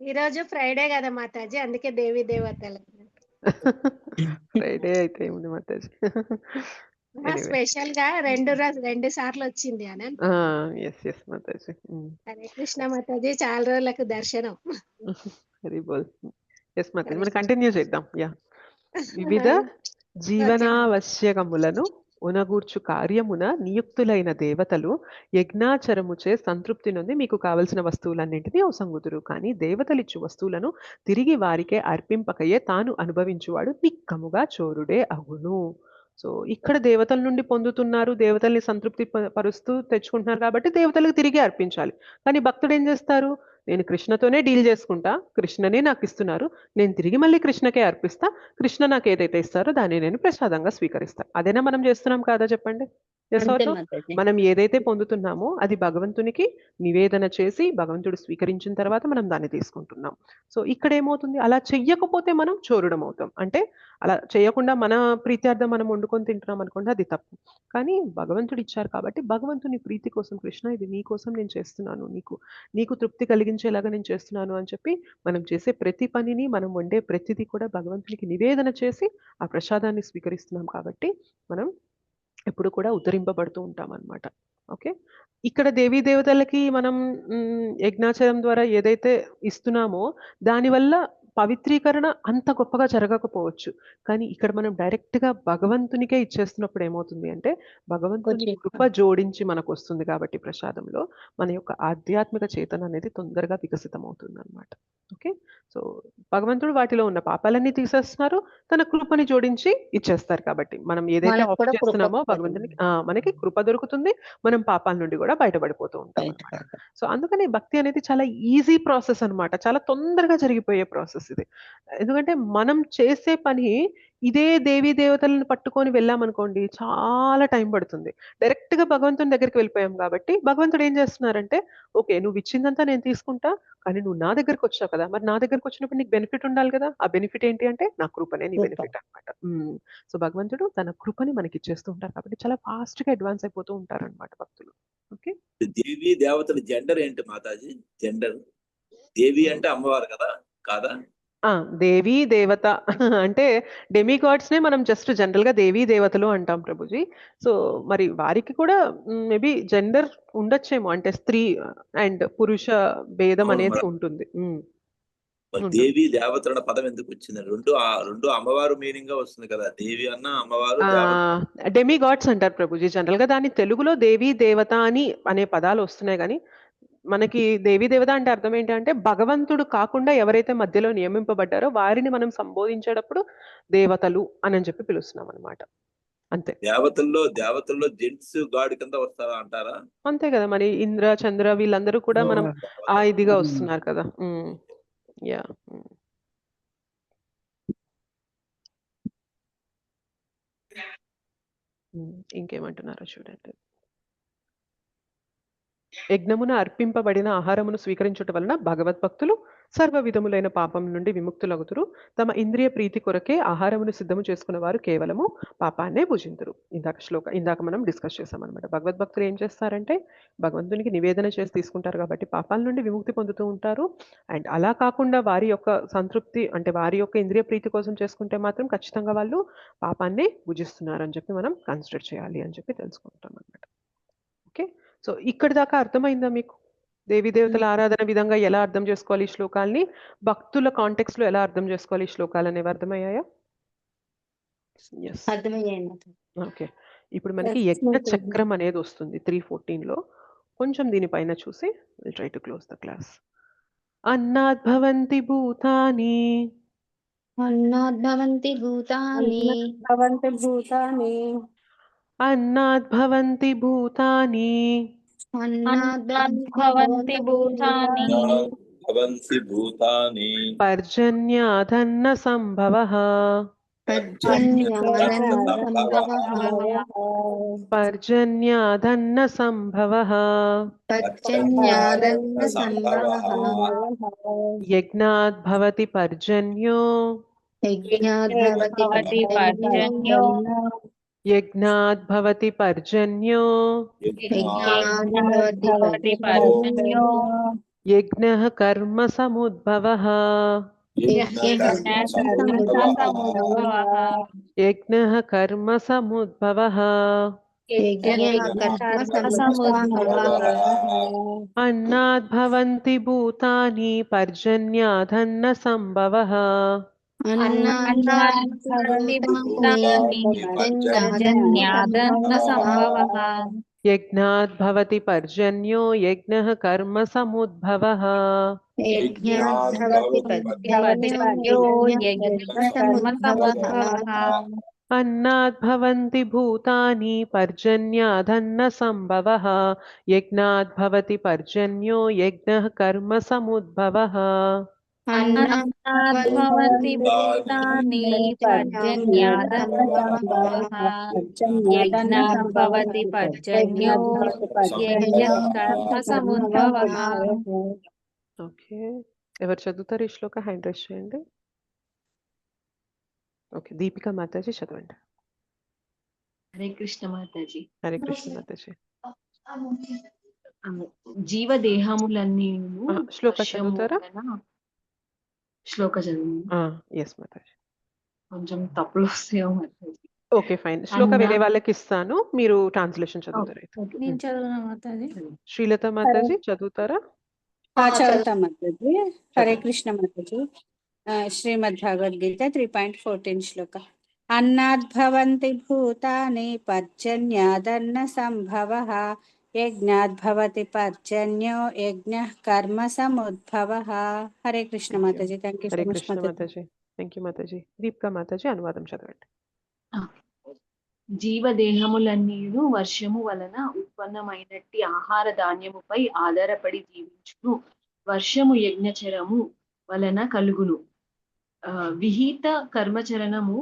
ఈ రోజు ఫ్రైడే కదా మాతాజీ, అందుకే దేవి దేవతలు ఫ్రైడే అయితే ఏముంది మాతాజీ. ఎనీవే. స్పెషల్ గా రెండు సార్లు వచ్చింది అని యెస్ మాతాజీ. హరే కృష్ణ మాతాజీ, చాలా రోజులకు దర్శనం. హరి బోల్. యెస్ మాతాజీ. హరే మనం కృష్ణ. కంటిన్యూ చేద్దాం. వివిధ జీవనావశ్యకములను ఉనగూర్చు కార్యమున నియుక్తులైన దేవతలు యజ్ఞాచరముచే సంతృప్తి నుండి మీకు కావలసిన వస్తువులన్నింటినీ ఒసంగుదురు. కానీ దేవతలిచ్చు వస్తువులను తిరిగి వారికే అర్పింపకయే తాను అనుభవించువాడు నిక్కముగా చోరుడే అగును. సో, ఇక్కడ దేవతల నుండి పొందుతున్నారు. దేవతల్ని సంతృప్తి పరుస్తూ తెచ్చుకుంటున్నారు కాబట్టి దేవతలకు తిరిగి అర్పించాలి. కానీ భక్తుడు ఏం చేస్తారు? నేను కృష్ణతోనే డీల్ చేసుకుంటా. కృష్ణనే నాకిస్తున్నారు. నేను తిరిగి మళ్ళీ కృష్ణకే అర్పిస్తా. కృష్ణ నాకేదైతే ఇస్తారో దాన్ని నేను ప్రసాదంగా స్వీకరిస్తా. అదేనా మనం చేస్తున్నాం కాదా చెప్పండి? యెస్ ఆర్ అంతే నో? మాతాజీ. మనం ఏదైతే పొందుతున్నామో అది భగవంతునికి నివేదన చేసి భగవంతుడు స్వీకరించిన తర్వాత మనం దాన్ని తీసుకుంటున్నాం. సో, ఇక్కడేమవుతుంది? అలా చెయ్యకపోతే మనం చోరుడం అవుతాం. అంటే అలా చేయకుండా మన ప్రీత్యార్థం మనం వండుకొని తింటున్నాం అనుకోండి అది తప్పు. కానీ భగవంతుడు ఇచ్చారు కాబట్టి భగవంతుని ప్రీతి కోసం కృష్ణ ఇది నీ కోసం నేను చేస్తున్నాను. నీకు తృప్తి కలిగించేలాగా నేను చేస్తున్నాను అని చెప్పి మనం చేసే ప్రతి పనిని, మనం వండే ప్రతిది కూడా భగవంతునికి నివేదన చేసి ఆ ప్రసాదాన్ని స్వీకరిస్తున్నాం కాబట్టి మనం ఎప్పుడు కూడా ఉద్ధరింపబడుతూ ఉంటామనమాట. ఓకే. ఇక్కడ దేవీ దేవతలకి మనం యజ్ఞాచరం ద్వారా ఏదైతే ఇస్తున్నామో దానివల్ల పవిత్రీకరణ అంత గొప్పగా జరగకపోవచ్చు. కానీ ఇక్కడ మనం డైరెక్ట్‌గా భగవంతునికే ఇచ్చేస్తున్నప్పుడు ఏమవుతుంది అంటే, భగవంతుని కృప జోడించి మనకొస్తుంది కాబట్టి ప్రసాదంలో, మన యొక్క ఆధ్యాత్మిక చేతన అనేది తొందరగా వికసితమవుతుందనమాట. ఓకే. సో, భగవంతుడు వాటిలో ఉన్న పాపాలన్నీ తీసేస్తున్నారు. తన కృపని జోడించి ఇచ్చేస్తారు కాబట్టి. మనం ఏదైతే మనకు ఆఫర్ కూడా కృప చేస్తున్నామో భగవంతునికి మనకి కృప దొరుకుతుంది. మనం పాపాల నుండి కూడా బయటపడిపోతూ ఉంటామనమాట. సో, అందుకని భక్తి అనేది చాలా ఈజీ ప్రాసెస్ అనమాట. చాలా తొందరగా జరిగిపోయే ప్రాసెస్ ఇది. ఎందుకంటే మనం చేసే పని ఇదే దేవీ దేవతలను పట్టుకొని వెళ్ళామనుకోండి చాలా టైం పడుతుంది. డైరెక్ట్‌గా భగవంతుని దగ్గరికి వెళ్ళిపోయాం కాబట్టి భగవంతుడు ఏం చేస్తున్నారంటే, ఓకే. నువ్విచ్చిందంతా నేను తీసుకుంటా. కానీ నువ్వు నా దగ్గరకొచ్చావు కదా! మరి నా దగ్గరకొచ్చినప్పుడు నీకు బెనిఫిట్ ఉండాలి గదా! ఆ బెనిఫిట్ ఏంటి అంటే నా కృపనే నీ బెనిఫిట్ అన్నమాట. సో, భగవంతుడు తన కృపని మనకిచ్చేస్తూ ఉంటారు కాబట్టి చాలా ఫాస్ట్‌గా అడ్వాన్స్ అయిపోతూ ఉంటారన్నమాట భక్తులు. ఓకే. దేవి దేవతల జెండర్ ఏంటి మాతాజీ? జెండర్ దేవి అంటే అమ్మవారు కదా, కాదా? దేవీ దేవత అంటే డెమిగాడ్స్‌నే మనం జస్ట్ జనరల్‌గా దేవీ దేవతలు అంటాం ప్రభుజీ. సో, మరి వారికి కూడా మేబీ జెండర్ ఉండొచ్చేమో. అంటే స్త్రీ అండ్ పురుష భేదం అవును అనేది మరి. ఉంటుంది. మరి ఉంటుంది. దేవి దేవతల అన్న పదం ఎందుకు వచ్చింది? రెండు అమ్మవారు మీనింగ్ గా వస్తుంది కదా, దేవి అన్న అమ్మవారు దేవత. డెమిగాడ్స్ అంటారు ప్రభుజీ. జనరల్‌గా దాన్ని తెలుగులో దేవీ దేవత అనే పదాలు వస్తున్నాయి గానీ, మనకి దేవీ దేవత అంటే అర్థం ఏంటంటే, భగవంతుడు కాకుండా ఎవరైతే మధ్యలో నియమింపబడ్డారో వారిని మనం సంబోధించేటప్పుడు దేవతలు అని చెప్పి పిలుస్తున్నామనమాట. అంతే. దేవతల్లో జెంట్స్ గాడ్ కింద వస్తారా అంటారా? అంతే కదా! మరి ఇంద్ర, చంద్ర వీళ్ళందరూ కూడా మనం ఆ ఇదిగా వస్తున్నారు కదా! యాహ్! ఇంకేమంటున్నారో చూడండి. యజ్ఞమున అర్పింపబడిన ఆహారమును స్వీకరించుట వలన భగవద్భక్తులు సర్వ విధములైన పాపం నుండి విముక్తులగుతురు. తమ ఇంద్రియ ప్రీతి కొరకే ఆహారమును సిద్ధము చేసుకున్న వారు కేవలము పాపాన్నే భుజింతురు. ఇందాక మనం డిస్కస్ చేసామన్నమాట. భగవద్భక్తులు ఏం చేస్తారంటే భగవంతునికి నివేదన చేసి తీసుకుంటారు కాబట్టి పాపాల నుండి విముక్తి పొందుతూ ఉంటారు. అండ్ అలా కాకుండా వారి యొక్క సంతృప్తి అంటే వారి యొక్క ఇంద్రియ ప్రీతి కోసం చేసుకుంటే మాత్రం ఖచ్చితంగా వాళ్ళు పాపాన్నే భుజిస్తున్నారు అని చెప్పి మనం కన్సిడర్ చేయాలి అని చెప్పి తెలుసుకుంటాం అన్నమాట. ఓకే. సో, ఇక్కడి దాకా అర్థమైందా మీకు? దేవీ దేవతల ఆరాధన విధంగా ఎలా అర్థం చేసుకోవాలి ఈ శ్లోకాల్ని? భక్తుల కాంటెక్స్‌లో ఎలా అర్థం చేసుకోవాలి ఈ శ్లోకాలనేవి అర్థమయ్యాయా? యెస్. అర్థమయ్యాయి మాతాజీ. ఓకే. ఇప్పుడు మనకి యజ్ఞ చక్రం అనేది వస్తుంది 3:14లో. కొంచెం దీనిపైన చూసి will try to close the class. అన్నాద్ భవంతి భూతాని అన్నాద్ భవంతి భూతాని భవంతి భూతాని అన్నాద్ భవంతి భూతాని అన్నాద్ భవంతి భూతాని భవంతి భూతాని పర్జన్యాదన్న సంభవః పర్జన్యాదన్న సంభవః యజ్ఞాద్ భవతి పర్జన్యో యజ్ఞాద్ భవతి పర్జన్యో యజ్ఞః కర్మ సముద్భవః యజ్ఞః కర్మ సముద్భవః అన్నాద్ భవంతి భూతాని పర్జన్యాదన్న సంభవః యజ్ఞాద్ భవతి పర్జన్యో యజ్ఞః కర్మ సముద్భవః అన్నాద్ భవంతి భూతాని పర్జన్యాదన్న సంభవః యజ్ఞాద్ భవతి పర్జన్యో యజ్ఞః కర్మ సముద్భవః భవంతి భూతాని యజ్ఞాద్ భవతి పర్జన్యో యజ్ఞః కర్మ సముద్భవః. ఓకే. ఎవరు చదువుతారు ఈ శ్లోక? హ్యాండ్ రైజ్ చేయండి. ఓకే. దీపిక మాతాజీ చదవండి. హరే కృష్ణ మాతాజీ. హరే కృష్ణ మాతాజీ. జీవదేహములన్నీ శ్లోక చదువుతారా? శ్లోక చదువు. ఎస్ మాతాజీ. కొంచెం తప్పులు వస్తాయో మాతాజీ. ఓకే. ఫైన్. శ్లోక వేరే అన్నా వాళ్ళకి ఇస్తాను. మీరు ట్రాన్స్‌లేషన్ చదువుతారు అయితే. ఓకే. నేను చదవనా మాతాజీ? శ్రీలత మాతాజీ చదువుతారా? చదువుతాం మాతాజీ. హరే చదవండి. కృష్ణ మాతాజీ. శ్రీమద్ భగవద్గీత 3.14 శ్లోక. అన్నాద్భవంతి భూతాని పర్జన్యాదన్న సంభవః యజ్ఞాద్భవతి పర్జన్యో యజ్ఞః కర్మ సముద్భవః. Hare Krishna thank you. మాతాజీ. Thank you so Hare much Krishna మాతాజీ. మాతాజీ. థాంక్ యూ మాతాజీ. దీపికా మాతాజీ అనువాదం చదవండి. జీవదేహములన్నీయును వర్షము వలన ఉత్పన్నమైనట్టి ఆహార ధాన్యముపై ఆధారపడి జీవించును. వర్షము యజ్ఞచరము వలన కలుగును. విహిత కర్మచరణము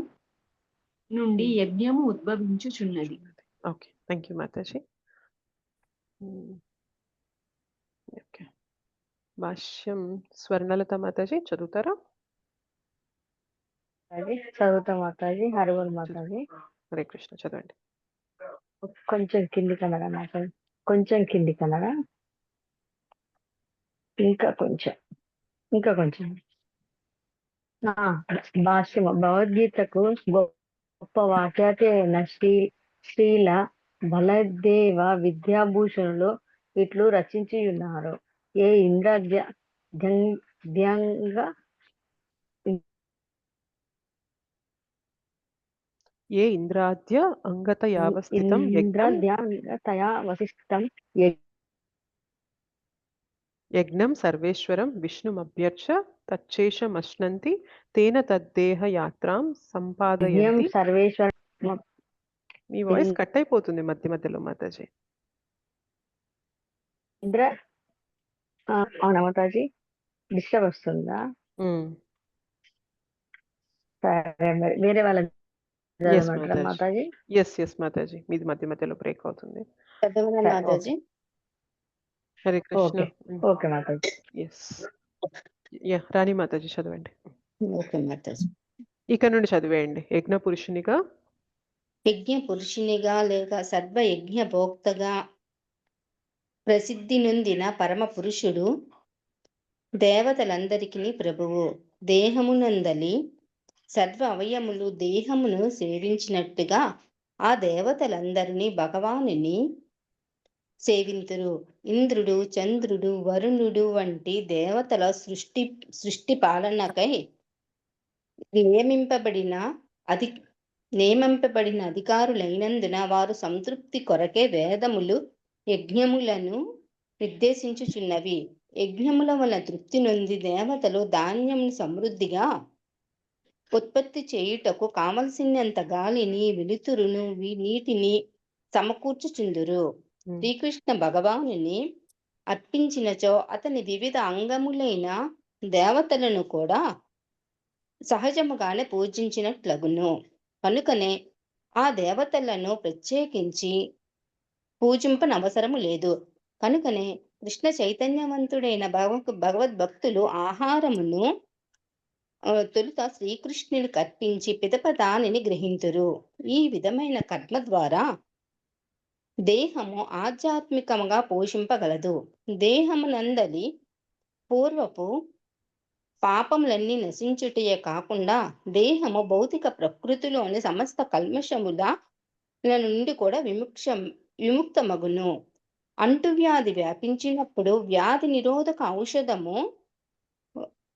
నుండి యజ్ఞము ఉద్భవించుచున్నది. ఓకే. థాంక్ యూ మాతాజీ. ఓకే. భాష్యం స్వర్ణలత మాతాజీ చదువుతారా? చదువుతా మాతాజీ. హరివల్ మాతాజీ. హరే కృష్ణ చదవండి. కొంచెం కింది కన్నడ మాతాజీ. కొంచెం కింది కన్నడ. ఇంకా కొంచెం భాష్యం. భగవద్గీతకు గొప్ప వాఖ్యాత అయిన శ్రీల బలదేవ విద్యాభూషణులు ఇట్లు రచించి ఉన్నారు. ఏ ఇంద్రాద్య అంగతయా వస్థితం వశిష్టం యజ్ఞం సర్వేశ్వరం విష్ణుమభ్యర్చ తచ్చేషమశ్నంతి తేన తద్దేహ యాత్రాం సంపాదయంతి. సర్వేశ్వర. మీ వాయిస్ కట్ అయిపోతుంది మధ్య మధ్యలో మాతాజీ. ఇంద్ర అవునా మాతాజీ? డిస్టర్బ్ వస్తుందా? సరే మరి వేరే వాళ్ళ మాతాజీ. ఎస్ మాతాజీ. మీది మధ్య మధ్యలో బ్రేక్ అవుతుంది. మాతాజీ. హరే కృష్ణ. ఓకే మాతాజీ. ఎస్ రాణి మాతాజీ చదవండి. ఓకే మాతాజీ. ఇక నుండి చదివేయండి. యజ్ఞ పురుషునిగా లేక సర్వయజ్ఞ భోక్తగా ప్రసిద్ధి నొందిన పరమ పురుషుడు దేవతలందరికీ ప్రభువు. దేహమునందలి సర్వ అవయములు దేహమును సేవించినట్టుగా ఆ దేవతలందరినీ భగవానుని సేవింతురు. ఇంద్రుడు, చంద్రుడు, వరుణుడు వంటి దేవతల సృష్టి పాలనకై నియమింపబడిన అధికారులైనందున వారు సంతృప్తి కొరకే వేదములు యజ్ఞములను నిర్దేశించుచున్నవి. యజ్ఞముల వలన తృప్తి నొంది దేవతలు ధాన్యమును సమృద్ధిగా ఉత్పత్తి చేయుటకు కావలసినంత గాలిని, వెలుతురును, నీటిని సమకూర్చుచుందురు. శ్రీకృష్ణ భగవానుని అర్పించినచో అతని వివిధ అంగములైన దేవతలను కూడా సహజముగానే పూజించినట్లగును. కనుకనే ఆ దేవతలను ప్రత్యేకించి పూజింపనవసరము లేదు. కనుకనే కృష్ణ చైతన్యవంతుడైన భగవద్భక్తులు ఆహారమును తొలుత శ్రీకృష్ణునికి అర్పించి పిదప దానిని గ్రహింతురు. ఈ విధమైన కర్మ ద్వారా దేహము ఆధ్యాత్మికంగా పోషింపగలదు. దేహమునందలి పూర్వపు పాపములన్నీ నశించుటయే కాకుండా దేహము భౌతిక ప్రకృతిలోని సమస్త కల్మషముల నుండి కూడా విముక్తమగును. అంటువ్యాధి వ్యాపించినప్పుడు వ్యాధి నిరోధక ఔషధము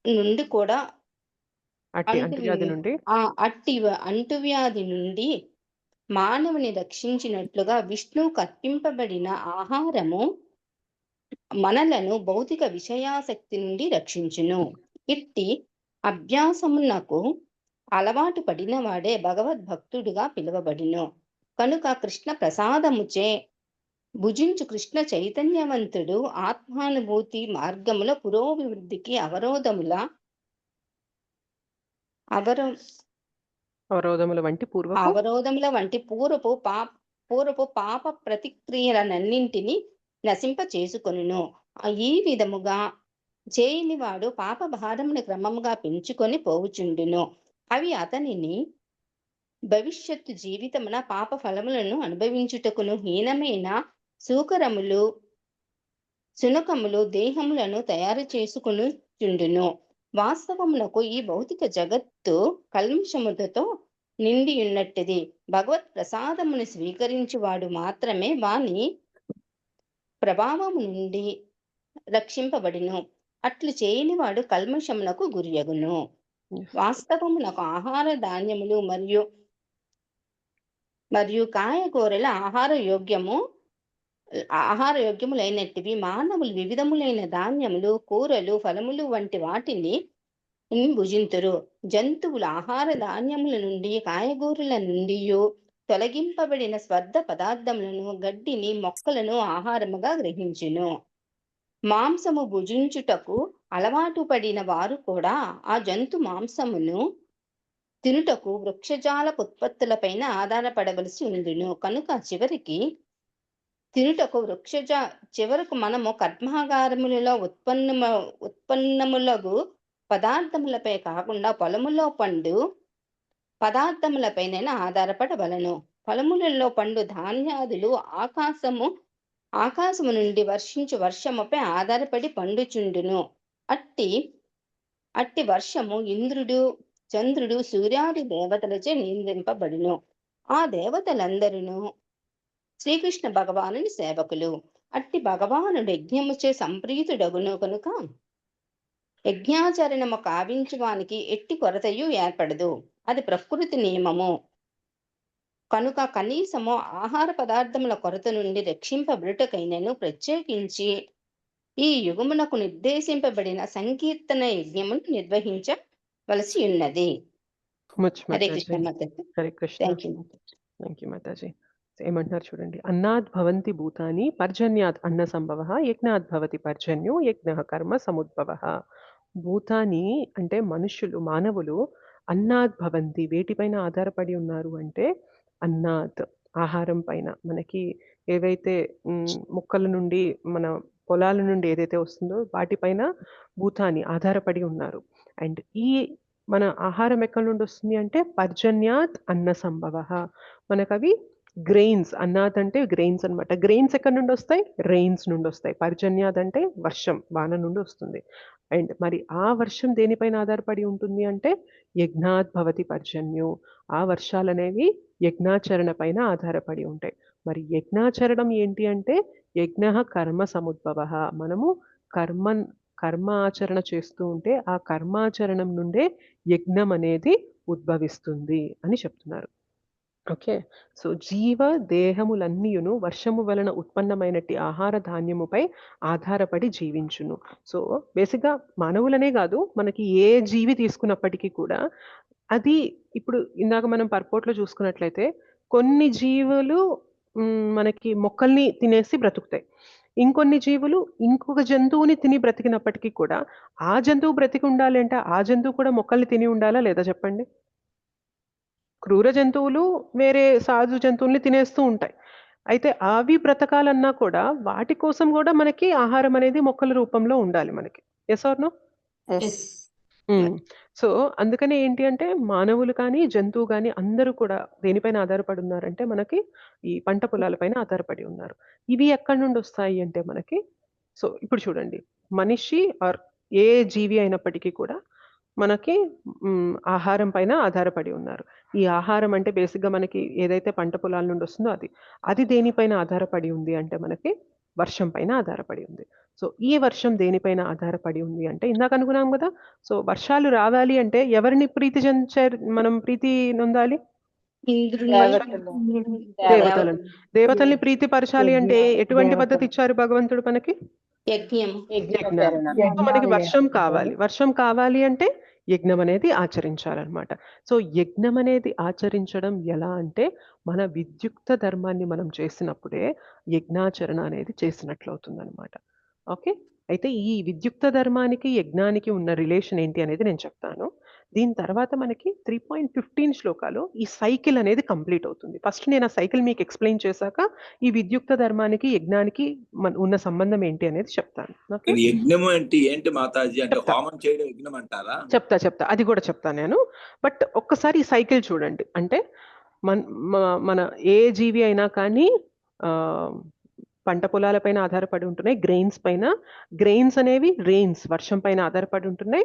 నుండి కూడా అంటువ్యాధి నుండి మానవుని రక్షించినట్లుగా విష్ణువుకు అర్పింపబడిన ఆహారము మనలను భౌతిక విషయాసక్తి నుండి రక్షించును. ఇట్టి అభ్యాసమునకు అలవాటు పడిన వాడే భగవద్భక్తుడుగా పిలువబడిను. కనుక కృష్ణ ప్రసాదముచే భుజించు కృష్ణ చైతన్యవంతుడు ఆత్మానుభూతి మార్గముల పురోభివృద్ధికి అవరోధముల వంటి పూర్వపు పాప ప్రతిక్రియలన్నింటినీ నశింప చేసుకొనును. ఈ విధముగా చేయని వాడు పాప భారమును క్రమముగా పెంచుకొని పోవుచుండును. అవి అతనిని భవిష్యత్తు జీవితమున పాప ఫలములను అనుభవించుటకును హీనమైన సునకములు దేహములను తయారు చేసుకొనుచుండును. వాస్తవమునకు ఈ భౌతిక జగత్తు కల్మషములతో నిండి ఉన్నట్టిది. భగవత్ ప్రసాదమును స్వీకరించువాడు మాత్రమే వాని ప్రభావము నుండి రక్షింపబడిను. అట్లు చేయనివాడు కల్మషమునకు గురియగును. వాస్తవమునకు ఆహార ధాన్యములు మరియు కాయగూరల ఆహార యోగ్యములైనటివి మానవులు వివిధములైన ధాన్యములు, కూరలు, ఫలములు వంటి వాటిని భుజింతురు. జంతువుల ఆహార ధాన్యముల నుండి, కాయగూరల నుండి తొలగింపబడిన స్వర్ధ పదార్థములను, గడ్డిని, మొక్కలను ఆహారముగా గ్రహించును. మాంసము భుజించుటకు అలవాటు పడిన వారు కూడా ఆ జంతు మాంసమును తినుటకు వృక్షజాల ఉత్పత్తులపైన ఆధారపడవలసి ఉండును. కనుక చివరకు మనము కర్మాగారములలో ఉత్పన్నములగు పదార్థములపై కాకుండా పొలములో పండు పదార్థములపైన ఆధారపడవలను. పొలములలో పండు ధాన్యాదులు ఆకాశము నుండి వర్షించు వర్షముపై ఆధారపడి పండుచుండును. అట్టి వర్షము ఇంద్రుడు, చంద్రుడు, సూర్యాది దేవతలచే నియంత్రింపబడును. ఆ దేవతలందరూ శ్రీకృష్ణ భగవానుని సేవకులు. అట్టి భగవానుడు యజ్ఞముచే సంప్రీతుడగును కనుక యజ్ఞాచరణము కావించువానికి ఎట్టి కొరతయు ఏర్పడదు. అది ప్రకృతి నియమము కనుక కనీసము ఆహార పదార్థముల కొరత నుండి రక్షింపబడుటకైనను ప్రత్యేకించి ఈ యుగమునకు నిర్దేశింపబడిన సంకీర్తన యజ్ఞమును నిర్వహించవలసి ఉన్నది. Hare Krishna Mataji. Hare Krishna. Thank you. Thank you Mataji. ఏమంటున్నారు చూడండి. అన్నాద్ భవంతి భూతాని పర్జన్యాత్ అన్న సంభవ, యజ్ఞాద్ భవతి పర్జన్యో యజ్ఞ కర్మ సముద్భవ. భూతాని అంటే మనుష్యులు, మానవులు, అన్నాద్ భవంతి వేటిపైన ఆధారపడి ఉన్నారు అంటే అన్నాద్ ఆహారం పైన. మనకి ఏవైతే మొక్కల నుండి, మన పొలాల నుండి ఏదైతే వస్తుందో వాటిపైన భూతాని ఆధారపడి ఉన్నారు. అండ్ ఈ మన ఆహారం ఎక్కడి నుండి వస్తుంది అంటే పర్జన్యాత్ అన్న సంభవ. మనకు అవి గ్రెయిన్స్. అన్నాద్ అంటే గ్రెయిన్స్ అనమాట. గ్రెయిన్స్ ఎక్కడి నుండి వస్తాయి? రెయిన్స్ నుండి వస్తాయి. పర్జన్యాద్ అంటే వర్షం, వాన నుండి వస్తుంది. అండ్ మరి ఆ వర్షం దేనిపైన ఆధారపడి ఉంటుంది అంటే యజ్ఞాద్ భవతి పర్జన్యు. ఆ వర్షాలు అనేవి యజ్ఞాచరణ పైన ఆధారపడి ఉంటాయి. మరి యజ్ఞాచరణం ఏంటి అంటే యజ్ఞ కర్మ సముద్భవ. మనము కర్మ ఆచరణ చేస్తూ ఉంటే ఆ కర్మాచరణం నుండే యజ్ఞం అనేది ఉద్భవిస్తుంది అని చెప్తున్నారు. ఓకే. సో జీవ దేహములన్నీయును వర్షము వలన ఉత్పన్నమైనట్టి ఆహార ధాన్యముపై ఆధారపడి జీవించును. సో బేసిక్గా మానవులనే కాదు, మనకి ఏ జీవి తీసుకున్నప్పటికీ కూడా అది ఇప్పుడు ఇందాక మనం పర్పోర్ట్లో చూసుకున్నట్లయితే కొన్ని జీవులు మనకి మొక్కల్ని తినేసి బ్రతుకుతాయి. ఇంకొన్ని జీవులు ఇంకొక జంతువుని తిని బ్రతికినప్పటికీ కూడా ఆ జంతువు బ్రతికి ఉండాలి అంటే ఆ జంతువు కూడా మొక్కల్ని తిని ఉండాలా లేదా చెప్పండి? క్రూర జంతువులు వేరే సాధు జంతువుల్ని తినేస్తూ ఉంటాయి. అయితే అవి బ్రతకాలన్నా కూడా వాటి కోసం కూడా మనకి ఆహారం అనేది మొక్కల రూపంలో ఉండాలి మనకి. Yes or no? సో అందుకనే ఏంటి అంటే మానవులు కానీ జంతువు కానీ అందరూ కూడా దేనిపైన ఆధారపడి ఉన్నారంటే మనకి ఈ పంట పొలాలపైన ఆధారపడి ఉన్నారు. ఇవి ఎక్కడి నుండి వస్తాయి అంటే మనకి, సో ఇప్పుడు చూడండి, మనిషి ఆర్ ఏ జీవి అయినప్పటికీ కూడా మనకి ఆహారం పైన ఆధారపడి ఉన్నారు. ఈ ఆహారం అంటే బేసిక్గా మనకి ఏదైతే పంట పొలాల నుండి వస్తుందో అది దేనిపైన ఆధారపడి ఉంది అంటే మనకి వర్షం పైన ఆధారపడి ఉంది. సో ఈ వర్షం దేనిపైన ఆధారపడి ఉంది అంటే ఇందాక అనుకున్నాం కదా, సో వర్షాలు రావాలి అంటే ఎవరిని మనం ప్రీతి నొందాలి? దేవతల్ని ప్రీతి పరచాలి అంటే ఎటువంటి పద్ధతి ఇచ్చారు భగవంతుడు మనకి? మనకి వర్షం కావాలి. వర్షం కావాలి అంటే యజ్ఞం అనేది ఆచరించాలన్నమాట. సో యజ్ఞం అనేది ఆచరించడం ఎలా అంటే మన విద్యుక్త ధర్మాన్ని మనం చేసినప్పుడే యజ్ఞాచరణ అనేది చేసినట్లు అవుతుందన్నమాట. ఓకే. అయితే ఈ విద్యుక్త ధర్మానికి యజ్ఞానికి ఉన్న రిలేషన్ ఏంటి అనేది నేను చెప్తాను. దీని తర్వాత మనకి 3.15 శ్లోకాలు ఈ సైకిల్ అనేది కంప్లీట్ అవుతుంది. ఫస్ట్ నేను ఆ సైకిల్ మీకు ఎక్స్ప్లెయిన్ చేశాక ఈ విద్యుక్త ధర్మానికి యజ్ఞానికి ఉన్న సంబంధం ఏంటి అనేది చెప్తాను. యజ్ఞం అంటే ఏంటి మాతాజీ? అంటే హోమం చేయడం యజ్ఞం అంటారా? చెప్తా అది కూడా చెప్తాను నేను. బట్ ఒక్కసారి ఈ సైకిల్ చూడండి. అంటే మన ఏ జీవి అయినా కానీ పంట పొలాలపైన ఆధారపడి ఉంటున్నాయి. గ్రెయిన్స్ అనేవి రెయిన్స్ వర్షం పైన ఆధారపడి ఉంటున్నాయి.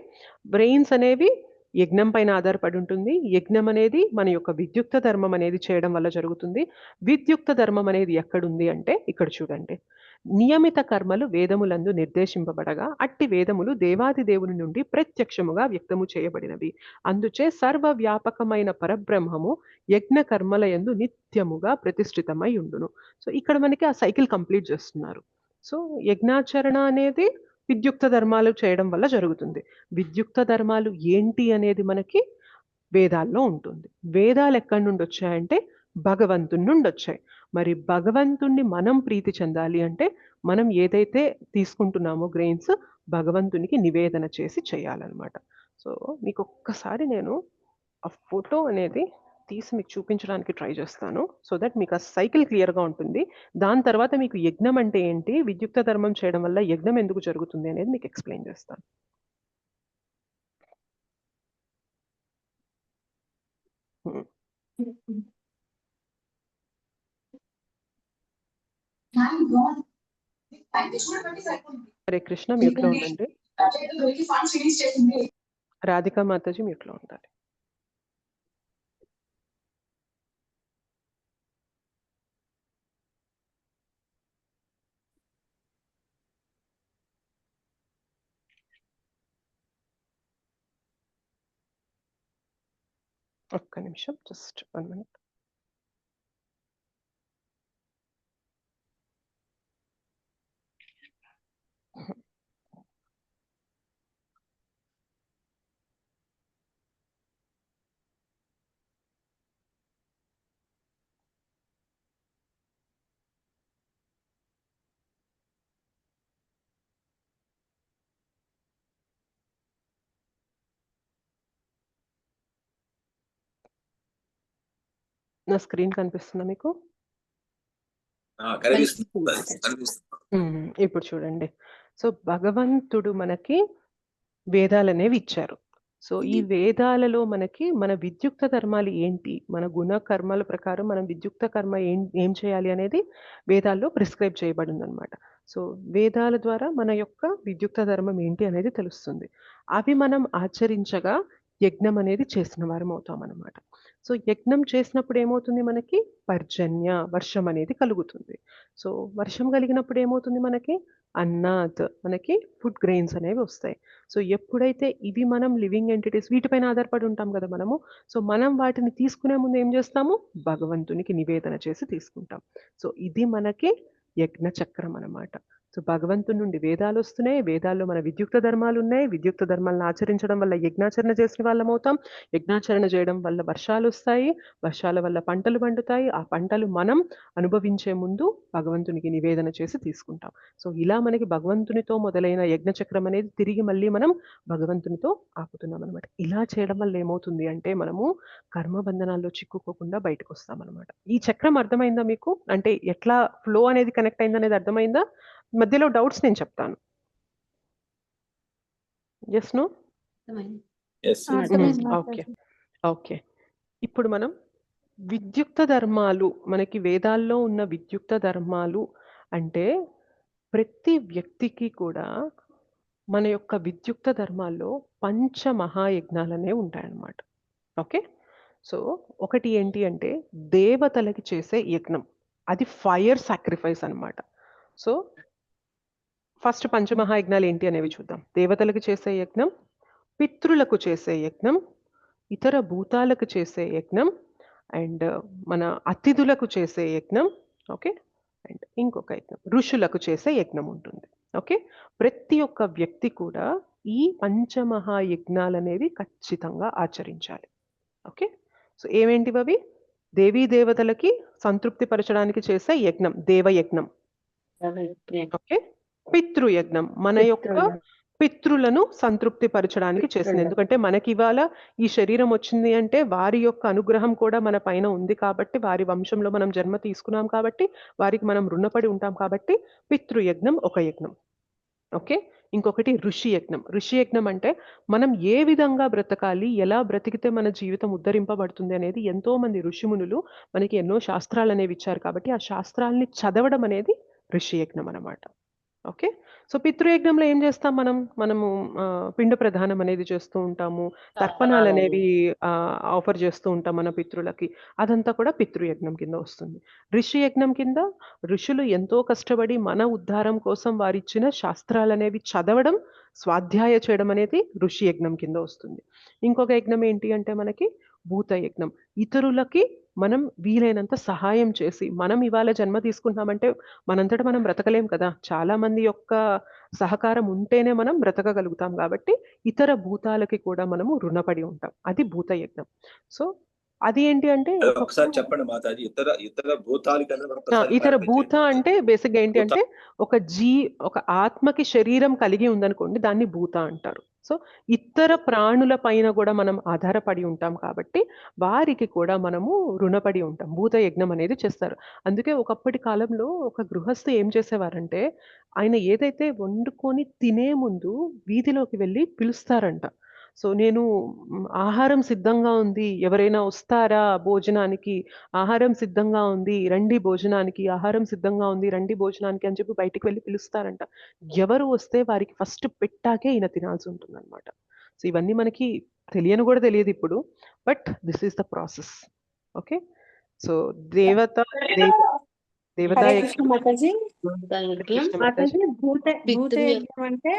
రెయిన్స్ అనేవి యజ్ఞం పైన ఆధారపడి ఉంటుంది. యజ్ఞం అనేది మన యొక్క విద్యుక్త ధర్మం అనేది చేయడం వల్ల జరుగుతుంది. విద్యుక్త ధర్మం అనేది ఎక్కడుంది అంటే ఇక్కడ చూడండి. నియమిత కర్మలు వేదములందు నిర్దేశింపబడగా అట్టి వేదములు దేవాది దేవుని నుండి ప్రత్యక్షముగా వ్యక్తము చేయబడినవి. అందుచే సర్వవ్యాపకమైన పరబ్రహ్మము యజ్ఞ కర్మల యందు నిత్యముగా ప్రతిష్ఠితమై ఉండును. సో ఇక్కడ మనకి ఆ సైకిల్ కంప్లీట్ చేస్తున్నారు. సో యజ్ఞాచరణ అనేది విద్యుక్త ధర్మాలు చేయడం వల్ల జరుగుతుంది. విద్యుక్త ధర్మాలు ఏంటి అనేది మనకి వేదాల్లో ఉంటుంది. వేదాలు ఎక్కడి నుండి వచ్చాయంటే భగవంతుని నుండి వచ్చాయి. మరి భగవంతుణ్ణి మనం ప్రీతి చెందాలి అంటే మనం ఏదైతే తీసుకుంటున్నామో గ్రెయిన్స్ భగవంతునికి నివేదన చేసి చేయాలన్నమాట. సో మీకు ఒక్కసారి నేను ఆ ఫోటో అనేది తీసి మీకు చూపించడానికి ట్రై చేస్తాను. సో దట్ మీకు ఆ సైకిల్ క్లియర్గా ఉంటుంది. దాని తర్వాత మీకు యజ్ఞం అంటే ఏంటి, విద్యుక్త ధర్మం చేయడం వల్ల యజ్ఞం ఎందుకు జరుగుతుంది అనేది మీకు ఎక్స్ప్లెయిన్ చేస్తాను. హరే కృష్ణ, మ్యూట్లో ఉండండి. రాధికా మాతాజీ మ్యూట్లో ఉండాలి. ఒక్క నిమిషం, జస్ట్ 1 minute. నా స్క్రీన్ కనిపిస్తుందా మీకు? ఇప్పుడు చూడండి. సో భగవంతుడు మనకి వేదాలనేవి ఇచ్చారు. సో ఈ వేదాలలో మనకి మన విద్యుక్త ధర్మాలు ఏంటి, మన గుణ కర్మల ప్రకారం మనం విద్యుక్త కర్మ ఏం చేయాలి అనేది వేదాల్లో ప్రిస్క్రైబ్ చేయబడింది అనమాట. సో వేదాల ద్వారా మన యొక్క విద్యుక్త ధర్మం ఏంటి అనేది తెలుస్తుంది. అవి మనం ఆచరించగా యజ్ఞం అనేది చేసిన వారం అవుతాం అన్నమాట. సో యజ్ఞం చేసినప్పుడు ఏమవుతుంది, మనకి పర్జన్య వర్షం అనేది కలుగుతుంది. సో వర్షం కలిగినప్పుడు ఏమవుతుంది, మనకి అన్నాత్ మనకి ఫుడ్ గ్రెయిన్స్ అనేవి వస్తాయి. సో ఎప్పుడైతే ఇవి మనం లివింగ్ ఎంటిటీస్ వీటిపైన ఆధారపడి ఉంటాం కదా మనము, సో మనం వాటిని తీసుకునే ముందు ఏం చేస్తాము, భగవంతునికి నివేదన చేసి తీసుకుంటాం. సో ఇది మనకి యజ్ఞ చక్రం అన్నమాట. సో భగవంతుని నుండి వేదాలు వస్తున్నాయి, వేదాల్లో మన విద్యుక్త ధర్మాలు ఉన్నాయి, విద్యుక్త ధర్మాలను ఆచరించడం వల్ల యజ్ఞాచరణ చేసిన వాళ్ళం అవుతాం, యజ్ఞాచరణ చేయడం వల్ల వర్షాలు వస్తాయి, వర్షాల వల్ల పంటలు పండుతాయి, ఆ పంటలు మనం అనుభవించే ముందు భగవంతునికి నివేదన చేసి తీసుకుంటాం. సో ఇలా మనకి భగవంతునితో మొదలైన యజ్ఞచక్రం అనేది తిరిగి మళ్ళీ మనం భగవంతునితో ఆపుతున్నాం అనమాట. ఇలా చేయడం వల్ల ఏమవుతుంది అంటే మనము కర్మబంధనాల్లో చిక్కుకోకుండా బయటకు వస్తాం అనమాట. ఈ చక్రం అర్థమైందా మీకు? అంటే ఎట్లా ఫ్లో అనేది కనెక్ట్ అయింది అనేది అర్థమైందా? మధ్యలో డౌట్స్ నేను చెప్తాను. Yes no? Okay okay. ఇప్పుడు మనం విద్యుక్త ధర్మాలు, మనకి వేదాల్లో ఉన్న విద్యుక్త ధర్మాలు అంటే ప్రతి వ్యక్తికి కూడా మన యొక్క విద్యుక్త ధర్మాల్లో పంచమహాయజ్ఞాలనే ఉంటాయన్నమాట. ఓకే. సో ఒకటి ఏంటి అంటే దేవతలకి చేసే యజ్ఞం, అది ఫైర్ సాక్రిఫైస్ అన్నమాట. సో ఫస్ట్ పంచమహాయజ్ఞాలు ఏంటి అనేవి చూద్దాం. దేవతలకు చేసే యజ్ఞం, పితృలకు చేసే యజ్ఞం, ఇతర భూతాలకు చేసే యజ్ఞం, అండ్ మన అతిథులకు చేసే యజ్ఞం. ఓకే. అండ్ ఇంకొక యజ్ఞం ఋషులకు చేసే యజ్ఞం ఉంటుంది. ఓకే. ప్రతి ఒక్క వ్యక్తి కూడా ఈ పంచమహాయజ్ఞాలు అనేవి ఖచ్చితంగా ఆచరించాలి. ఓకే. సో ఏమేంటివి అవి? దేవీ దేవతలకి సంతృప్తి పరచడానికి చేసే యజ్ఞం దేవయజ్ఞం. ఓకే. పితృయజ్ఞం మన యొక్క పితృలను సంతృప్తి పరచడానికి చేసింది. ఎందుకంటే మనకి ఇవాళ ఈ శరీరం వచ్చింది అంటే వారి యొక్క అనుగ్రహం కూడా మన పైన ఉంది కాబట్టి, వారి వంశంలో మనం జన్మ తీసుకున్నాం కాబట్టి, వారికి మనం రుణపడి ఉంటాం కాబట్టి పితృయజ్ఞం ఒక యజ్ఞం. ఓకే. ఇంకొకటి ఋషి యజ్ఞం. ఋషి యజ్ఞం అంటే మనం ఏ విధంగా బ్రతకాలి, ఎలా బ్రతికితే మన జీవితం ఉద్ధరింపబడుతుంది అనేది ఎంతో మంది ఋషిమునులు మనకి ఎన్నో శాస్త్రాలు అనేవి ఇచ్చారు కాబట్టి ఆ శాస్త్రాలని చదవడం అనేది ఋషి యజ్ఞం అన్నమాట. ఓకే. సో పితృయజ్ఞంలో ఏం చేస్తాం మనము పిండ ప్రదానం అనేది చేస్తూ ఉంటాము. తర్పణాలు అనేవి ఆఫర్ చేస్తూ ఉంటాం మన పితృలకి. అదంతా కూడా పితృయజ్ఞం కింద వస్తుంది. ఋషి యజ్ఞం కింద ఋషులు ఎంతో కష్టపడి మన ఉద్ధారం కోసం వారిచ్చిన శాస్త్రాలనేవి చదవడం, స్వాధ్యాయ చేయడం అనేది ఋషి యజ్ఞం కింద వస్తుంది. ఇంకొక యజ్ఞం ఏంటి అంటే మనకి భూత యజ్ఞం. ఇతరులకి మనం వీలైనంత సహాయం చేసి, మనం ఇవాళ జన్మ తీసుకుంటున్నామంటే మనంతట మనం బ్రతకలేం కదా! చాలా మంది యొక్క సహకారం ఉంటేనే మనం బ్రతకగలుగుతాం కాబట్టి ఇతర భూతాలకి కూడా మనము రుణపడి ఉంటాం. అది భూత యజ్ఞం. సో అది ఏంటి అంటే అది ఒకసారి చెప్పండి మాతాజీ. ఇతర భూతాలు కన్నా మనం ఒకసారి ఇతర clarify భూత చేయండి. అంటే బేసిక్‌గా ఏంటి భూత అంటే ఒక ఆత్మకి శరీరం కలిగి ఉందనుకోండి, దాన్ని భూత అంటారు. సో ఇతర ప్రాణుల పైన కూడా మనం ఆధారపడి ఉంటాం కాబట్టి వారికి కూడా మనము రుణపడి ఉంటాం. భూత యజ్ఞం అనేది చేస్తారు. అందుకే ఒకప్పటి కాలంలో ఒక గృహస్థు ఏం చేసేవారంటే, ఆయన ఏదైతే వండుకొని తినే ముందు వీధిలోకి వెళ్ళి పిలుస్తారంట. సో నేను ఆహారం సిద్ధంగా ఉంది, ఎవరైనా వస్తారా భోజనానికి? ఆహారం సిద్ధంగా ఉంది, రండి భోజనానికి, ఆహారం సిద్ధంగా ఉంది, రండి భోజనానికి అని చెప్పి బయటికి వెళ్ళి పిలుస్తారంట. ఎవరు వస్తే వారికి ఫస్ట్ పెట్టాకే ఈయన తినాల్సి ఉంటుందన్నమాట. సో ఇవన్నీ మనకి తెలియని కూడా తెలియదు ఇప్పుడు. But this is the process. Okay. So దేవత దేవతా హరే యజ్ఞం. కృష్ణ మాతాజీ. హరే కృష్ణ మాతాజీ. మాతాజీ భూత యజ్ఞం అంటే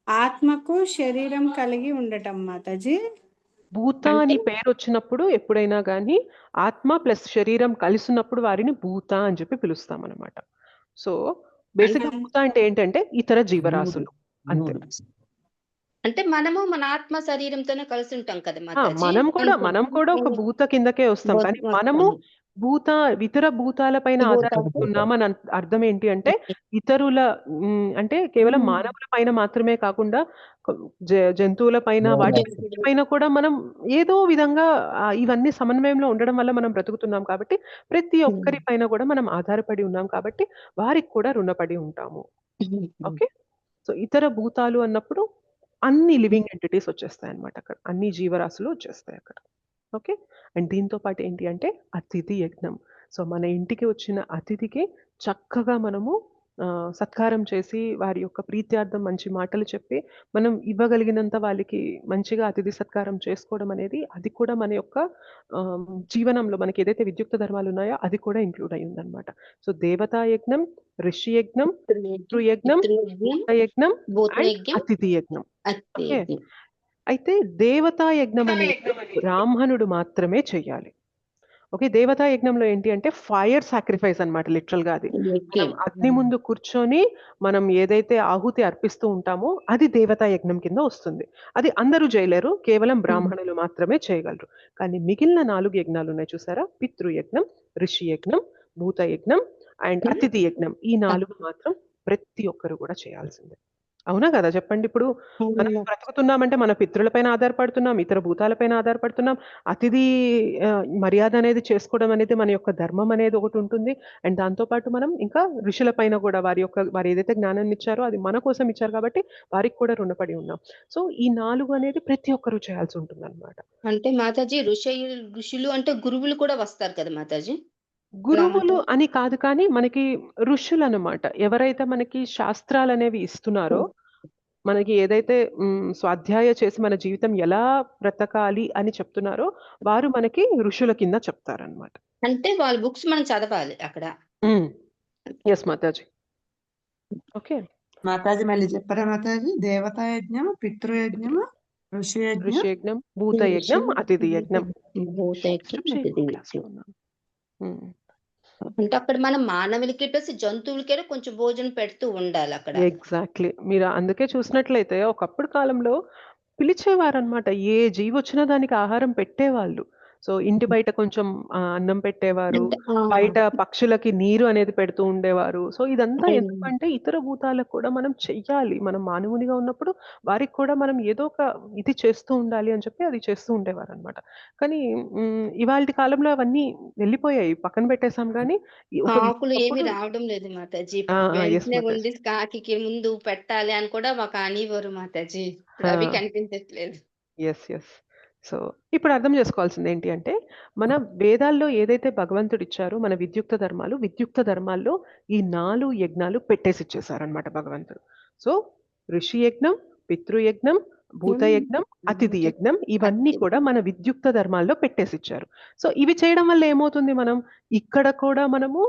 ఆత్మకు శరీరం కలిగి ఉండటం మాతాజీ. భూత అంటే అని పేరు వచ్చినప్పుడు ఎప్పుడైనా కానీ ఆత్మ ప్లస్ శరీరం కలిసినప్పుడు వారిని భూత అని చెప్పి పిలుస్తాం అనమాట. సో బేసిక్గా భూత అంటే ఏంటంటే ఇతర జీవరాశులు అంతే. అంటే మనము మన ఆత్మ శరీరంతోనే కలిసి ఉంటాం కదా ఆ, మాతాజీ. మనం కూడా ఒక భూత కిందకే వస్తాం, కానీ మనము ఇతర భూతాల పైన ఆధారపడుతున్నామని అర్థం ఏంటి అంటే ఇతరుల అంటే కేవలం మానవుల పైన మాత్రమే కాకుండా జంతువుల పైన వాటి పైన కూడా మనం ఏదో విధంగా ఇవన్నీ సమన్వయంలో ఉండడం వల్ల మనం బ్రతుకుతున్నాం కాబట్టి ప్రతి ఒక్కరి పైన కూడా మనం ఆధారపడి ఉన్నాం కాబట్టి వారికి కూడా రుణపడి ఉంటాము. ఓకే. సో ఇతర భూతాలు అన్నప్పుడు అన్ని లివింగ్ ఎంటిటీస్ వచ్చేస్తాయి అన్నమాట. అక్కడ అన్ని జీవరాశులు వచ్చేస్తాయి అక్కడ. ఓకే. అండ్ దీంతో పాటు ఏంటి అంటే అతిథి యజ్ఞం. సో మన ఇంటికి వచ్చిన అతిథికి చక్కగా మనము సత్కారం చేసి వారి యొక్క ప్రీత్యార్థం మంచి మాటలు చెప్పి మనం ఇవ్వగలిగినంత వాళ్ళకి మంచిగా అతిథి సత్కారం చేసుకోవడం అనేది అది కూడా మన యొక్క జీవనంలో మనకి ఏదైతే విద్యుక్త ధర్మాలు ఉన్నాయో అది కూడా ఇంక్లూడ్ అయి ఉందన్నమాట. సో దేవతా యజ్ఞం, ఋషి యజ్ఞం, పితృయజ్ఞం, భూత యజ్ఞం అండ్ అతిథి యజ్ఞం. ఓకే. అయితే దేవతా యజ్ఞం అనేది బ్రాహ్మణుడు మాత్రమే చెయ్యాలి. ఓకే. దేవతా యజ్ఞంలో ఏంటి అంటే ఫైర్ సాక్రిఫైస్ అన్నమాట. లిటరల్ గా అది మనం అగ్ని ముందు కూర్చొని మనం ఏదైతే ఆహుతి అర్పిస్తూ ఉంటామో అది దేవతా యజ్ఞం కింద వస్తుంది. అది అందరూ చేయలేరు, కేవలం బ్రాహ్మణులు మాత్రమే చేయగలరు. కానీ మిగిలిన 4 యజ్ఞాలు ఉన్నాయి చూసారా, పితృయజ్ఞం, ఋషి యజ్ఞం, భూత యజ్ఞం అండ్ అతిథి యజ్ఞం. ఈ 4 మాత్రం ప్రతి ఒక్కరు కూడా చేయాల్సిందే. అవునా కదా? చెప్పండి. ఇప్పుడు మనం బ్రతుకుతున్నామంటే మన పితృలపైన ఆధారపడుతున్నాం, ఇతర భూతాలపైన ఆధారపడుతున్నాం. అతిథి మర్యాద అనేది చేసుకోవడం అనేది మన యొక్క ధర్మం అనేది ఒకటి ఉంటుంది. అండ్ దాంతో పాటు మనం ఇంకా ఋషుల పైన కూడా వారు ఏదైతే జ్ఞానాన్ని ఇచ్చారో అది మన కోసం ఇచ్చారు కాబట్టి వారికి కూడా రుణపడి ఉన్నాం. సో ఈ 4 అనేది ప్రతి ఒక్కరు చేయాల్సి ఉంటుంది అనమాట. అంటే మాతాజీ ఋషులు అంటే గురువులు కూడా వస్తారు కదా మాతాజీ. గురువులు అని కాదు, కానీ మనకి ఋషులు అన్నమాట. ఎవరైతే మనకి శాస్త్రాలు అనేవి ఇస్తున్నారో, మనకి ఏదైతే స్వాధ్యాయ చేసి మన జీవితం ఎలా బ్రతకాలి అని చెప్తున్నారో వారు మనకి ఋషుల కింద చెప్తారన్నమాట. అంటే వాళ్ళ బుక్స్ మనం చదవాలి అక్కడ. ఎస్ మాతాజీ. ఓకే. మాతాజీ మళ్ళీ చెప్పరా మాతాజీ? దేవతా యజ్ఞం, పితృయజ్ఞం, ఋషి యజ్ఞం, భూత యజ్ఞం, అతిథి యజ్ఞం. అంటే అక్కడ మనం మానవులకి ప్లస్ జంతువులకే కొంచెం భోజనం పెడుతూ ఉండాలి అక్కడ. ఎగ్జాక్ట్లీ. మీరు అందుకే చూసినట్లయితే ఒకప్పుడు కాలంలో పిలిచేవారన్నమాట. ఏ జీవి వచ్చినా దానికి ఆహారం పెట్టేవాళ్ళు. సో ఇంటి బయట కొంచెం అన్నం పెట్టేవారు, బయట పక్షులకి నీరు అనేది పెడుతూ ఉండేవారు. సో ఇదంతా ఎందుకంటే ఇతర భూతాలకు కూడా మనం చెయ్యాలి, మనం మానవునిగా ఉన్నప్పుడు వారికి కూడా మనం ఏదో ఒక ఇది చేస్తూ ఉండాలి అని చెప్పి అది చేస్తూ ఉండేవారు అనమాట. కానీ ఇవాళ కాలంలో అవన్నీ వెళ్ళిపోయాయి, పక్కన పెట్టేసాం. కానీ ఆకులు ఏమి రావడం లేదు మాతాజీ. వెంటనే ఉంది కాకి ముందు పెట్టాలి అని కూడా మాకు అనేవారు మాతాజీ. అవి కనిపించట్లేదు. Yes yes. సో ఇప్పుడు అర్థం చేసుకోవాల్సింది ఏంటి అంటే మన వేదాల్లో ఏదైతే భగవంతుడు ఇచ్చారో మన విద్యుక్త ధర్మాల్లో ఈ 4 యజ్ఞాలు పెట్టేసి ఇచ్చేసారనమాట భగవంతుడు. సో ఋషి యజ్ఞం, పితృయజ్ఞం, భూతయజ్ఞం, అతిథి యజ్ఞం ఇవన్నీ కూడా మన విద్యుక్త ధర్మాల్లో పెట్టేసిచ్చారు. సో ఇవి చేయడం వల్ల ఏమవుతుంది, మనం ఇక్కడ కూడా మనము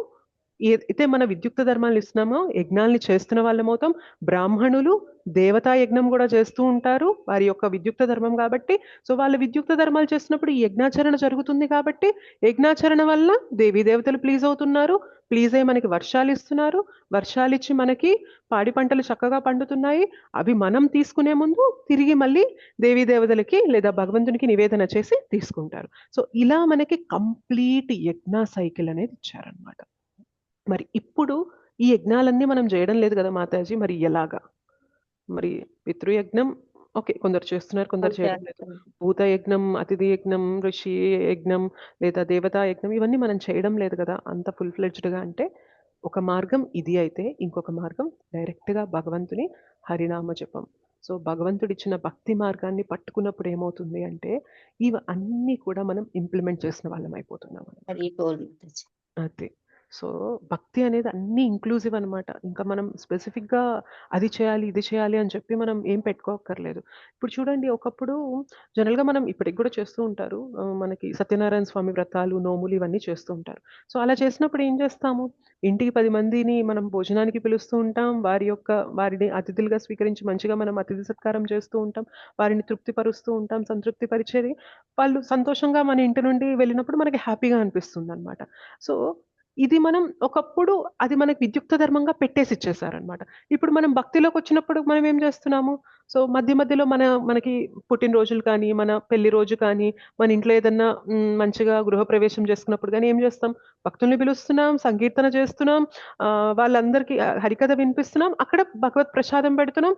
ఏదైతే మన విద్యుక్త ధర్మాలు ఇస్తున్నామో యజ్ఞాల్ని చేస్తున్న వాళ్ళమవుతాం. బ్రాహ్మణులు దేవతా యజ్ఞం కూడా చేస్తూ ఉంటారు, వారి యొక్క విద్యుక్త ధర్మం కాబట్టి. సో వాళ్ళ విద్యుక్త ధర్మాలు చేస్తున్నప్పుడు ఈ యజ్ఞాచరణ జరుగుతుంది కాబట్టి యజ్ఞాచరణ వల్ల దేవీ దేవతలు ప్లీజ్ అవుతున్నారు, ప్లీజ్ అయ్యి మనకి వర్షాలు ఇస్తున్నారు, వర్షాలు ఇచ్చి మనకి పాడి పంటలు చక్కగా పండుతున్నాయి. అవి మనం తీసుకునే ముందు తిరిగి మళ్ళీ దేవీ దేవతలకి లేదా భగవంతునికి నివేదన చేసి తీసుకుంటారు. సో ఇలా మనకి కంప్లీట్ యజ్ఞ సైకిల్ అనేది ఇచ్చారనమాట. మరి ఇప్పుడు ఈ యజ్ఞాలన్నీ మనం చేయడం లేదు కదా మాతాజీ, మరి ఎలాగా? మరి పితృయజ్ఞం ఓకే, కొందరు చేస్తున్నారు, కొందరు చేయడం లేదు. భూత యజ్ఞం, అతిథి యజ్ఞం, ఋషి యజ్ఞం లేదా దేవతా యజ్ఞం ఇవన్నీ మనం చేయడం లేదు కదా అంత ఫుల్ ఫ్లెడ్జ్డ్గా. అంటే ఒక మార్గం ఇది అయితే, ఇంకొక మార్గం డైరెక్ట్గా భగవంతుని హరినామ జపం. సో భగవంతుడిచ్చిన భక్తి మార్గాన్ని పట్టుకున్నప్పుడు ఏమవుతుంది అంటే ఇవి అన్నీ కూడా మనం ఇంప్లిమెంట్ చేసిన వాళ్ళం అయిపోతున్నాం. అదే. సో భక్తి అనేది అన్నీ ఇంక్లూజివ్ అనమాట. ఇంకా మనం స్పెసిఫిక్గా అది చేయాలి, ఇది చేయాలి అని చెప్పి మనం ఏం పెట్టుకోక్కర్లేదు. ఇప్పుడు చూడండి, ఒకప్పుడు జనరల్గా మనం ఇప్పటికి కూడా చేస్తూ ఉంటారు, మనకి సత్యనారాయణ స్వామి వ్రతాలు, నోములు ఇవన్నీ చేస్తూ ఉంటారు. సో అలా చేసినప్పుడు ఏం చేస్తాము, ఇంటికి 10 మందిని మనం భోజనానికి పిలుస్తూ ఉంటాం, వారిని అతిథులుగా స్వీకరించి మంచిగా మనం అతిథి సత్కారం చేస్తూ ఉంటాం, వారిని తృప్తిపరుస్తూ ఉంటాం. సంతృప్తి పరిచేది వాళ్ళు సంతోషంగా మన ఇంటి నుండి వెళ్ళినప్పుడు మనకి హ్యాపీగా అనిపిస్తుంది అనమాట. సో ఇది మనం ఒకప్పుడు అది మనకి విద్యుక్త ధర్మంగా పెట్టేసి ఇచ్చేసారనమాట. ఇప్పుడు మనం భక్తిలోకి వచ్చినప్పుడు మనం ఏం చేస్తున్నాము, సో మధ్య మధ్యలో మనకి పుట్టినరోజులు కానీ, మన పెళ్లి రోజు కానీ, మన ఇంట్లో ఏదన్నా మంచిగా గృహప్రవేశం చేసుకున్నప్పుడు కానీ ఏం చేస్తాం, భక్తుల్ని పిలుస్తున్నాం, సంకీర్తన చేస్తున్నాం, వాళ్ళందరికీ హరికథ వినిపిస్తున్నాం, అక్కడ భగవత్ ప్రసాదం పెడుతున్నాం,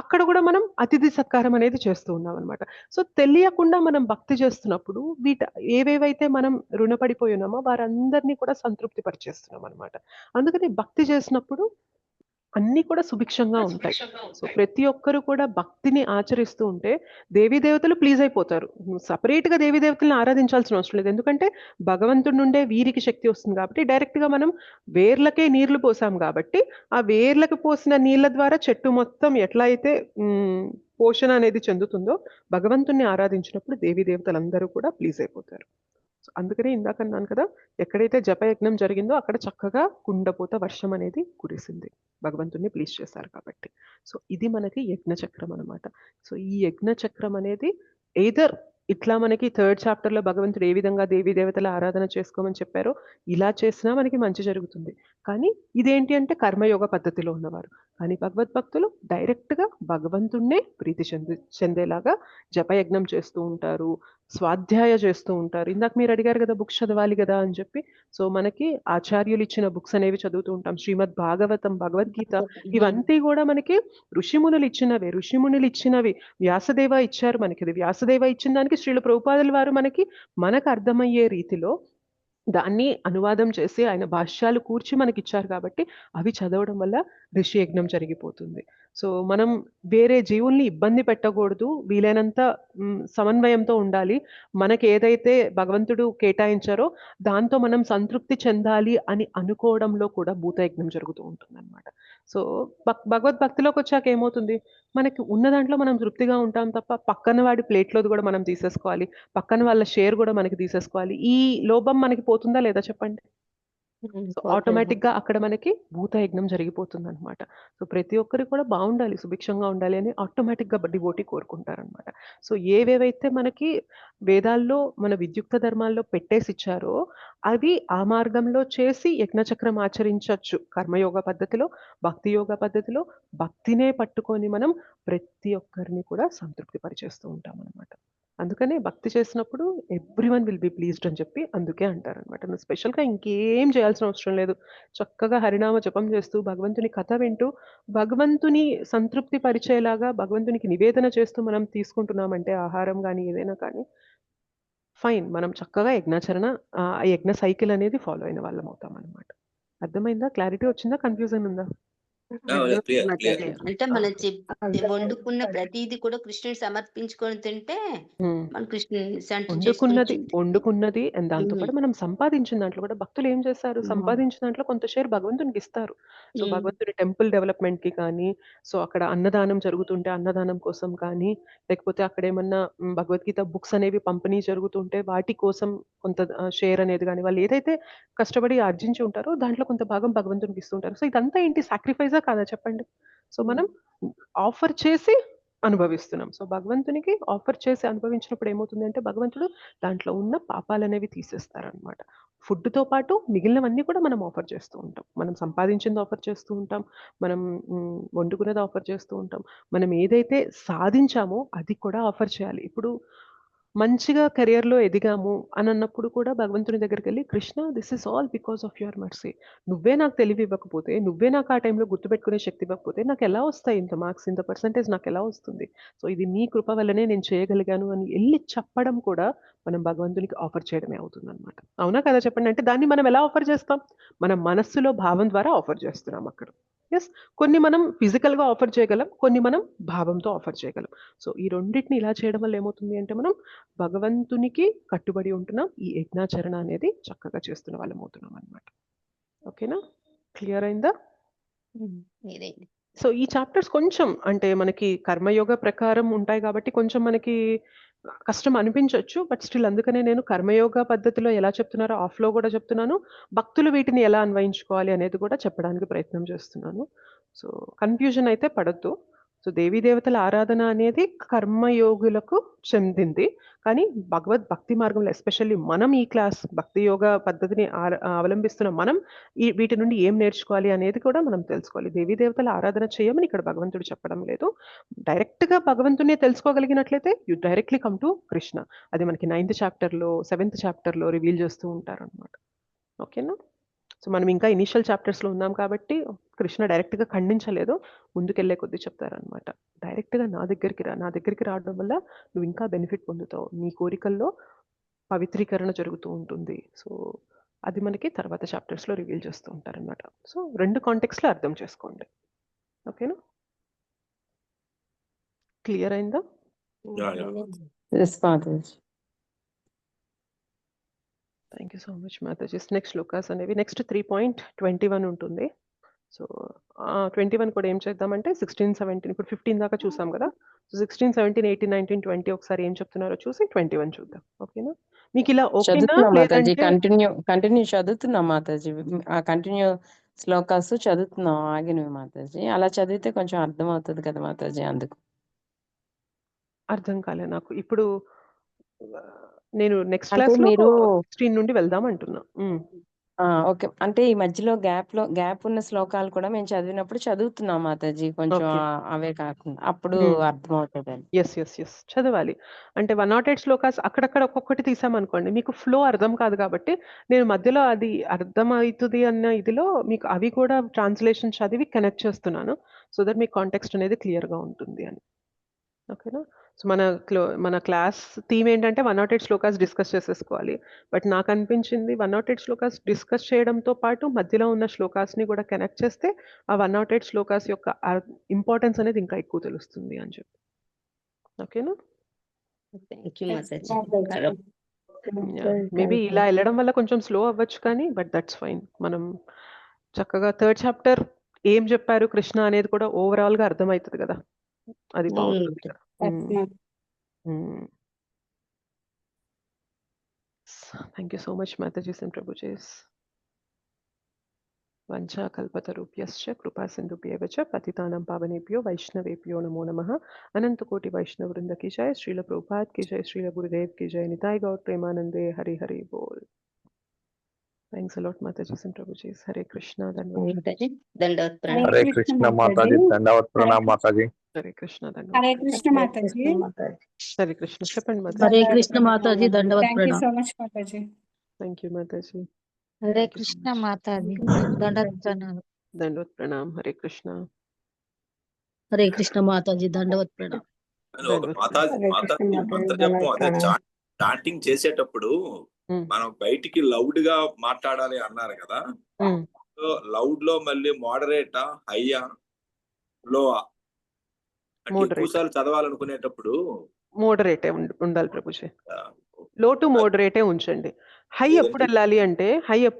అక్కడ కూడా మనం అతిథి సత్కారం అనేది చేస్తూ ఉన్నాం అనమాట. సో తెలియకుండా మనం భక్తి చేస్తున్నప్పుడు ఏవేవైతే మనం రుణపడిపోయి ఉన్నామో వారందరినీ కూడా సంతృప్తి పరిచేస్తున్నాం అనమాట. అందుకని భక్తి చేసినప్పుడు అన్నీ కూడా సుభిక్షంగా ఉంటాయి. సో ప్రతి ఒక్కరు కూడా భక్తిని ఆచరిస్తూ ఉంటే దేవీ దేవతలు ప్లీజ్ అయిపోతారు. సపరేట్గా దేవీ దేవతలను ఆరాధించాల్సిన అవసరం లేదు, ఎందుకంటే భగవంతుడి నుండే వీరికి శక్తి వస్తుంది కాబట్టి. డైరెక్ట్గా మనం వేర్లకే నీళ్లు పోసాం కాబట్టి ఆ వేర్లకు పోసిన నీళ్ళ ద్వారా చెట్టు మొత్తం ఎట్లా అయితే పోషణ అనేది చెందుతుందో భగవంతుణ్ణి ఆరాధించినప్పుడు దేవీ దేవతలందరూ కూడా ప్లీజ్ అయిపోతారు. సో అందుకనే ఇందాక అన్నాను కదా, ఎక్కడైతే జపయజ్ఞం జరిగిందో అక్కడ చక్కగా కుండపోత వర్షం అనేది కురిసింది, భగవంతుణ్ణి ప్లీజ్ చేశారు కాబట్టి. సో ఇది మనకి యజ్ఞచక్రం అనమాట. సో ఈ యజ్ఞచక్రం అనేది ఎయిదర్ ఇట్లా మనకి 3rd చాప్టర్లో భగవంతుడు ఏ విధంగా దేవీ దేవతల ఆరాధన చేసుకోమని చెప్పారో ఇలా చేసినా మనకి మంచి జరుగుతుంది. కానీ ఇదేంటి అంటే కర్మయోగ పద్ధతిలో ఉన్నవారు. కానీ భగవద్భక్తులు డైరెక్ట్గా భగవంతుణ్ణే ప్రీతి చెందేలాగా జపయజ్ఞం చేస్తూ ఉంటారు, స్వాధ్యాయ చేస్తూ ఉంటారు. ఇందాక మీరు అడిగారు కదా బుక్స్ చదవాలి కదా అని చెప్పి. సో మనకి ఆచార్యులు ఇచ్చిన బుక్స్ అనేవి చదువుతూ ఉంటాం, శ్రీమద్ భాగవతం, భగవద్గీత ఇవంతా కూడా మనకి ఋషిమునులు ఇచ్చినవి. వ్యాసదేవ ఇచ్చారు మనకి, ఇది వ్యాసదేవ ఇచ్చిన దానికి శ్రీల ప్రభుపాదుల వారు మనకు అర్థమయ్యే రీతిలో దాన్ని అనువాదం చేసి ఆయన భాష్యాలు కూర్చి మనకి ఇచ్చారు కాబట్టి అవి చదవడం వల్ల ఋషి యజ్ఞం జరిగిపోతుంది. సో మనం వేరే జీవుల్ని ఇబ్బంది పెట్టకూడదు, వీలైనంత సమన్వయంతో ఉండాలి. మనకి ఏదైతే భగవంతుడు కేటాయించారో దాంతో మనం సంతృప్తి చెందాలి అని అనుకోవడంలో కూడా భూతయజ్ఞం జరుగుతూ ఉంటుంది అనమాట. సో భగవద్భక్తిలోకి వచ్చాక ఏమవుతుంది, మనకి ఉన్న దాంట్లో మనం తృప్తిగా ఉంటాం తప్ప పక్కన వాడి ప్లేట్లోది కూడా మనం తీసేసుకోవాలి, పక్కన వాళ్ళ షేర్ కూడా మనకి తీసేసుకోవాలి, ఈ లోభం మనకి పోతుందా లేదా చెప్పండి. సో ఆటోమేటిక్గా అక్కడ మనకి భూతయజ్ఞం జరిగిపోతుంది అనమాట. సో ప్రతి ఒక్కరికి కూడా బాగుండాలి, సుభిక్షంగా ఉండాలి అని ఆటోమేటిక్గా డివోటీ కోరుకుంటారనమాట. సో ఏవేవైతే మనకి వేదాల్లో మన విద్యుక్త ధర్మాల్లో పెట్టేసి ఇచ్చారో అవి ఆ మార్గంలో చేసి యజ్ఞచక్రం ఆచరించవచ్చు. కర్మయోగ పద్ధతిలో, భక్తి యోగ పద్ధతిలో భక్తినే పట్టుకొని మనం ప్రతి ఒక్కరిని కూడా సంతృప్తి పరిచేస్తూ ఉంటాం అనమాట. అందుకనే భక్తి చేసినప్పుడు ఎవ్రీవన్ విల్ బి ప్లీజ్డ్ అని చెప్పి అందుకే అంటారనమాట. నువ్వు స్పెషల్గా ఇంకేం చేయాల్సిన అవసరం లేదు, చక్కగా హరినామ జపం చేస్తూ భగవంతుని కథ వింటూ భగవంతుని సంతృప్తి పరిచేలాగా భగవంతునికి నివేదన చేస్తూ మనం తీసుకుంటున్నామంటే ఆహారం కానీ ఏదైనా కానీ ఫైన్, మనం చక్కగా యజ్ఞాచరణ యజ్ఞ సైకిల్ అనేది ఫాలో అయిన వాళ్ళం అవుతాం అనమాట. అర్థమైందా? క్లారిటీ వచ్చిందా? కన్ఫ్యూజన్ ఉందా? Clear clear. అంటే మనం వండుకున్న ప్రతిదీ కూడా కృష్ణుని సమర్పించుకొని తింటే మన కృష్ణుని సెంటర్ వండుకున్నది అండ్ దాంతో పాటు మనం సంపాదించిన దాంట్లో కూడా భక్తులు ఏం చేస్తారు, సంపాదించిన దాంట్లో కొంత షేర్ భగవంతునికి ఇస్తారు. సో భగవంతుని టెంపుల్ డెవలప్మెంట్ కి కానీ, సో అక్కడ అన్నదానం జరుగుతుంటే అన్నదానం కోసం కానీ, లేకపోతే అక్కడ ఏమన్నా భగవద్గీత బుక్స్ అనేవి పంపిణీ జరుగుతుంటే వాటి కోసం కొంత షేర్ అనేది కానీ, వాళ్ళు ఏదైతే కష్టపడి ఆర్జించి ఉంటారో దాంట్లో కొంత భాగం భగవంతునికి ఇస్తుంటారు. సో ఇదంతా ఏంటి, సాక్రిఫైజా కాదా చెప్పండి? సో మనం ఆఫర్ చేసి అనుభవిస్తున్నాం. సో భగవంతునికి ఆఫర్ చేసి అనుభవించినప్పుడు ఏమవుతుంది అంటే భగవంతుడు దాంట్లో ఉన్న పాపాలనేవి తీసేస్తారనమాట. ఫుడ్తో పాటు మిగిలినవన్నీ కూడా మనం ఆఫర్ చేస్తూ ఉంటాం. మనం సంపాదించింది ఆఫర్ చేస్తూ ఉంటాం, మనం వండుకున్నది ఆఫర్ చేస్తూ ఉంటాం, మనం ఏదైతే సాధించామో అది కూడా ఆఫర్ చేయాలి. ఇప్పుడు మంచిగా కెరియర్‌లో ఎదిగాము అని అన్నప్పుడు కూడా భగవంతుని దగ్గరికెళ్ళి, Krishna this is all because of your mercy. నువ్వే నాకు తెలివి ఇవ్వకపోతే, నువ్వే నాకు ఆ టైంలో గుర్తుపెట్టుకునే శక్తి ఇవ్వకపోతే నాకెలా వస్తాయి ఇంత మార్క్స్, ఇంత పర్సెంటేజ్ నాకెలా వస్తుంది? సో ఇది నీ కృప వల్లనే నేను చేయగలిగాను అని ఎళ్లి చెప్పడం కూడా మనం భగవంతునికి ఆఫర్ చేయడమే అవుతుందనమాట. అవునా కదా చెప్పండి? అంటే దాన్ని మనం ఎలా ఆఫర్ చేస్తాం? మన మనస్సులో భావం ద్వారా ఆఫర్ చేస్తున్నాం అక్కడ. యెస్. కొన్ని మనం ఫిజికల్‌గా ఆఫర్ చేయగలం, కొన్ని మనం భావంతో ఆఫర్ చేయగలం. సో ఈ రెండిటిని ఇలా చేయడం వల్ల ఏమవుతుంది అంటే మనం భగవంతునికి కట్టుబడి ఉంటున్నాం. ఈ యజ్ఞాచరణ అనేది చక్కగా చేస్తున్న వాళ్ళం అవుతున్నాం అనమాట. ఓకేనా? క్లియర్ అయిందా? సో ఈ చాప్టర్స్ కొంచెం అంటే మనకి కర్మయోగ ప్రకారం ఉంటాయి కాబట్టి కొంచెం మనకి కష్టం అనిపించవచ్చు. బట్ స్టిల్ అందుకనే నేను కర్మయోగ పద్ధతిలో ఎలా చెప్తున్నారో ఆఫ్‌లో కూడా చెప్తున్నాను. భక్తులు వీటిని ఎలా అన్వయించుకోవాలి అనేది కూడా చెప్పడానికి ప్రయత్నం చేస్తున్నాను. సో కన్‌ఫ్యూజన్ అయితే పడొద్దు. సో దేవీ దేవతల ఆరాధన అనేది కర్మయోగులకు చెందింది. కానీ భక్తి మార్గంలో ఎస్పెషల్లీ మనం ఈ క్లాస్ భక్తి యోగ పద్ధతిని అవలంబిస్తున్న మనం వీటి నుండి ఏం నేర్చుకోవాలి అనేది కూడా మనం తెలుసుకోవాలి. దేవీ దేవతల ఆరాధన చేయమని ఇక్కడ భగవంతుడు చెప్పడం లేదు. డైరెక్ట్‌గా భగవంతుడిని తెలుసుకోగలిగినట్లయితే you directly come to Krishna. అది మనకి 9th చాప్టర్‌లో, 7th చాప్టర్‌లో రివీల్ చేస్తూ ఉంటారనమాట. ఓకేనా? సో మనం ఇంకా ఇనీషియల్ చాప్టర్స్‌లో ఉన్నాం కాబట్టి కృష్ణ డైరెక్ట్‌గా ఖండించలేదు. ముందుకెళ్ళే కొద్దీ చెప్తారనమాట. డైరెక్ట్‌గా నా దగ్గరికి రా. నా దగ్గరికి రావడం వల్ల నువ్వు ఇంకా బెనిఫిట్ పొందుతావు. నీ కోరికల్లో పవిత్రీకరణ జరుగుతూ ఉంటుంది. సో అది మనకి తర్వాత చాప్టర్స్‌లో రివీల్ చేస్తూ ఉంటారనమాట. సో 2 కాంటెక్స్‌లో అర్థం చేసుకోండి. ఓకేనా? క్లియర్ అయిందా? Yes Mataji. Thank you so much Matajis. Next shlokas అనేవి నెక్స్ట్ 3.21 ఉంటుంది. సో 21 కూడా ఏం చేద్దామంటే 16, 17 ఇప్పుడు 15 దాకా చూసాం కదా. సో 16, 17, 18, 19, 20 ఒకసారి ఏం చెప్తున్నారో చూసి 21 చూద్దాం. ఓకేనా? మీకు ఇలా ఓకేనా? చదువుతున్నా మాతాజీ. లేదంటే కంటిన్యూ చదువుతున్నా మాతాజీ. ఆ కంటిన్యూ శ్లోకాస్ చదువుతున్నాం ఆగినవి మాతాజీ. అలా చదివితే కొంచెం అర్థం అవుతుంది కదా మాతాజీ, అందుకు. అర్థం కాలే నాకు. ఇప్పుడు నేను నెక్స్ట్ అంటే క్లాస్‌లో మీరు 16 నుండి వెళ్దాం అంటున్నా. ఓకే. అంటే ఈ మధ్యలో గ్యాప్ ఉన్న శ్లోకాలు కూడా మేము చదివినప్పుడు చదువుతున్నాం మాతాజీ. కొంచెం ఓకే. అవే కాకుండా అప్పుడు అర్థమవుతదని. యెస్. చదవాలి. అంటే 108 శ్లోకాస్ అక్కడక్కడ ఒక్కొక్కటి తీసామనుకోండి మీకు ఫ్లో అర్థం కాదు కాబట్టి నేను మధ్యలో అది అర్థమవుతుంది అన్న ఇదిలో మీకు అవి కూడా ట్రాన్స్లేషన్ చదివి కనెక్ట్ చేస్తున్నాను. సో దట్ మీ కాంటెక్స్ట్ అనేది క్లియర్‌గా ఉంటుంది అని. ఓకేనా? సో మన క్లాస్ థీమ్ ఏంటంటే 108 శ్లోకాస్ డిస్కస్ చేసేసుకోవాలి. బట్ నాకు అనిపించింది 108 శ్లోకాస్ డిస్కస్ చేయడంతో పాటు మధ్యలో ఉన్న శ్లోకాస్‌ని కూడా కనెక్ట్ చేస్తే ఆ 108 శ్లోకాస్ యొక్క ఇంపార్టెన్స్ అనేది ఇంకా ఎక్కువ తెలుస్తుంది అని చెప్పి. ఓకేనా? థాంక్యూ మాతాజీ. మేబీ ఇలా వెళ్ళడం వల్ల కొంచెం స్లో అవ్వచ్చు కానీ బట్ దట్స్ ఫైన్. మనం చక్కగా 3rd చాప్టర్ ఏం చెప్పారు కృష్ణ అనేది కూడా ఓవరాల్‌గా అర్థమవుతుంది కదా. అది బాగుంటుంది కదా. థ్యాంక్ యూ సో మచ్ మాతాజీస్ అండ్ ప్రభుజీస్. వంచా కల్పతరుభ్యశ్చ కృపా సింధుభ్యేవ చ పతితానాం పావనేభ్యో వైష్ణవేభ్యో నమో నమః. అనంత కోటి వైష్ణవ వృంద की जय. श्रील प्रभुपाद की जय. श्रील गुरुदेव की जय. निताय गौर प्रेमानंदे. हरि हरि बोल. Thanks a lot Mataji and Prabhuji. Hare Krishna. Dandavat pranam. Hare Krishna Mataji. Dandavat pranam Mataji. Hare Krishna. Hare Krishna Mataji. Hare Krishna. Cheppandi Mataji. Hare Krishna Mataji. Dandavat Thank you pranam. so much Mataji. Thank you Mataji. Hare Krishna Mataji. Dandavat pranam. Dandavat pranam. Hare Krishna. Hare Krishna Mataji. Dandavat pranam. Mataji chanting చేసేటప్పుడు మనం బయటికి loud గా మాట్లాడాలి అన్నారు కదా. So loud లో మళ్ళీ మోడరేటా, హైయా, లోవా? అంటే ఎక్కువ మోడరేట్ సార్లు చదవాలనుకునేటప్పుడు మోడరేటే ఉండాలి ప్రభుజీ. ఆ, లో టు మోడరేటే ఉంచండి. హై ఎప్పుడు లేదంటే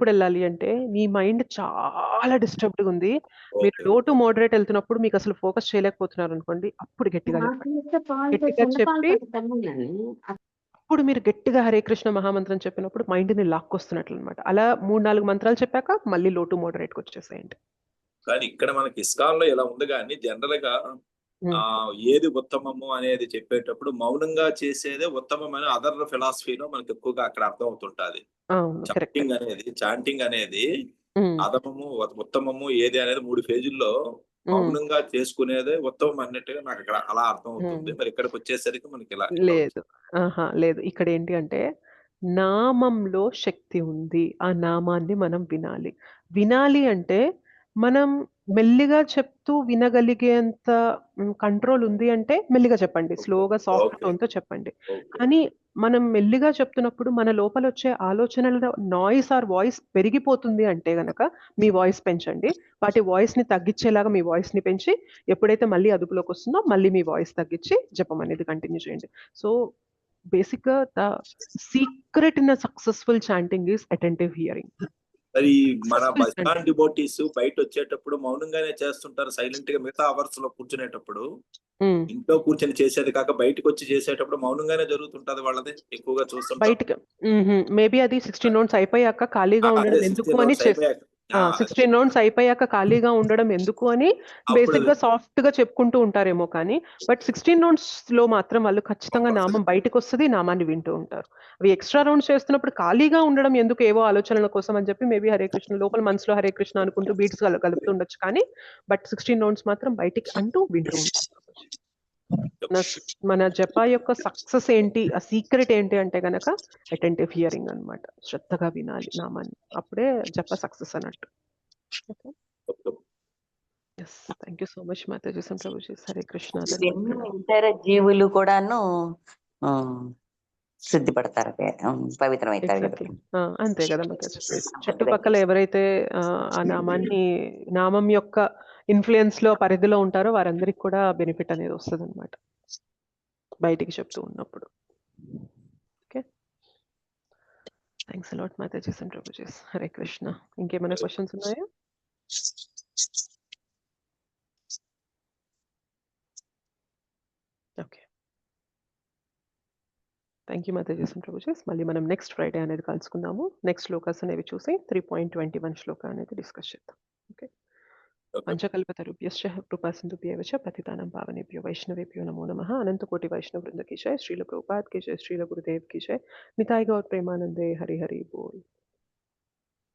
వెళ్ళాలి అంటే మీ మైండ్ చాలా డిస్టర్బ్డ్‌గా ఉంది. మీరు ఓకే లో టు మోడరేట్ వెళ్తున్నప్పుడు మీకు అసలు ఫోకస్ చేయలేకపోతున్నారనుకోండి, అప్పుడు గట్టిగా చెప్పండి. గట్టిగా చెప్పి అప్పుడు మీరు గట్టిగా హరే కృష్ణ మహామంత్రం చెప్పినప్పుడు మైండ్‌ని లాక్కొస్తున్నట్లనమాట. అలా 3, 4 మంత్రాలు చెప్పాక మళ్ళీ లో టు మోడరేట్‌కొచ్చేసేయండి. కానీ ఇక్కడ మనకి ఇస్కాన్ లో ఇలా ఉంది కానీ జనరల్ గా ఏది ఉత్తమము అనేది చెప్పేటప్పుడు మౌనంగా చేసేదే ఉత్తమం అని అదర్ ఫిలాసఫీలో మనకి ఎక్కువగా అక్కడ అర్థం అవుతుంటది. అవును. కరెక్టే. చాంటింగ్ అనేది హ్మ్. అధమము, ఉత్తమము ఏది అనేది 3 ఫేజుల్లో హ్మ్. మౌనంగా చేసుకునేదే ఉత్తమం అన్నట్టుగా నాకు అక్కడ అలా అర్థం అవుతుంది. హ్మ్. మరి ఇక్కడికి వచ్చేసరికి మనకి ఇలా లేదు. లేదు. ఇక్కడేంటి అంటే, నామంలో శక్తి ఉంది. ఆ నామాన్ని మనం వినాలి. వినాలి అంటే, మనం మెల్లిగా చెప్తూ వినగలిగేంత కంట్రోల్ ఉంది అంటే, మెల్లిగా చెప్పండి. స్లోగా సాఫ్ట్ ఓకే టోన్‌తో చెప్పండి. ఓకే కానీ, మనం మెల్లిగా చెప్తున్నప్పుడు మన లోపలొచ్చే ఆలోచనల నాయిస్ ఆర్ వాయిస్ పెరిగిపోతుంది అంటే గనక, మీ వాయిస్ పెంచండి. వాటి వాయిస్‌ని తగ్గిచ్చేలాగా మీ వాయిస్‌ని పెంచి, ఎప్పుడైతే మళ్ళీ అదుపులోకొస్తుందో, మళ్ళీ మీ వాయిస్ తగ్గిచ్చి జపం అనేది కంటిన్యూ చేయండి. సో, బేసిక్‌గా secret in a successful chanting is attentive hearing. మరి మన సక్సెస్‌ఫుల్ బస్టాండ్ చాంటింగ్. డివోటీస్ బయట వచ్చేటప్పుడు మౌనంగానే చేస్తుంటారు సైలెంట్ గా మిగతా అవర్స్ లో కూర్చునేటప్పుడు. హ్మ్. ఇంట్లో కూర్చొని చేసేది కాక బయటకు వచ్చి చేసేటప్పుడు మౌనంగానే జరుగుతుంటది వాళ్ళది ఎక్కువగా చూస్తుంటాం. బయటికి మేబీ అది 16 రౌండ్స్ అయిపోయాక ఖాళీగా అదే ఉండడం 16 ఎందుకు అని రౌండ్స్ అయిపోయాక 16 రౌండ్స్ అయిపోయాక ఖాళీగా ఉండడం ఎందుకు అని అప్పుడు బేసిక్‌గా సాఫ్ట్‌గా చెప్పుకుంటూ ఉంటారేమో కానీ, బట్ 16 రౌండ్స్‌లో మాత్రం వాళ్ళు ఖచ్చితంగా కంపల్సరీ నామం బయటికొస్తది. నామాన్ని వింటూ ఉంటారు. అవి ఎక్స్‌ట్రా రౌండ్స్ చేస్తున్నప్పుడు ఖాళీగా ఉండడం ఎందుకు ఏవో ఆలోచనల కోసం అని చెప్పి మేబీ హరే కృష్ణ లోపల మనసులో హరే కృష్ణ అనుకుంటూ బీట్స్ కలుపుతూ ఉండొచ్చు కానీ, బట్ 16 రౌండ్స్ మాత్రం బయటికి అంటూ వింటూ ఉంటారు. మన జప యొక్క సక్సెస్ ఏంటి? ఆ సీక్రెట్ ఏంటి అంటే గనక అటెంటివ్ హియరింగ్ అన్నమాట. శ్రద్ధగా వినాలి నామాన్ని. అప్పుడే జప సక్సెస్ అన్నట్టు. Okay. Yes. Thank you so much Mataji సం ప్రభుజీ. హరే కృష్ణ ధన్యవాద ఇవన్నీ ప్రణామం. ఇతర జీవులు కూడాను శుద్ధి పడతారు, పవిత్రమవుతారు కదా. ఎగ్జాక్ట్‌లీ. అంతే కదా మాతాజీ. చుట్టుపక్కల ఎవరైతే ఆ నామం యొక్క ఇన్‌ఫ్లూయెన్స్‌లో పరిధిలో ఉంటారో వారందరికి కూడా బెనిఫిట్ అనేది వస్తదన్నమాట. బయటికి చెప్తూ ఉన్నప్పుడు. Okay. Thanks a lot Matajis and prabhujis. Hare Krishna. ఇంకేమైనా క్వెషన్స్ ఉన్నాయా? Okay. Thank you Matajis and prabhujis. మళ్ళీ మనం నెక్స్ట్ ఫ్రైడే అనేది కలుసుకుందాము. నెక్స్ట్ శ్లోకాస్ అనేవి చూసి 3.21 శ్లోక అనేది డిస్కస్ చేద్దాం. ఓకే. పంచకల్పతరుభ్యశ్చ కృపా సింధుభ్యెవ చ పతితానాం పావనేభ్యో వైష్ణవేభ్యో నమో నమః. అనంత కోటి వైష్ణవ వృంద की जय. श्रील प्रभुपाद की जय. श्रील गुरुदेव की जय. निताई गौर प्रेमानंदे. हरि हरि बोल.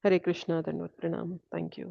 हरे कृष्णा धन्यवाद प्रणाम. Thank you.